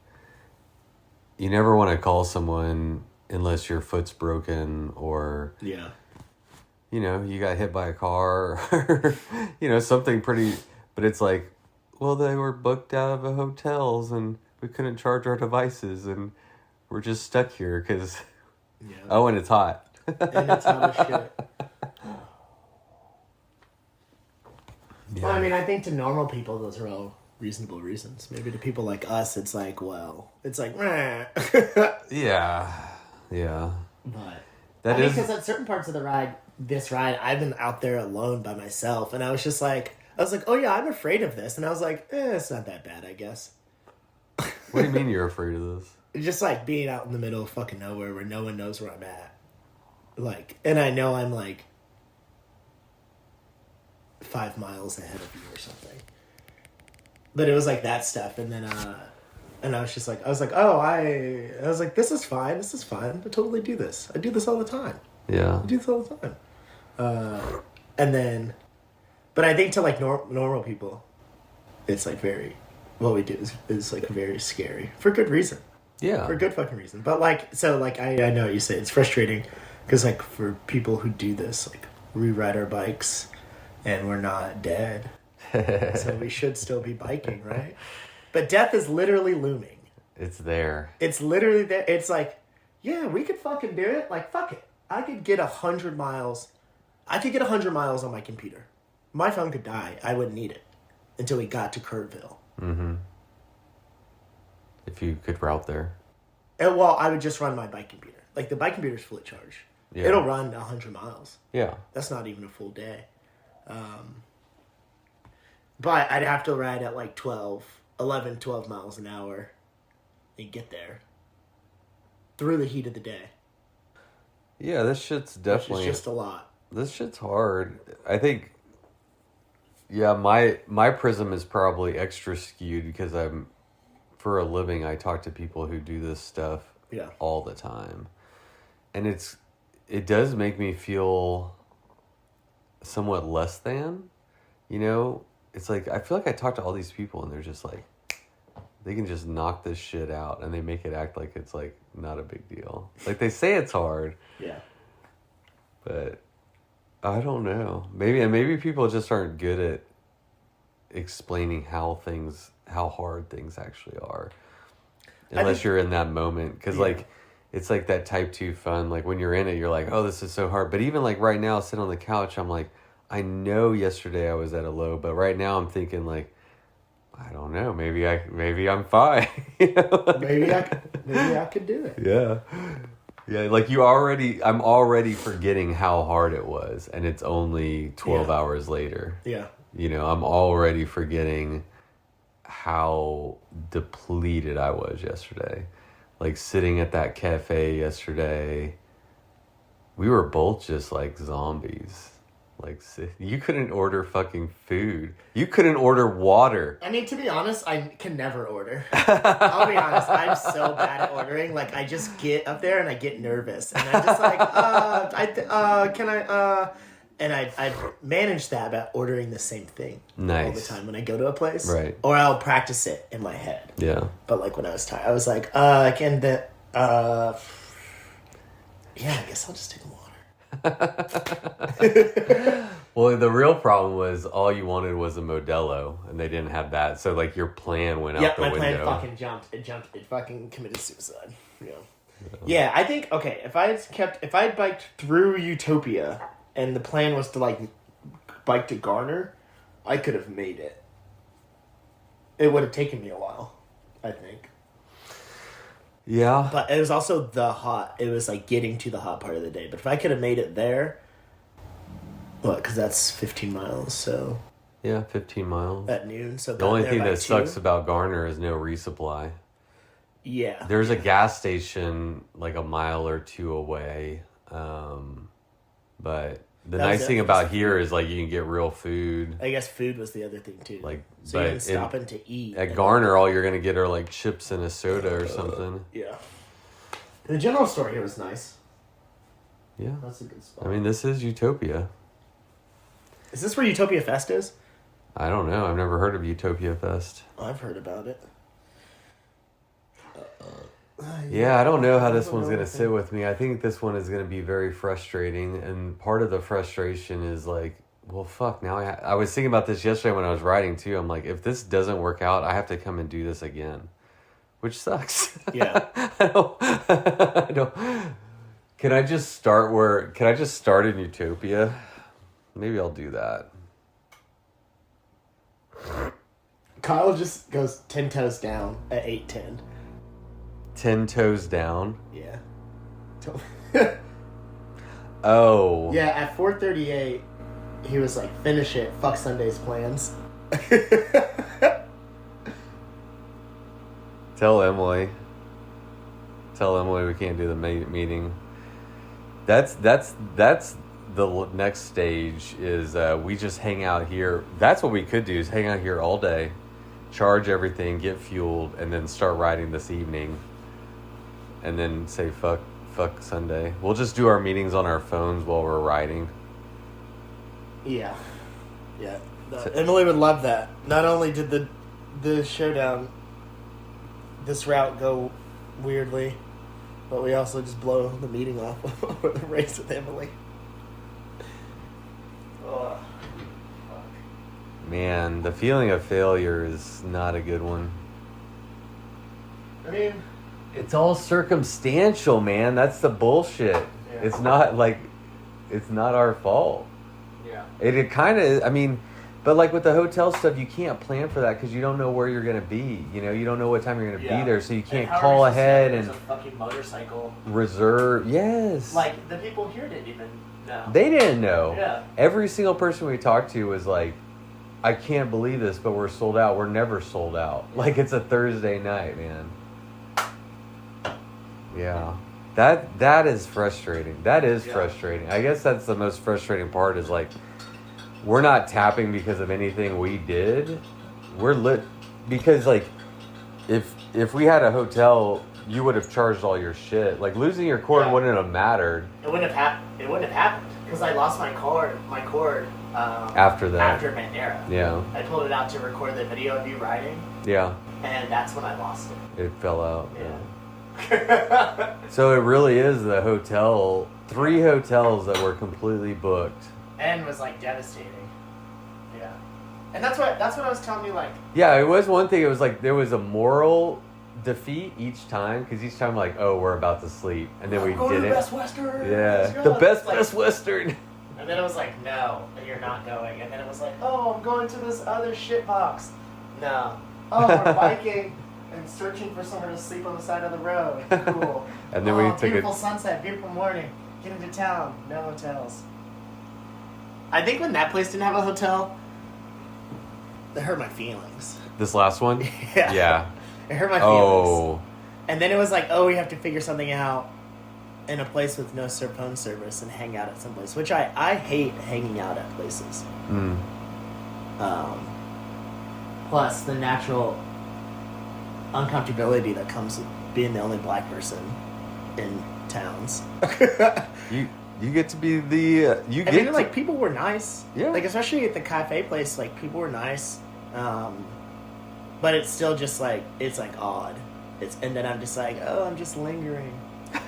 you never want to call someone unless your foot's broken or... Yeah. You got hit by a car or, something pretty... But it's like, well, they were booked out of the hotels and we couldn't charge our devices and we're just stuck here because... Yeah. Oh, and it's hot. And it's hot as shit. Yeah. Well, I mean, I think to normal people, those are all reasonable reasons. Maybe to people like us, it's like, yeah. But that because at certain parts of the ride, I've been out there alone by myself, and I was like, oh yeah, I'm afraid of this, and I was like, it's not that bad, I guess. What do you mean you're afraid of this? Just like being out in the middle of fucking nowhere where no one knows where I'm at. Like, and I know I'm like 5 miles ahead of you or something. But it was like that stuff, and then and I was like, this is fine. I totally do this. I do this all the time. Yeah. I do this all the time. And then, but I think to like normal people, it's like what we do is like very scary for good reason. Yeah. For a good fucking reason. But like, so like, I know what you say, it's frustrating because like for people who do this, like we ride our bikes and we're not dead. So we should still be biking, right? But death is literally looming. It's there. It's literally there. It's like, yeah, we could fucking do it. Like, fuck it. I could get 100 miles. I could get 100 miles on my computer. My phone could die. I wouldn't need it until we got to Kerrville. Mm-hmm. If you could route there. And, well, I would just run my bike computer. Like, the bike computer's fully charged. Yeah. It'll run 100 miles. Yeah. That's not even a full day. But I'd have to ride at like 12 miles an hour and get there through the heat of the day. Yeah, this shit's definitely... It's just a lot. This shit's hard. I think... Yeah, my prism is probably extra skewed because for a living, I talk to people who do this stuff all the time. And it does make me feel somewhat less than, It's like, I feel like I talk to all these people and they're just like, they can just knock this shit out and they make it act like it's like not a big deal. Like they say it's hard. Yeah. But I don't know. Maybe people just aren't good at explaining how hard things actually are. Unless you're in that moment. Because like, it's like that type 2 fun. Like when you're in it, you're like, oh, this is so hard. But even like right now, sitting on the couch, I'm like, I know yesterday I was at a low, but right now I'm thinking like, I don't know, maybe I'm fine. Maybe I could do it. Yeah. Yeah, like I'm already forgetting how hard it was and it's only 12 hours later. Yeah. I'm already forgetting how depleted I was yesterday. Like sitting at that cafe yesterday, we were both just like zombies. Like, you couldn't order fucking food. You couldn't order water. I mean, to be honest, I can never order. I'll be honest, I'm so bad at ordering. Like, I just get up there and I get nervous. And I'm just like, And I manage that by ordering the same thing all the time when I go to a place. Right. Or I'll practice it in my head. Yeah. But, like, when I was tired, I was like, yeah, I guess I'll just take a water. Well, the real problem was all you wanted was a Modelo, and they didn't have that. So, like, your plan went out the window. Yeah, my plan fucking jumped. It fucking committed suicide. Yeah, I think, okay, if I had biked through Utopia, and the plan was to, like, bike to Garner, I could have made it. It would have taken me a while, I think. Yeah. But it was also it was, like, getting to the hot part of the day. But if I could have made it there... What? Because that's 15 miles, so... Yeah, 15 miles. At noon, so... The only thing that sucks about Garner is no resupply. Yeah. There's a gas station, like, a mile or two away. But the nice thing about here is, like, you can get real food. I guess food was the other thing, too. Like, so you can stop in to eat. At Garner, all you're going to get are, like, chips and a soda or something. Yeah. The general store here was nice. Yeah. That's a good spot. I mean, this is Utopia. Is this where Utopia Fest is? I don't know. I've never heard of Utopia Fest. I've heard about it. Yeah, I don't know how this one's going to sit with me. I think this one is going to be very frustrating. And part of the frustration is like, well, fuck, now I was thinking about this yesterday when I was riding too. I'm like, if this doesn't work out, I have to come and do this again, which sucks. Yeah. I don't. Can I just start in Utopia? Maybe I'll do that. Kyle just goes 10 toes down at 8:10. 10 toes down? Yeah. Oh. Yeah, at 4:38, he was like, finish it, fuck Sunday's plans. Tell Emily we can't do the meeting. That's the next stage is we just hang out here. That's what we could do is hang out here all day, charge everything, get fueled, and then start riding this evening. And then say fuck Sunday. We'll just do our meetings on our phones while we're riding. Yeah. Emily would love that. Not only did the showdown, this route go weirdly, but we also just blow the meeting off with the race with Emily. Oh, fuck. Man, the feeling of failure is not a good one. I mean, it's all circumstantial, man. That's the bullshit. Yeah. It's not our fault. Yeah. It kind of, I mean, but like with the hotel stuff, you can't plan for that because you don't know where you're going to be. You know, you don't know what time you're going to be there, so you can't call ahead and... There's a fucking motorcycle. Reserve, yes. Like, the people here didn't even know. They didn't know. Yeah. Every single person we talked to was like, I can't believe this, but we're sold out. We're never sold out. Like, it's a Thursday night, man. Yeah. That is frustrating. That is frustrating. I guess that's the most frustrating part is like, we're not tapping because of anything we did. We're lit because like, if we had a hotel, you would have charged all your shit. Like losing your cord wouldn't have mattered. It wouldn't have happened because I lost my cord. After that. After Bandera. Yeah. I pulled it out to record the video of you riding. Yeah. And that's when I lost it. It fell out. Yeah. So it really is the hotel. 3 hotels that were completely booked. And was like devastating. Yeah. And that's what I was telling you, like. Yeah, it was one thing. It was like there was a moral defeat each time because each time like, oh, we're about to sleep, and then we didn't. To the Best Western. Yeah, the Best Western. And then it was like, no, you're not going. And then it was like, oh, I'm going to this other shit box. No. Oh, we're biking and searching for somewhere to sleep on the side of the road. Cool. And then we took beautiful sunset, beautiful morning. Get into town. No hotels. I think when that place didn't have a hotel, that hurt my feelings. This last one? Yeah. It hurt my feelings. Oh. And then it was like, oh, we have to figure something out in a place with no phone service and hang out at some place, which I hate hanging out at places. Mm. Plus the natural uncomfortability that comes with being the only black person in towns. You get to be the like people were nice. Yeah. Like especially at the cafe place, like people were nice. But it's still just like it's like odd. And then I'm just like, oh, I'm just lingering.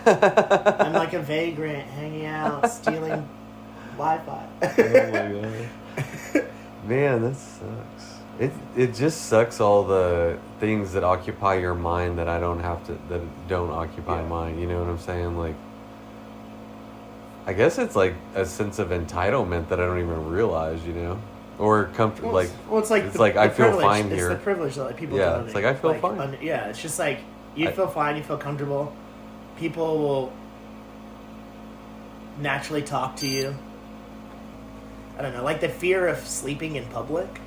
I'm like a vagrant hanging out, stealing Wi-Fi. Oh my god. Man, that sucks. It just sucks all the things that occupy your mind that don't occupy mine. You know what I'm saying? Like, I guess it's like a sense of entitlement that I don't even realize, you know? Or comfort, it's like I feel fine here. It's the privilege that people don't. It's like I feel fine. It's just like you feel fine, you feel comfortable. People will naturally talk to you. I don't know, like the fear of sleeping in public.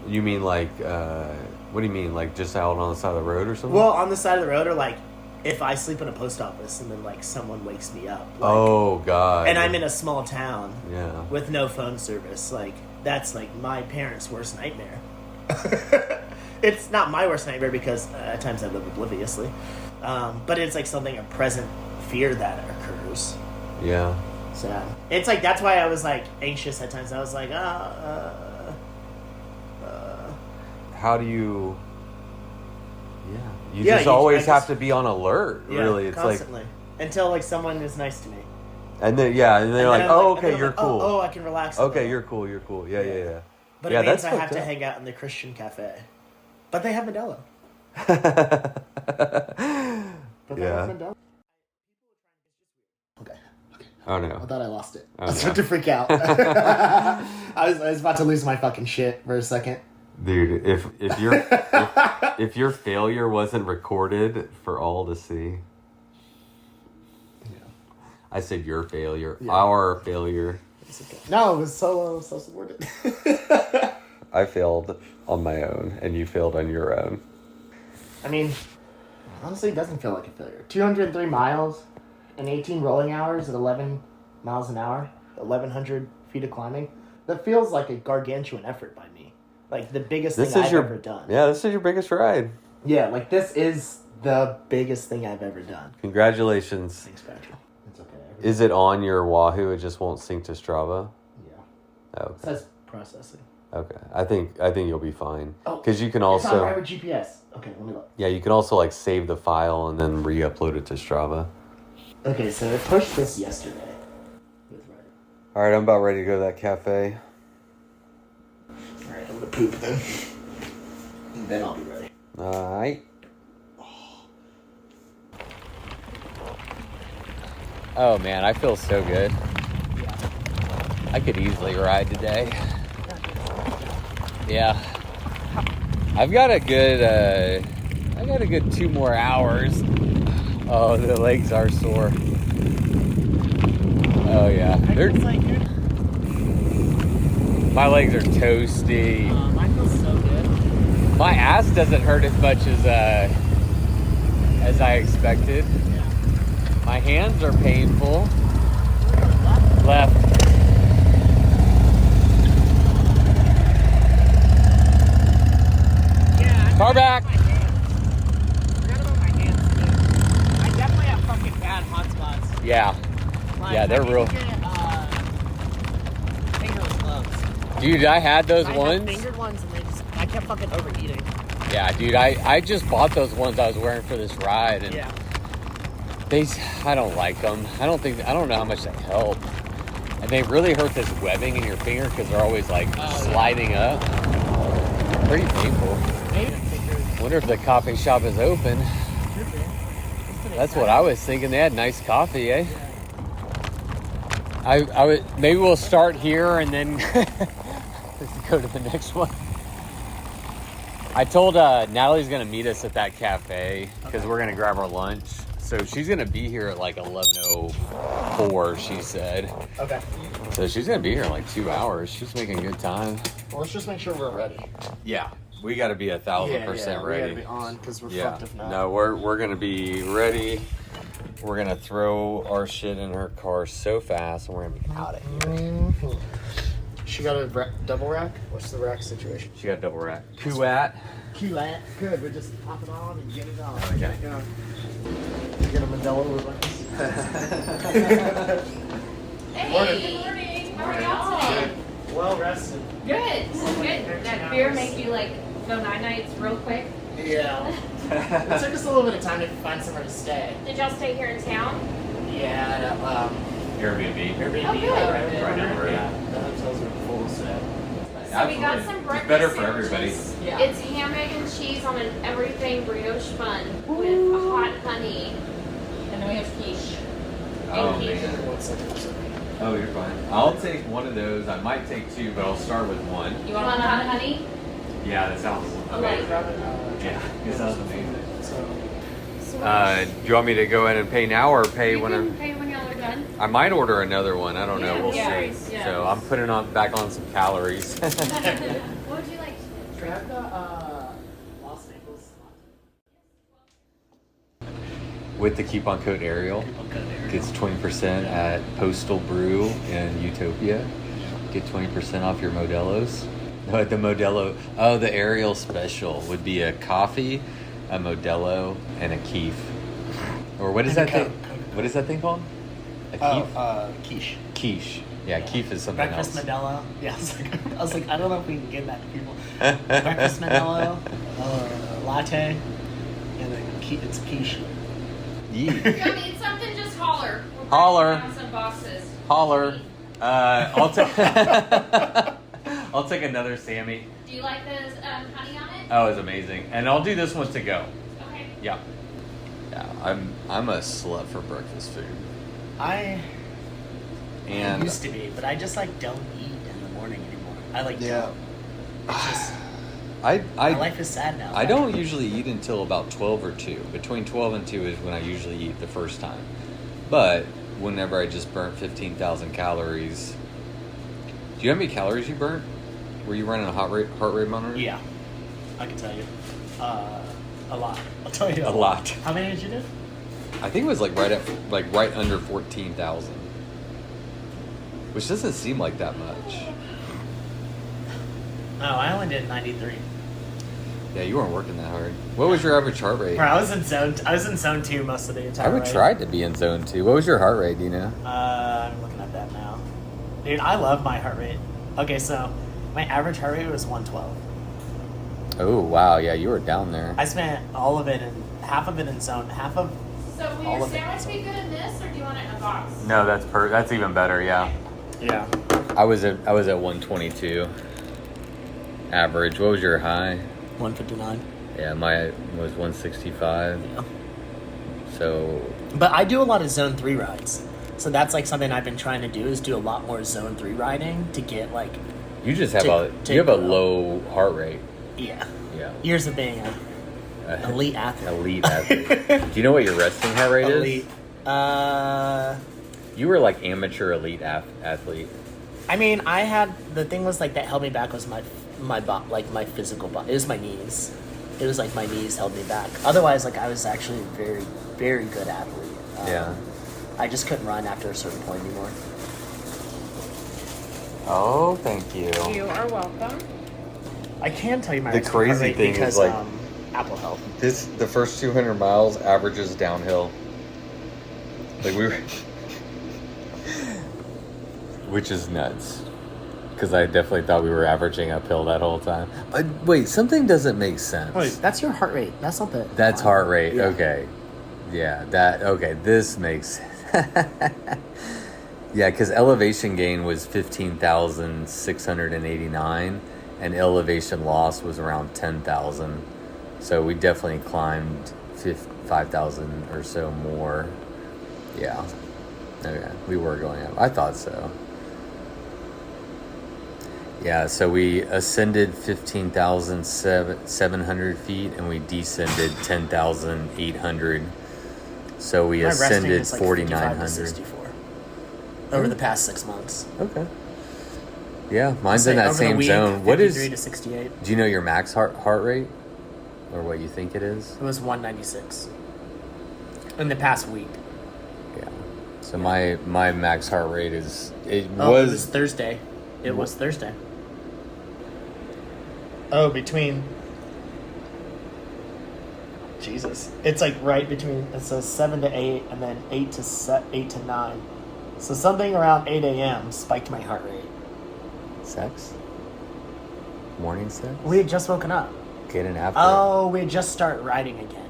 You mean like, what do you mean? Like just out on the side of the road or something? Well, on the side of the road, or like if I sleep in a post office and then like someone wakes me up. Like, oh God. And I'm in a small town. Yeah. With no phone service. Like that's like my parents' worst nightmare. It's not my worst nightmare because at times I live obliviously. But it's like something, a present fear that occurs. Yeah. So it's like, that's why I was like anxious at times. I was like, how do you... Yeah. You just always have to be on alert, really. It's constantly. Like... Until like someone is nice to me. And then, and they're like, oh, okay, you're cool. Oh, I can relax. Okay, you're cool. Yeah. But it means I have to hang out in the Christian cafe. But they have Modelo. Okay. Oh no. I thought I lost it. I was about to freak out. I was about to lose my fucking shit for a second. Dude, if your failure wasn't recorded for all to see. I said your failure. Yeah. Our failure. Okay. No, it was self-supported. I failed on my own, and you failed on your own. I mean, honestly, it doesn't feel like a failure. 203 miles and 18 rolling hours at 11 miles an hour, 1,100 feet of climbing. That feels like a gargantuan effort by me. Like the biggest thing I've ever done. Yeah, this is your biggest ride. Yeah, like this is the biggest thing I've ever done. Congratulations. Thanks, Patrick. It's okay. Is it on your Wahoo? It just won't sync to Strava? Yeah. Oh, okay. It says processing. Okay. I think you'll be fine. Oh, because you can it's also... not right with GPS. Okay, let me look. Yeah, you can also like save the file and then re-upload it to Strava. Okay, so I pushed this yesterday. Alright, I'm about ready to go to that cafe. Alright, I'm gonna poop then. And then I'll be ready. Alright. Oh man, I feel so good. Yeah. I could easily ride today. Yeah. I've got a good 2 more hours. Oh, the legs are sore. Oh yeah. My legs are toasty. Mine feels so good. My ass doesn't hurt as much as I expected. Yeah. My hands are painful. Left. Yeah. Car back. I forgot about my hands too. I definitely have fucking bad hot spots. Yeah. Like, yeah, they're real. Fingerless gloves. Dude, I had those I ones. had fingered ones and I kept fucking overheating. Yeah, dude, I just bought those ones I was wearing for this ride, and I don't like them. I don't know how much they help, and they really hurt this webbing in your finger because they're always like sliding up. Pretty painful. Wonder if the coffee shop is open. That's what I was thinking. They had nice coffee, eh? I would maybe we'll start here and then go to the next one. I told Natalie's gonna meet us at that cafe because we're gonna grab our lunch. So she's gonna be here at like 11:04. She said. Okay. So she's gonna be here in like 2 hours. She's making good time. Well, let's just make sure we're ready. Yeah, we got to be 1,000% ready. We gotta be on because we're fucked if not. No, we're gonna be ready. We're gonna throw our shit in her car so fast, and we're gonna be out of here. Mm-hmm. She got a double rack? What's the rack situation? She got a double rack. Kuat. Good. We just pop it on and get it on. Okay. You get a Modelo with Hey, good morning. How are y'all today? Well rested. Good. That beer make you like go night nights real quick? Yeah. It took us a little bit of time to find somewhere to stay. Did y'all stay here in town? Yeah, Airbnb. Airbnb. Oh, good. Right down the road. Yeah, the hotels are full, so. So we got some breakfast It's better for everybody. sandwiches. Yeah. It's ham, egg, and cheese on an everything brioche bun with hot honey. And then we have quiche. Oh, quiche. man. 1 second. Oh, you're fine. I'll take one of those. I might take two, but I'll start with one. You want hot honey? Yeah, that sounds amazing. Yeah, it sounds amazing. Do you want me to go in and pay now or pay when I'm... pay when y'all are done. I might order another one. I don't know. We'll Yeah. see. Yeah. So I'm putting back on some calories. What would you like to Try the Los Angeles. With the coupon code Ariel, gets 20% at Postal Brew in Utopia. Get 20% off your Modelo's. No, the Modelo. Oh, the Ariel special would be a coffee, a Modelo, and a Keef. Or what is that thing? What is that thing called? A Keef? Quiche. Quiche. Yeah, Keef is something Breakfast else. Modelo. Yeah, I was like, I don't know if we can give that to people. Breakfast Modelo, latte, and then it's quiche. Yeah. If y'all need something, just holler. We'll Holler. break down some boxes. Holler. I'll take. I'll take another Sammy. Do you like the honey on it? Oh, it's amazing, and I'll do this one to go. Okay. Yeah. Yeah, I'm a slut for breakfast food. I And used to be, but I just like don't eat in the morning anymore. I like don't. It's just my life is sad now. I don't usually eat until about 12 or 2. Between 12 and 2 is when I usually eat the first time. But whenever I just burnt 15,000 calories. Do you know how many calories you burnt? Were you running a heart rate monitor? Yeah, I can tell you. A lot. I'll tell you A lot. How many did you do? I think it was right under 14,000. Which doesn't seem like that much. No, I only did 93. Yeah, you weren't working that hard. What was your average heart rate? Bro, I was in zone 2 most of the entire I would way. try to be in zone 2. What was your heart rate, do you know? I'm looking at that now. Dude, I love my heart rate. Okay, so my average heart rate was 112. Oh, wow. Yeah, you were down there. I spent half of it in zone, half of So will all your of it. sandwich be good in this, or do you want it in a box? No, that's even better, yeah. Yeah. I was at 122 average. What was your high? 159. Yeah, mine was 165. Yeah. So, But I do a lot of zone 3 rides. So that's like something I've been trying to do is do a lot more zone 3 riding to get like you just have you have a low heart rate. Yeah. Yeah. Years of being an elite athlete. Elite athlete. Do you know what your resting heart rate Elite. is? You were like amateur elite athlete. I mean, I had the thing was like that held me back was my physical body. It was my knees. It was like my knees held me back. Otherwise, like I was actually a very, very good athlete. Yeah. I just couldn't run after a certain point anymore. Oh, thank you. You are welcome. I can tell you my The resting heart crazy rate thing because is like Apple Health. the first 200 miles averages downhill. Like we were, which is nuts. Because I definitely thought we were averaging uphill that whole time. But wait, something doesn't make sense. Wait, that's your heart rate. That's not the. That's heart rate. Yeah. Okay. Yeah, okay, this makes yeah, because elevation gain was 15,689 and elevation loss was around 10,000. So we definitely climbed 5,000 or so more. Yeah. Okay, we were going up. I thought so. Yeah, so we ascended 15,700 feet and we descended 10,800. So we My resting ascended is like 55 to 4,900. 64 over the past 6 months. Okay. Yeah, mine's Say in that over the same week, zone. What is? 53 to 68. Do you know your max heart rate, or what you think it is? It was 196 in the past week. Yeah. So my max heart rate is It was Thursday. It was Thursday. Oh, between. Jesus, it's like right between. It says 7 to 8, and then 8 to 9. So something around 8 a.m. spiked my heart rate. Sex. Morning sex. We had just woken up. back in and after? Oh, we just started riding again.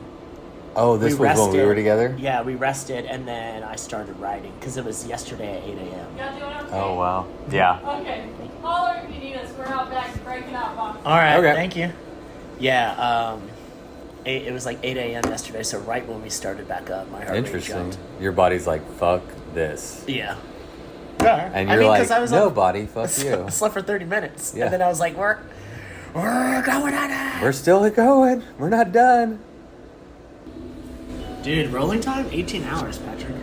Oh, this was when we were together? Yeah, we rested, and then I started riding, because it was yesterday at 8 a.m. Y'all doing okay? Oh, wow. Yeah. Okay. Holler if you need us. We're out back breaking out boxes. All right, Okay. thank you. Yeah, it was like 8 a.m. yesterday, so right when we started back up, my heart rate Interesting. jumped. Your body's like, fuck this. Yeah. Yeah. And you're like, no, body, fuck you. I slept for 30 minutes, Yeah. and then I was like, we're going on it. We're still going. We're not done. Dude, rolling time, 18 hours, Patrick.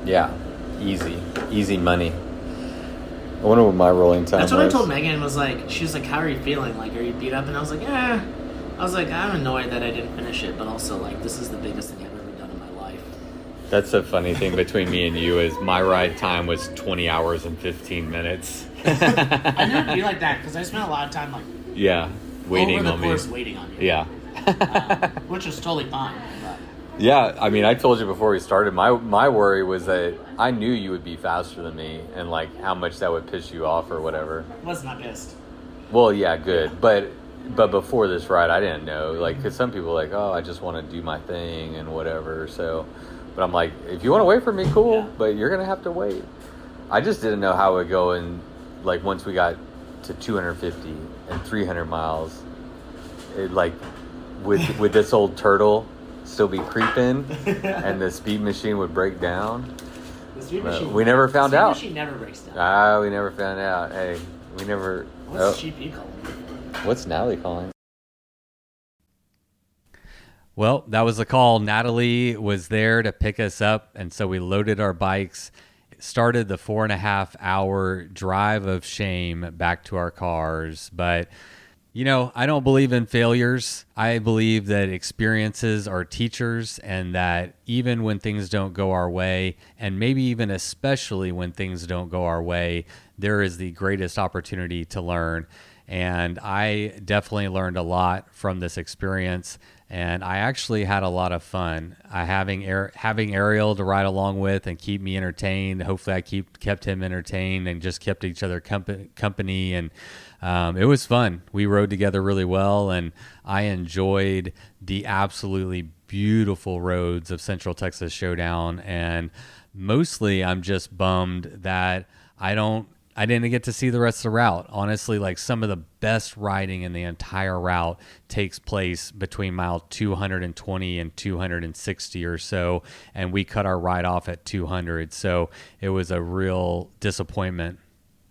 Yeah. Easy money. I wonder what my rolling time That's was. what I told Megan. She was like, how are you feeling? Like, are you beat up? And I was like, I was like, I'm annoyed that I didn't finish it, but also, like, this is the biggest thing I've ever done in my life. That's the funny thing between me and you is my ride time was 20 hours and 15 minutes. I never be like that, because I spent a lot of time, like, Yeah, waiting over the on course me. waiting on you. Yeah. Which was totally fine. But. Yeah, I mean, I told you before we started, my worry was that I knew you would be faster than me and, like, how much that would piss you off or whatever. I was not pissed. Well, yeah, good. But before this ride, I didn't know. Like, because some people are like, oh, I just want to do my thing and whatever. So, but I'm like, if you want to wait for me, cool. Yeah. But you're going to have to wait. I just didn't know how it would go. And, like, once we got to 250 and 300 miles, it, like, with this old turtle still be creeping and the speed machine would break down. The speed machine. We never found out. The speed machine never breaks down. We never found out. Hey, we never. What's GP calling? What's Natalie calling? Well, that was the call. Natalie was there to pick us up, and so we loaded our bikes, started the 4.5 hour drive of shame back to our cars. But, you know, I don't believe in failures. I believe that experiences are teachers, and that even when things don't go our way, and maybe even especially when things don't go our way, there is the greatest opportunity to learn. And I definitely learned a lot from this experience, and I actually had a lot of fun. Having Ariel to ride along with and keep me entertained. Hopefully I kept him entertained and just kept each other company. And it was fun. We rode together really well, and I enjoyed the absolutely beautiful roads of Central Texas Showdown. And mostly I'm just bummed that I didn't get to see the rest of the route. Honestly, like, some of the best riding in the entire route takes place between mile 220 and 260 or so, and we cut our ride off at 200. So it was a real disappointment.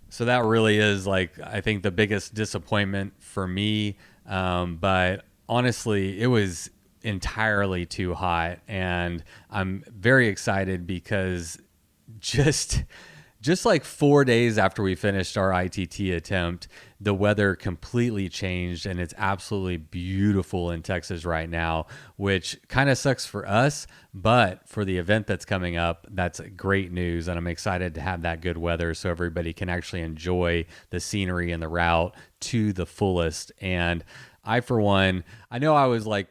So that really is, like, I think the biggest disappointment for me. But honestly, it was entirely too hot, and I'm very excited because just like 4 days after we finished our ITT attempt, the weather completely changed, and it's absolutely beautiful in Texas right now, which kind of sucks for us, but for the event that's coming up, that's great news. And I'm excited to have that good weather so everybody can actually enjoy the scenery and the route to the fullest. And I, for one, I know I was like,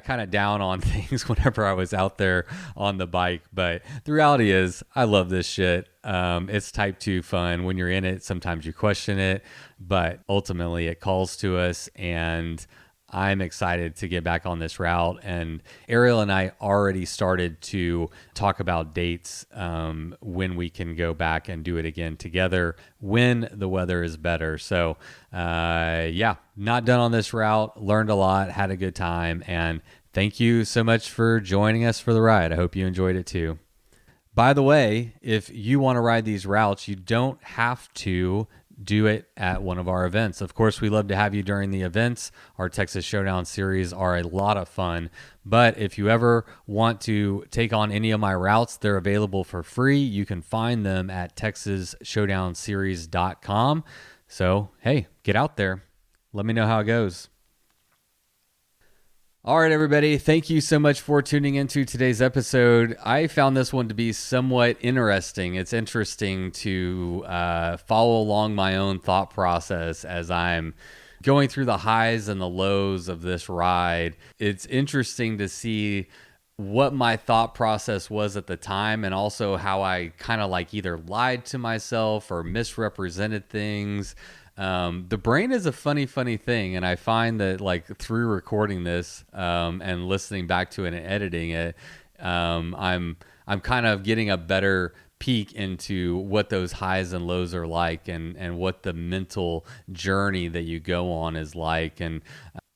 kind of down on things whenever I was out there on the bike. But the reality is I love this shit. It's type 2 fun. When you're in it, sometimes you question it, but ultimately it calls to us, and I'm excited to get back on this route. And Ariel and I already started to talk about dates when we can go back and do it again together when the weather is better. So not done on this route. Learned a lot, had a good time, and thank you so much for joining us for the ride. I hope you enjoyed it too. By the way, if you want to ride these routes, you don't have to do it at one of our events. Of course, we love to have you during the events. Our Texas Showdown series are a lot of fun. But if you ever want to take on any of my routes, they're available for free. You can find them at texasshowdownseries.com. So, hey, get out there. Let me know how it goes. All right, everybody. Thank you so much for tuning into today's episode. I found this one to be somewhat interesting. It's interesting to follow along my own thought process as I'm going through the highs and the lows of this ride. It's interesting to see what my thought process was at the time, and also how I kind of like either lied to myself or misrepresented things. The brain is a funny thing, and I find that like through recording this and listening back to it and editing it, I'm kind of getting a better peek into what those highs and lows are like, and what the mental journey that you go on is like. And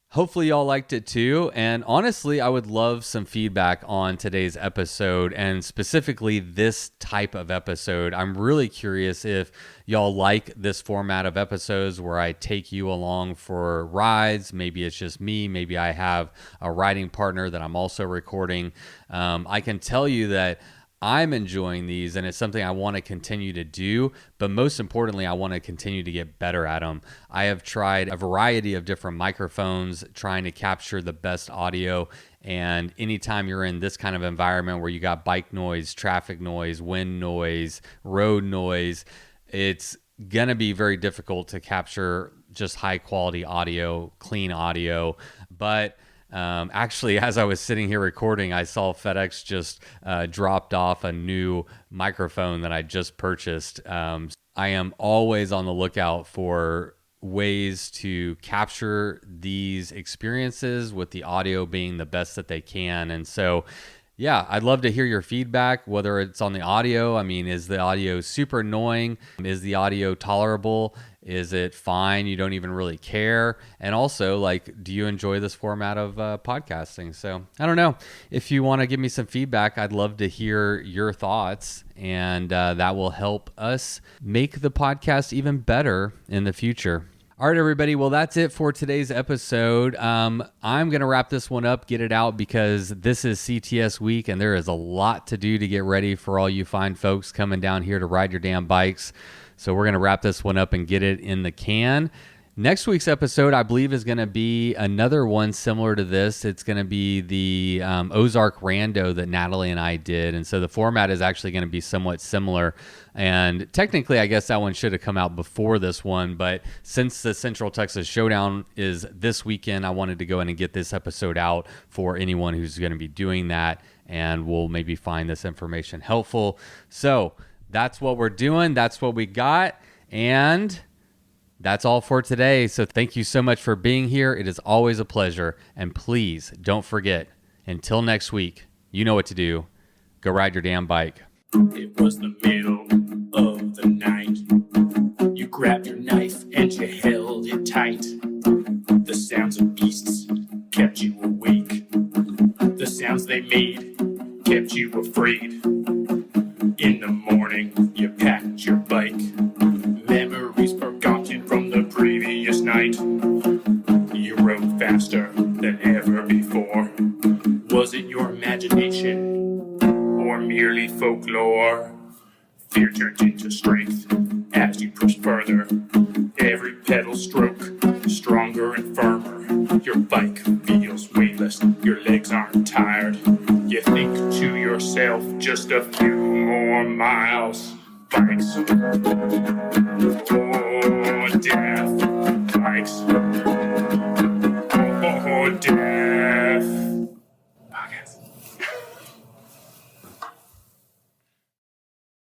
hopefully y'all liked it too. And honestly, I would love some feedback on today's episode, and specifically this type of episode. I'm really curious if y'all like this format of episodes where I take you along for rides. Maybe it's just me. Maybe I have a riding partner that I'm also recording. I can tell you that I'm enjoying these, and it's something I want to continue to do, but most importantly, I want to continue to get better at them. I have tried a variety of different microphones trying to capture the best audio, and anytime you're in this kind of environment where you got bike noise, traffic noise, wind noise, road noise, it's gonna be very difficult to capture just high quality audio, clean audio. But actually, as I was sitting here recording, I saw FedEx just dropped off a new microphone that I just purchased. I am always on the lookout for ways to capture these experiences with the audio being the best that they can. And so, yeah, I'd love to hear your feedback, whether it's on the audio. I mean, is the audio super annoying? Is the audio tolerable? Is it fine? You don't even really care? And also, like, do you enjoy this format of podcasting? So I don't know. If you want to give me some feedback, I'd love to hear your thoughts, and that will help us make the podcast even better in the future. All right, everybody. Well, that's it for today's episode. I'm going to wrap this one up, get it out, because this is CTS week, and there is a lot to do to get ready for all you fine folks coming down here to ride your damn bikes. So we're going to wrap this one up and get it in the can. Next week's episode, I believe, is going to be another one similar to this. It's going to be the Ozark Rando that Natalie and I did. And so the format is actually going to be somewhat similar. And technically, I guess that one should have come out before this one. But since the Central Texas Showdown is this weekend, I wanted to go in and get this episode out for anyone who's going to be doing that. And we'll maybe find this information helpful. So that's what we're doing. That's what we got. And that's all for today. So thank you so much for being here. It is always a pleasure. And please don't forget, until next week, you know what to do. Go ride your damn bike. It was the middle of the night. You grabbed your knife and you held it tight. The sounds of beasts kept you awake. The sounds they made kept you afraid. In the morning, you packed your bike. Memories forgotten from the previous night. You rode faster than ever before. Was it your imagination or merely folklore? Fear turned into strength as you pushed further. Every pedal stroke stronger and firmer. Your bike feels weightless, your legs aren't tired. You think to yourself, just a few more miles. Bikes, oh death. Bikes, oh death.